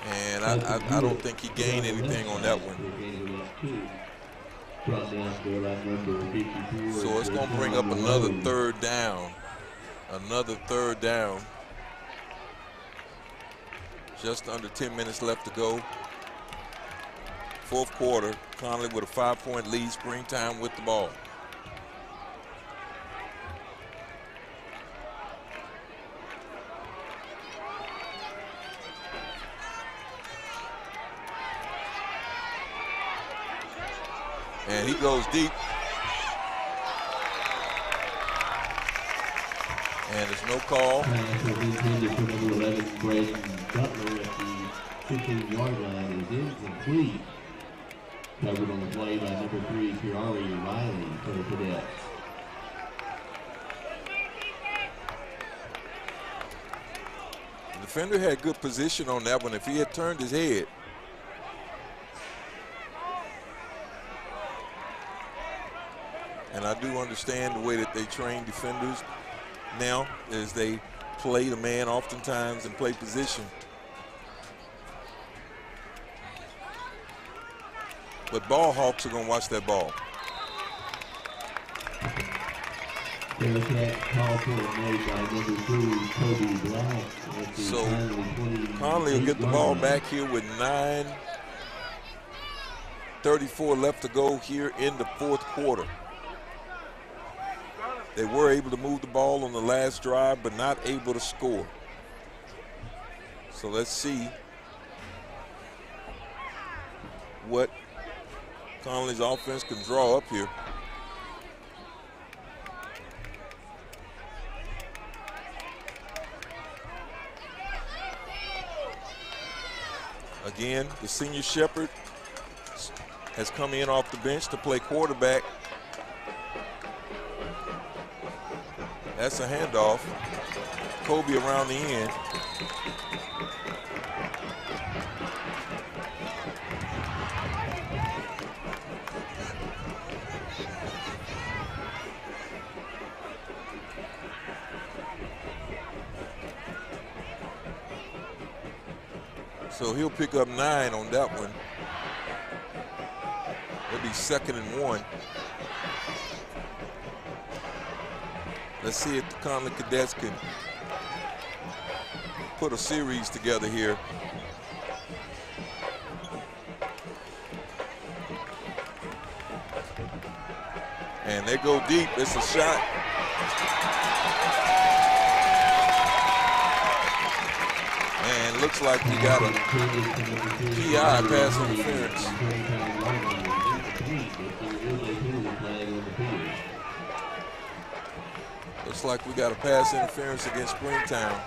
[SPEAKER 4] And I don't think he gained anything on that one. So it's going to bring up another third down. Another third down. Just under 10 minutes left to go. Fourth quarter, Conley with a 5-point lead, Springtown with the ball. And he goes deep. And there's no call.
[SPEAKER 3] Intended for number 11, Braden Butler at the 15-yard line is incomplete. Covered on the play by number 3, Kirari Riley for the Cadets.
[SPEAKER 4] The defender had good position on that one. If he had turned his head, and I do understand the way that they train defenders now is they play the man oftentimes and play position. But ball hawks are going to watch that ball. So Conley will get the ball back here with 9:34 left to go here in the fourth quarter. They were able to move the ball on the last drive, but not able to score. So let's see what Conley's offense can draw up here. Again, the senior Shepherd has come in off the bench to play quarterback. That's a handoff. Kobe around the end. So he'll pick up 9 on that one. It'll be 2nd and 1. Let's see if the Conley Cadets can put a series together here. And they go deep. It's a shot. And looks like we got a PI, pass interference. Looks like we got a pass interference against Springtown.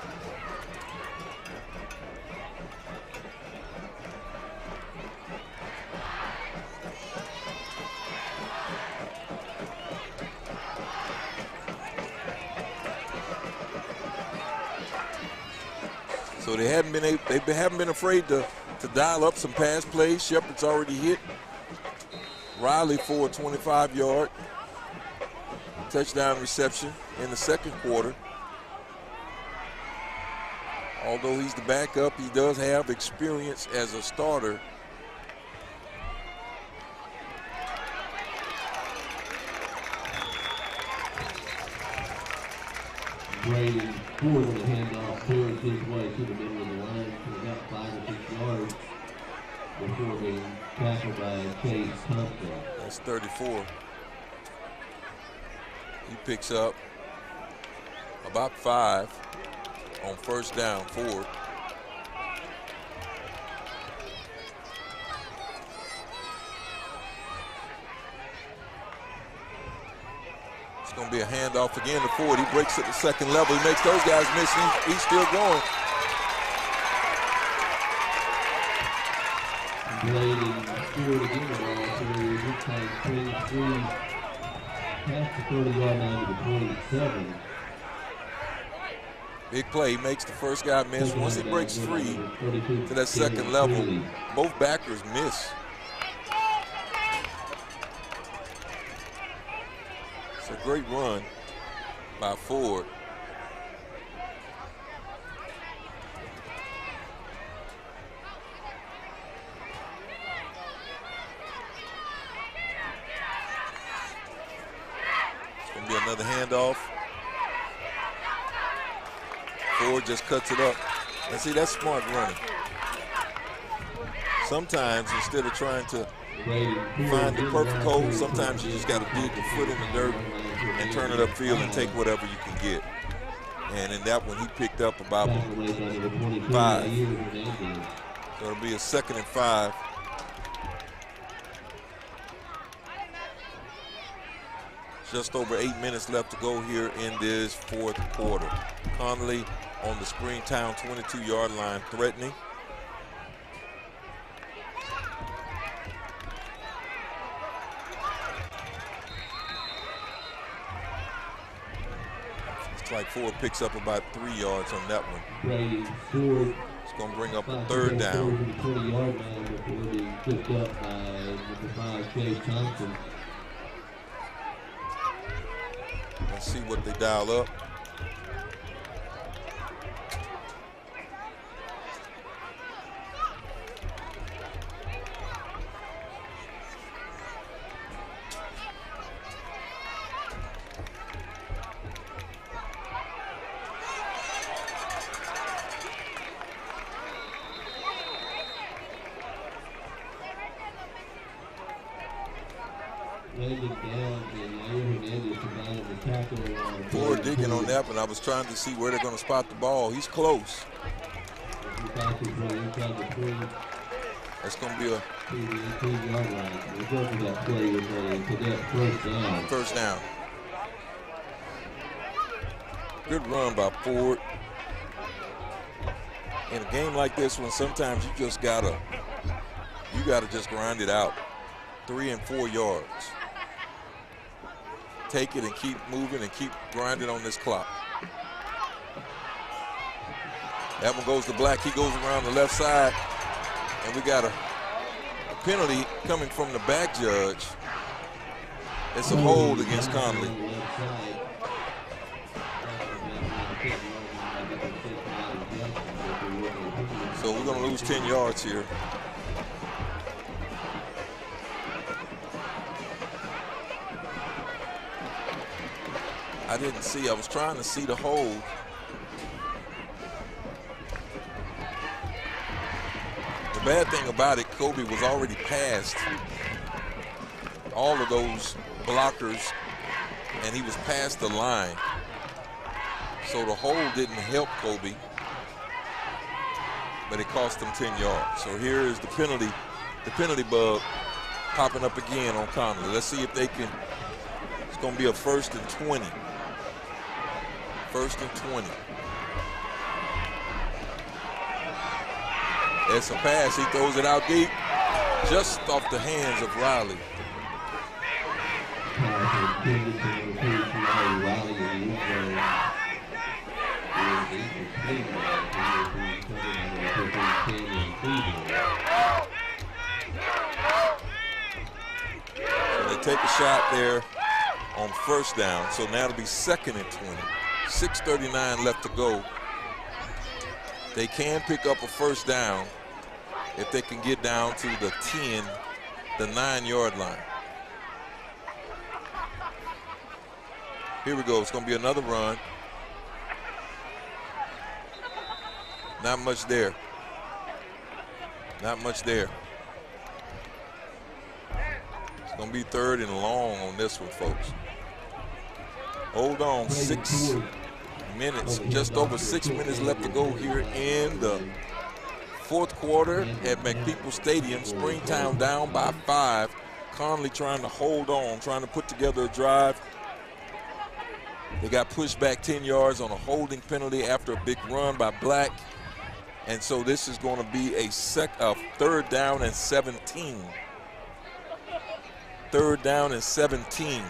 [SPEAKER 4] So they haven't been afraid to dial up some pass plays. Shepherd's already hit Riley for a 25-yard touchdown reception in the second quarter. Although he's the backup, he does have experience as a starter.
[SPEAKER 3] Brady Ford with a handoff towards his way to the middle of the line for about 5 or 6 yards before being tackled by Chase Thompson.
[SPEAKER 4] That's 34. He picks up about 5 on first down, Ford. It's going to be a handoff again to Ford. He breaks at the second level. He makes those guys miss. He's still going.
[SPEAKER 3] Brady Ford again the ball, so this time springs through past the 30-yard line to the 27.
[SPEAKER 4] Big play. He makes the first guy miss. Once he breaks free to that second level, both backers miss. It's a great run by Ford. It's going to be another handoff. Ford just cuts it up. And see, that's smart running. Sometimes instead of trying to find the perfect hole, sometimes you just got to dig your foot in the dirt and turn it upfield and take whatever you can get. And in that one, he picked up about 5. So it'll be a 2nd and 5. Just over 8 minutes left to go here in this fourth quarter. Conley on the Springtown 22-yard line threatening. It's like Ford picks up about 3 yards on that one. It's going to bring up a 3rd down.
[SPEAKER 3] 20-yard line before being picked up by number 5, Chase Thompson.
[SPEAKER 4] Let's see what they dial up. Ford digging on that one. I was trying to see where they're going to spot the ball. He's close. That's going to be a first down. Good run by Ford. In a game like this one, sometimes you just gotta just grind it out. 3 and 4 yards. Take it and keep moving and keep grinding on this clock. That one goes to Black. He goes around the left side. And we got a penalty coming from the back judge. It's a hold against Conley. So we're going to lose 10 yards here. I didn't see. I was trying to see the hold. The bad thing about it, Kobe was already past all of those blockers, and he was past the line. So the hold didn't help Kobe, but it cost him 10 yards. So here is the penalty bug popping up again on Conley. Let's see if they can. It's going to be a 1st and 20. 1st and 20. It's a pass. He throws it out deep, just off the hands of Riley. So they take a shot there on first down. So now it'll be 2nd and 20. 6:39 left to go They can pick up a first down if they can get down to the 10, the 9-yard line. Here we go. It's going to be another run. Not much there. Not much there. It's going to be 3rd and long on this one, folks. Hold on. 6 minutes, just over 6 minutes left to go here in the 4th quarter at McPeople Stadium. Springtown down by 5. Conley trying to hold on, trying to put together a drive. They got pushed back 10 yards on a holding penalty after a big run by Black. And so this is going to be a 3rd down and 17. 3rd down and 17.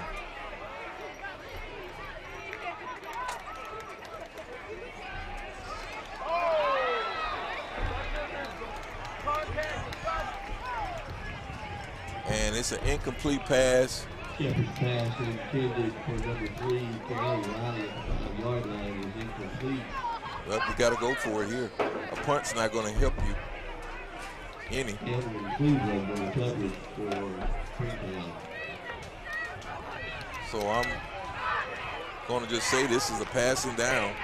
[SPEAKER 4] And it's an incomplete pass.
[SPEAKER 3] Shepard's pass intended for number 3, Connally Riley at the 5-yard line is incomplete.
[SPEAKER 4] Well, you got to go for it here. A punt's not going to help you any.
[SPEAKER 3] And Cleveland will coverage for Springtown.
[SPEAKER 4] So I'm going to just say this is a passing down.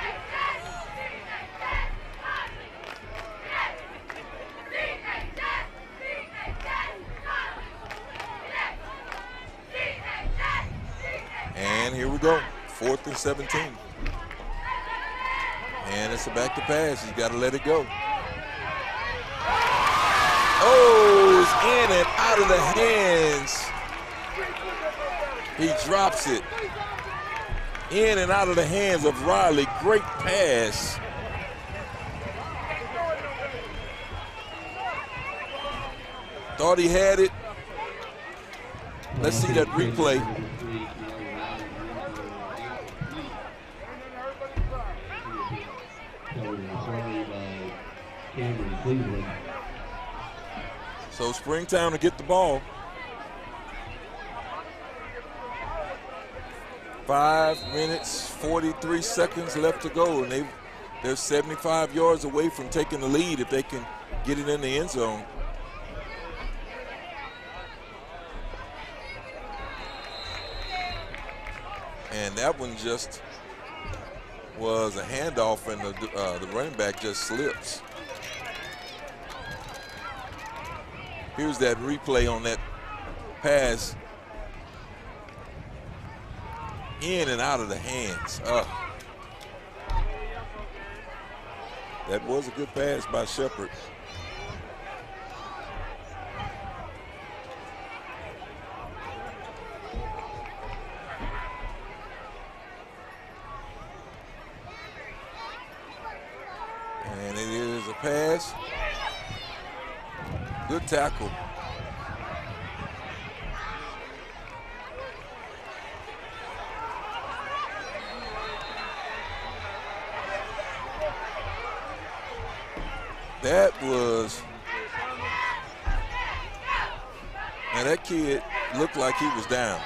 [SPEAKER 4] And here we go, 4th and 17. And it's a back to pass. He's got to let it go. Oh, it's in and out of the hands. He drops it. In and out of the hands of Riley. Great pass. Thought he had it. Let's see that replay. So Springtown to get the ball. 5 minutes, 43 seconds left to go, and they're 75 yards away from taking the lead if they can get it in the end zone. And that one just was a handoff, and the running back just slips. Here's that replay on that pass. In and out of the hands. That was a good pass by Shepard. And it is a pass. Good tackle. That was, now that kid looked like he was down.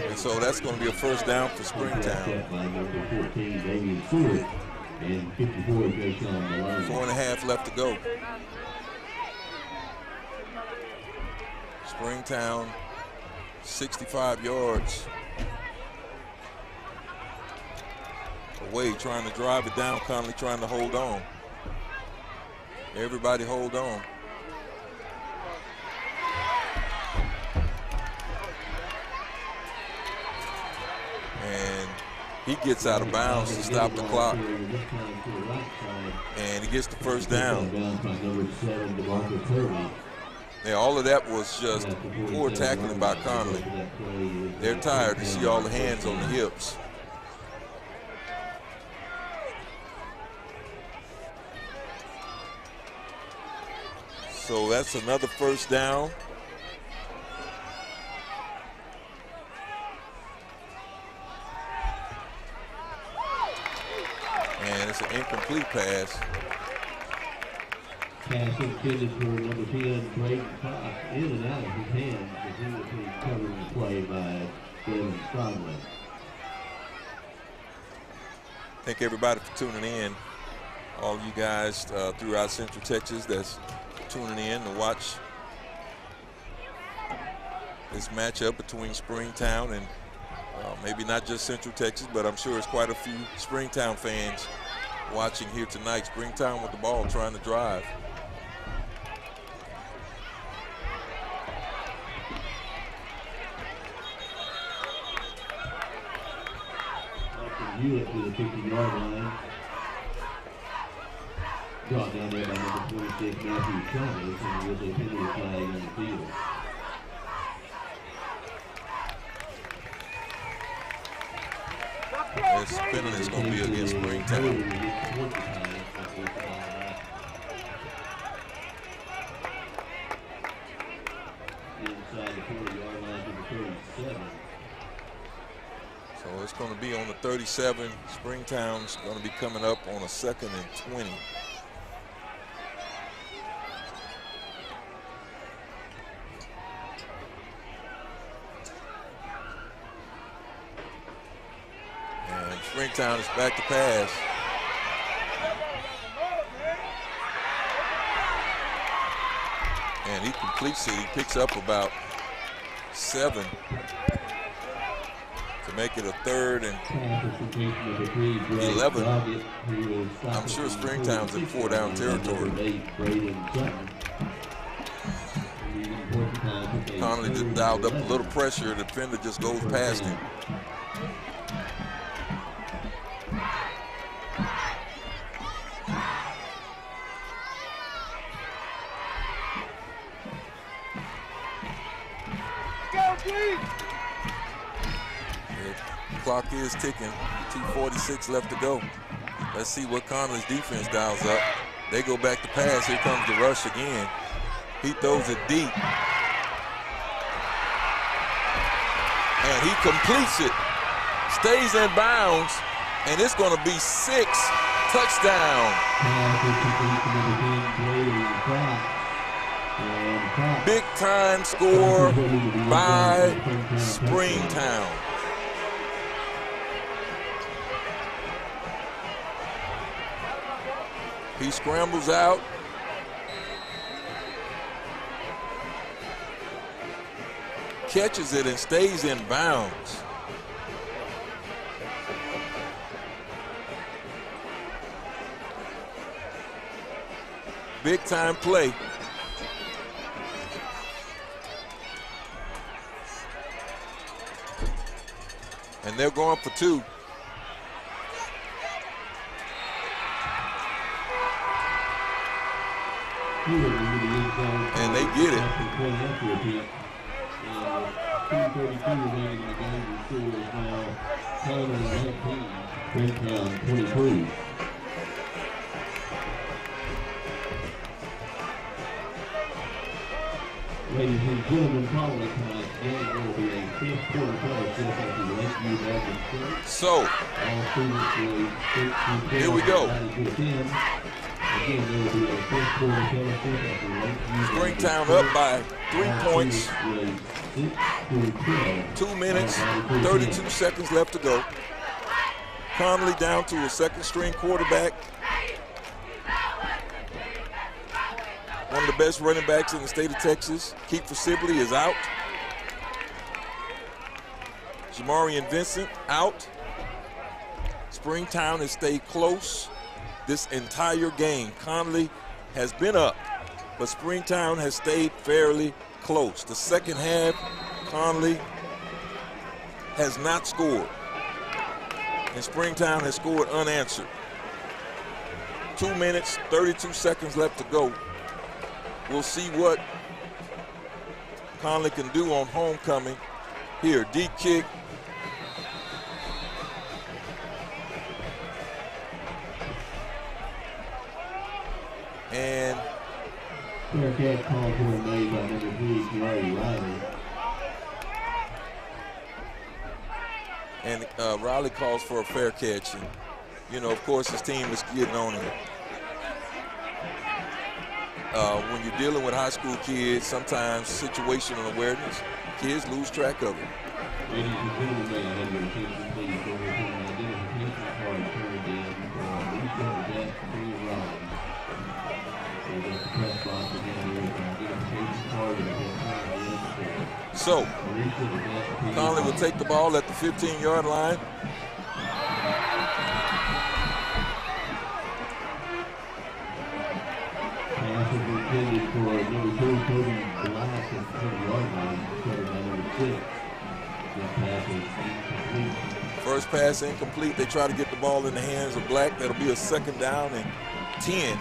[SPEAKER 4] And so that's going to be a first down for Springtown. 4.5 left to go. Springtown, 65 yards away, trying to drive it down. Conley trying to hold on. Everybody hold on. And he gets out of bounds to stop the clock. And he gets the first down. Yeah, all of that was just poor tackling by Conley. They're tired to see all the hands on the hips. So that's another first down. And it's an incomplete pass.
[SPEAKER 3] Pass intended for number 10, Braden Fox, in and out of his hands as he was being covered in the play by Devin Conley.
[SPEAKER 4] Thank everybody for tuning in. All you guys throughout Central Texas that's tuning in to watch this matchup between Springtown and maybe not just Central Texas, but I'm sure it's quite a few Springtown fans watching here tonight. Springtown with the ball trying to drive.
[SPEAKER 3] Hewitt to the 50-yard line. Brought down there by number 26, Matthew Chavez, and with a penalty flag on the field.
[SPEAKER 4] This penalty is going to be against Springtown.
[SPEAKER 3] Inside the 40-yard line to the 37.
[SPEAKER 4] So it's going to be on the 37. Springtown's going to be coming up on a 2nd and 20. And Springtown is back to pass. And he completes it. He picks up about 7. To make it a 3rd and 11. I'm sure Springtown's in 4-down territory. Conley just dialed up a little pressure. The defender just goes past him. Clock is ticking, 2:46 left to go. Let's see what Conley's defense dials up. They go back to pass. Here comes the rush again. He throws it deep. And he completes it. Stays in bounds, and it's going to be 6. Touchdown. Big time score by Springtown. He scrambles out. Catches it and stays in bounds. Big time play. And they're going for 2. And they get it.
[SPEAKER 3] 2:32 remaining in the game. The score is now Conley 19, Springtown 23. Ladies and gentlemen, following tonight's game, there will be a 5th quarter fellowship at the Lakeview Baptist Church.
[SPEAKER 4] So,
[SPEAKER 3] all students grades 6 through 12.
[SPEAKER 4] Here we go.
[SPEAKER 3] Again, there will be a 5th quarter fellowship at the Lakeview.
[SPEAKER 4] Springtown up by 3 points. 2 minutes, 32 seconds left to go. Conley down to a 2nd-string quarterback. One of the best running backs in the state of Texas. Kiefer Sibley is out. Jamarian Vincent out. Springtown has stayed close this entire game. Conley has been up, but Springtown has stayed fairly close. The second half, Conley has not scored, and Springtown has scored unanswered. 2 minutes, 32 seconds left to go. We'll see what Conley can do on homecoming. Here, deep kick. And
[SPEAKER 3] fair catch call for made by number 3, Riley Riley.
[SPEAKER 4] And Riley calls for a fair catch. And, you know, of course, his team is getting on him. when you're dealing with high school kids, sometimes situational awareness, kids lose track of it.
[SPEAKER 3] Ladies and gentlemen, may I have your attention, please, for the identification card turned in for Lisa Beth Rollins. So that's the press box again here, the identification card that has been turned in.
[SPEAKER 4] So, Conley will take the ball at the 15-yard line.
[SPEAKER 3] Pass is intended for number 2, Cody Black, at the 20-yard line, covered by number 6. That pass is incomplete.
[SPEAKER 4] First pass incomplete. They try to get the ball in the hands of Black. That'll be a 2nd down and 10.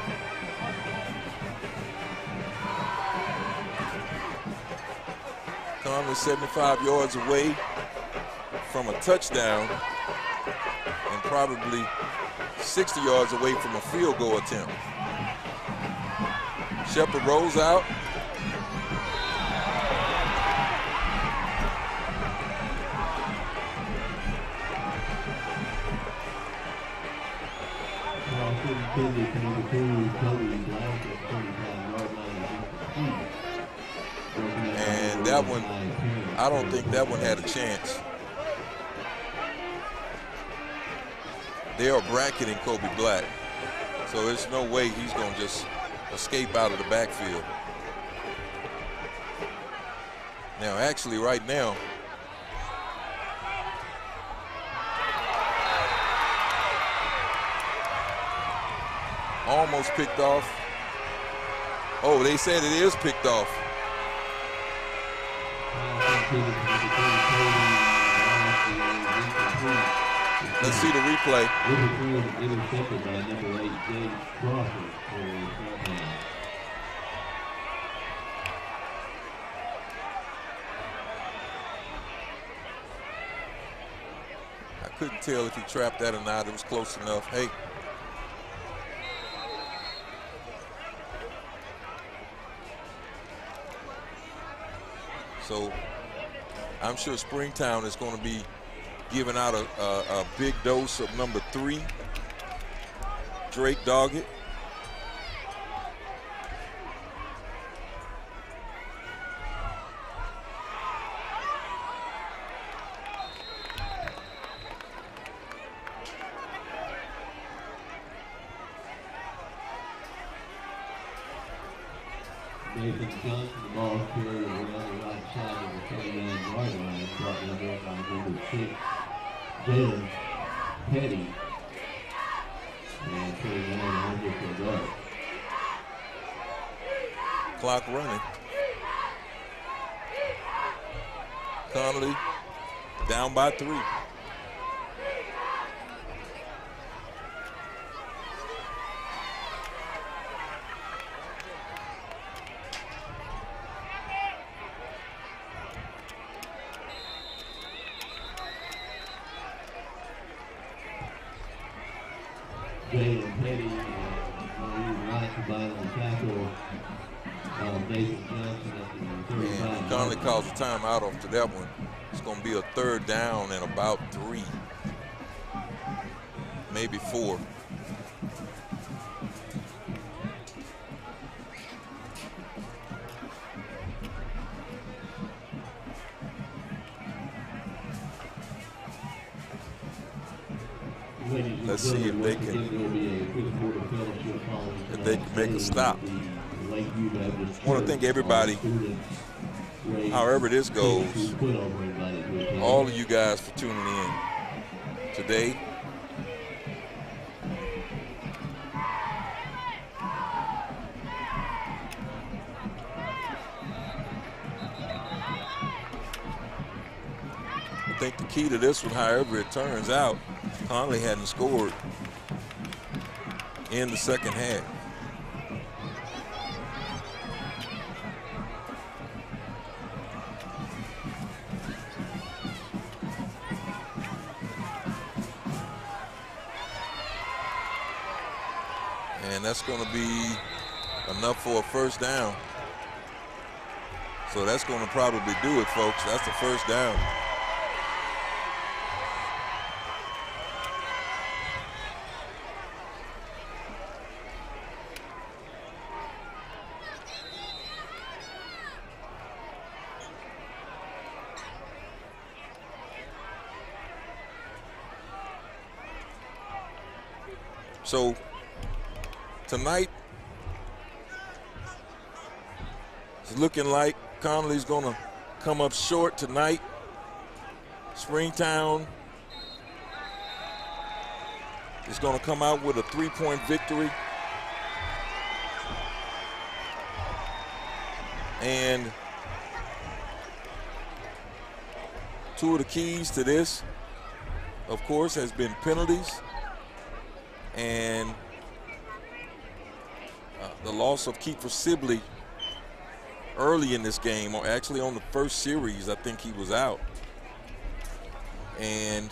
[SPEAKER 4] Conley 75 yards away from a touchdown and probably 60 yards away from a field goal attempt. Shepard rolls out. And that one, I don't think that one had a chance. They are bracketing Kobe Black, so there's no way he's going to just escape out of the backfield. Now, actually, right now, almost picked off. Oh, they said it is picked off. Let's see the replay.
[SPEAKER 3] Intercepted by number 8, James Crawford, for a touchdown.
[SPEAKER 4] I couldn't tell if he trapped that or not. It was close enough. Hey. So I'm sure Springtown is going to be giving out a big dose of number 3, Drake Doggett.
[SPEAKER 3] Nathan Johnson, the ball carrier around the right side of the 39-yard line, brought in there by number 6, Jalen Petty, and 29 for a yard.
[SPEAKER 4] Clock running. Conley down by 3.
[SPEAKER 3] Jalen Petty, right combined on tackle. Nathan Johnson at the 35.
[SPEAKER 4] Conley calls a timeout off to that one. It's going to be a 3rd down and about 3, maybe 4. Let's see if they can make a stop. I want to thank everybody, however this goes, all of you guys for tuning in today. I think the key to this one, however it turns out, Conley hadn't scored in the 2nd half. And that's going to be enough for a 1st down. So that's going to probably do it, folks. That's the 1st down. So tonight, it's looking like Conley's going to come up short tonight. Springtown is going to come out with a 3-point victory. And two of the keys to this, of course, has been penalties and the loss of Kiefer Sibley early in this game, or actually on the first series. I think he was out. And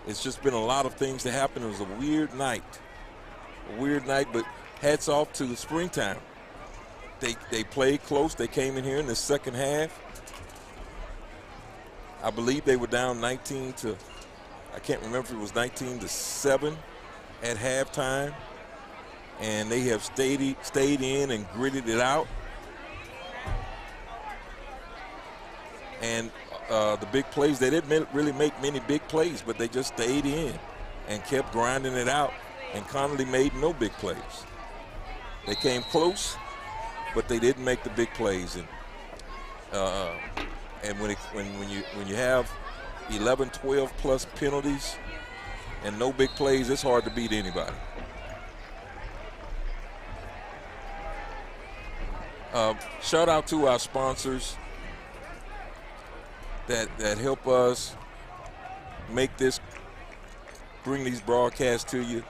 [SPEAKER 4] it's just been a lot of things that happened. It was a weird night, but hats off to Springtown. They played close. They came in here in the second half. I believe they were down 19 to, I can't remember if it was 19-7 at halftime. And they have stayed in and gritted it out. And the big plays, they didn't really make many big plays, but they just stayed in and kept grinding it out. And Connally made no big plays. They came close, but they didn't make the big plays. And when you have 11, 12 plus penalties and no big plays, it's hard to beat anybody. Shout out to our sponsors that help us bring these broadcasts to you.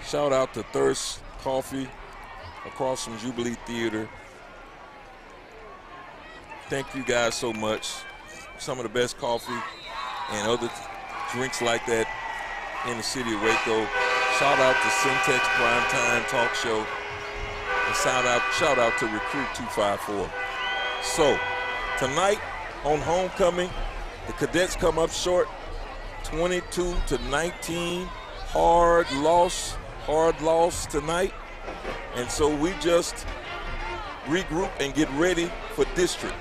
[SPEAKER 4] Shout out to Thirst Coffee across from Jubilee Theater. Thank you guys so much. Some of the best coffee and other drinks like that in the city of Waco. Shout out to Centex Primetime Talk Show. And shout out to Recruit 254. So tonight on homecoming, the Cadets come up short, 22-19. Hard loss tonight. And so we just regroup and get ready for district.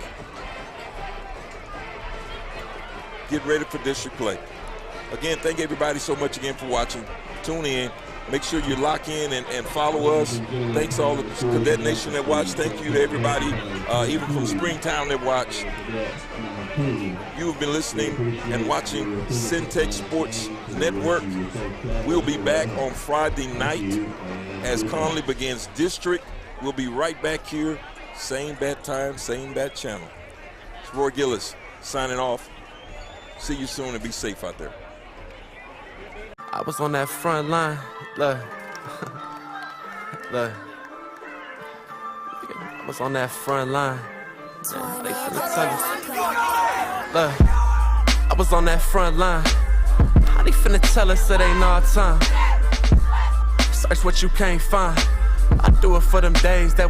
[SPEAKER 4] Get ready for district play. Again, thank everybody so much again for watching. Tune in. Make sure you lock in and follow us. Thanks to all the Cadet Nation that watch. Thank you to everybody, even from Springtown that watch. You have been listening and watching Centex Sports Network. We'll be back on Friday night as Conley begins district. We'll be right back here, same bat time, same bat channel. It's Roy Gillis signing off. See you soon and be safe out there.
[SPEAKER 10] I was on that front line, look. I was on that front line. Man, they finna tell us. Look, I was on that front line. How they finna tell us it ain't our time? Search what you can't find. I do it for them days that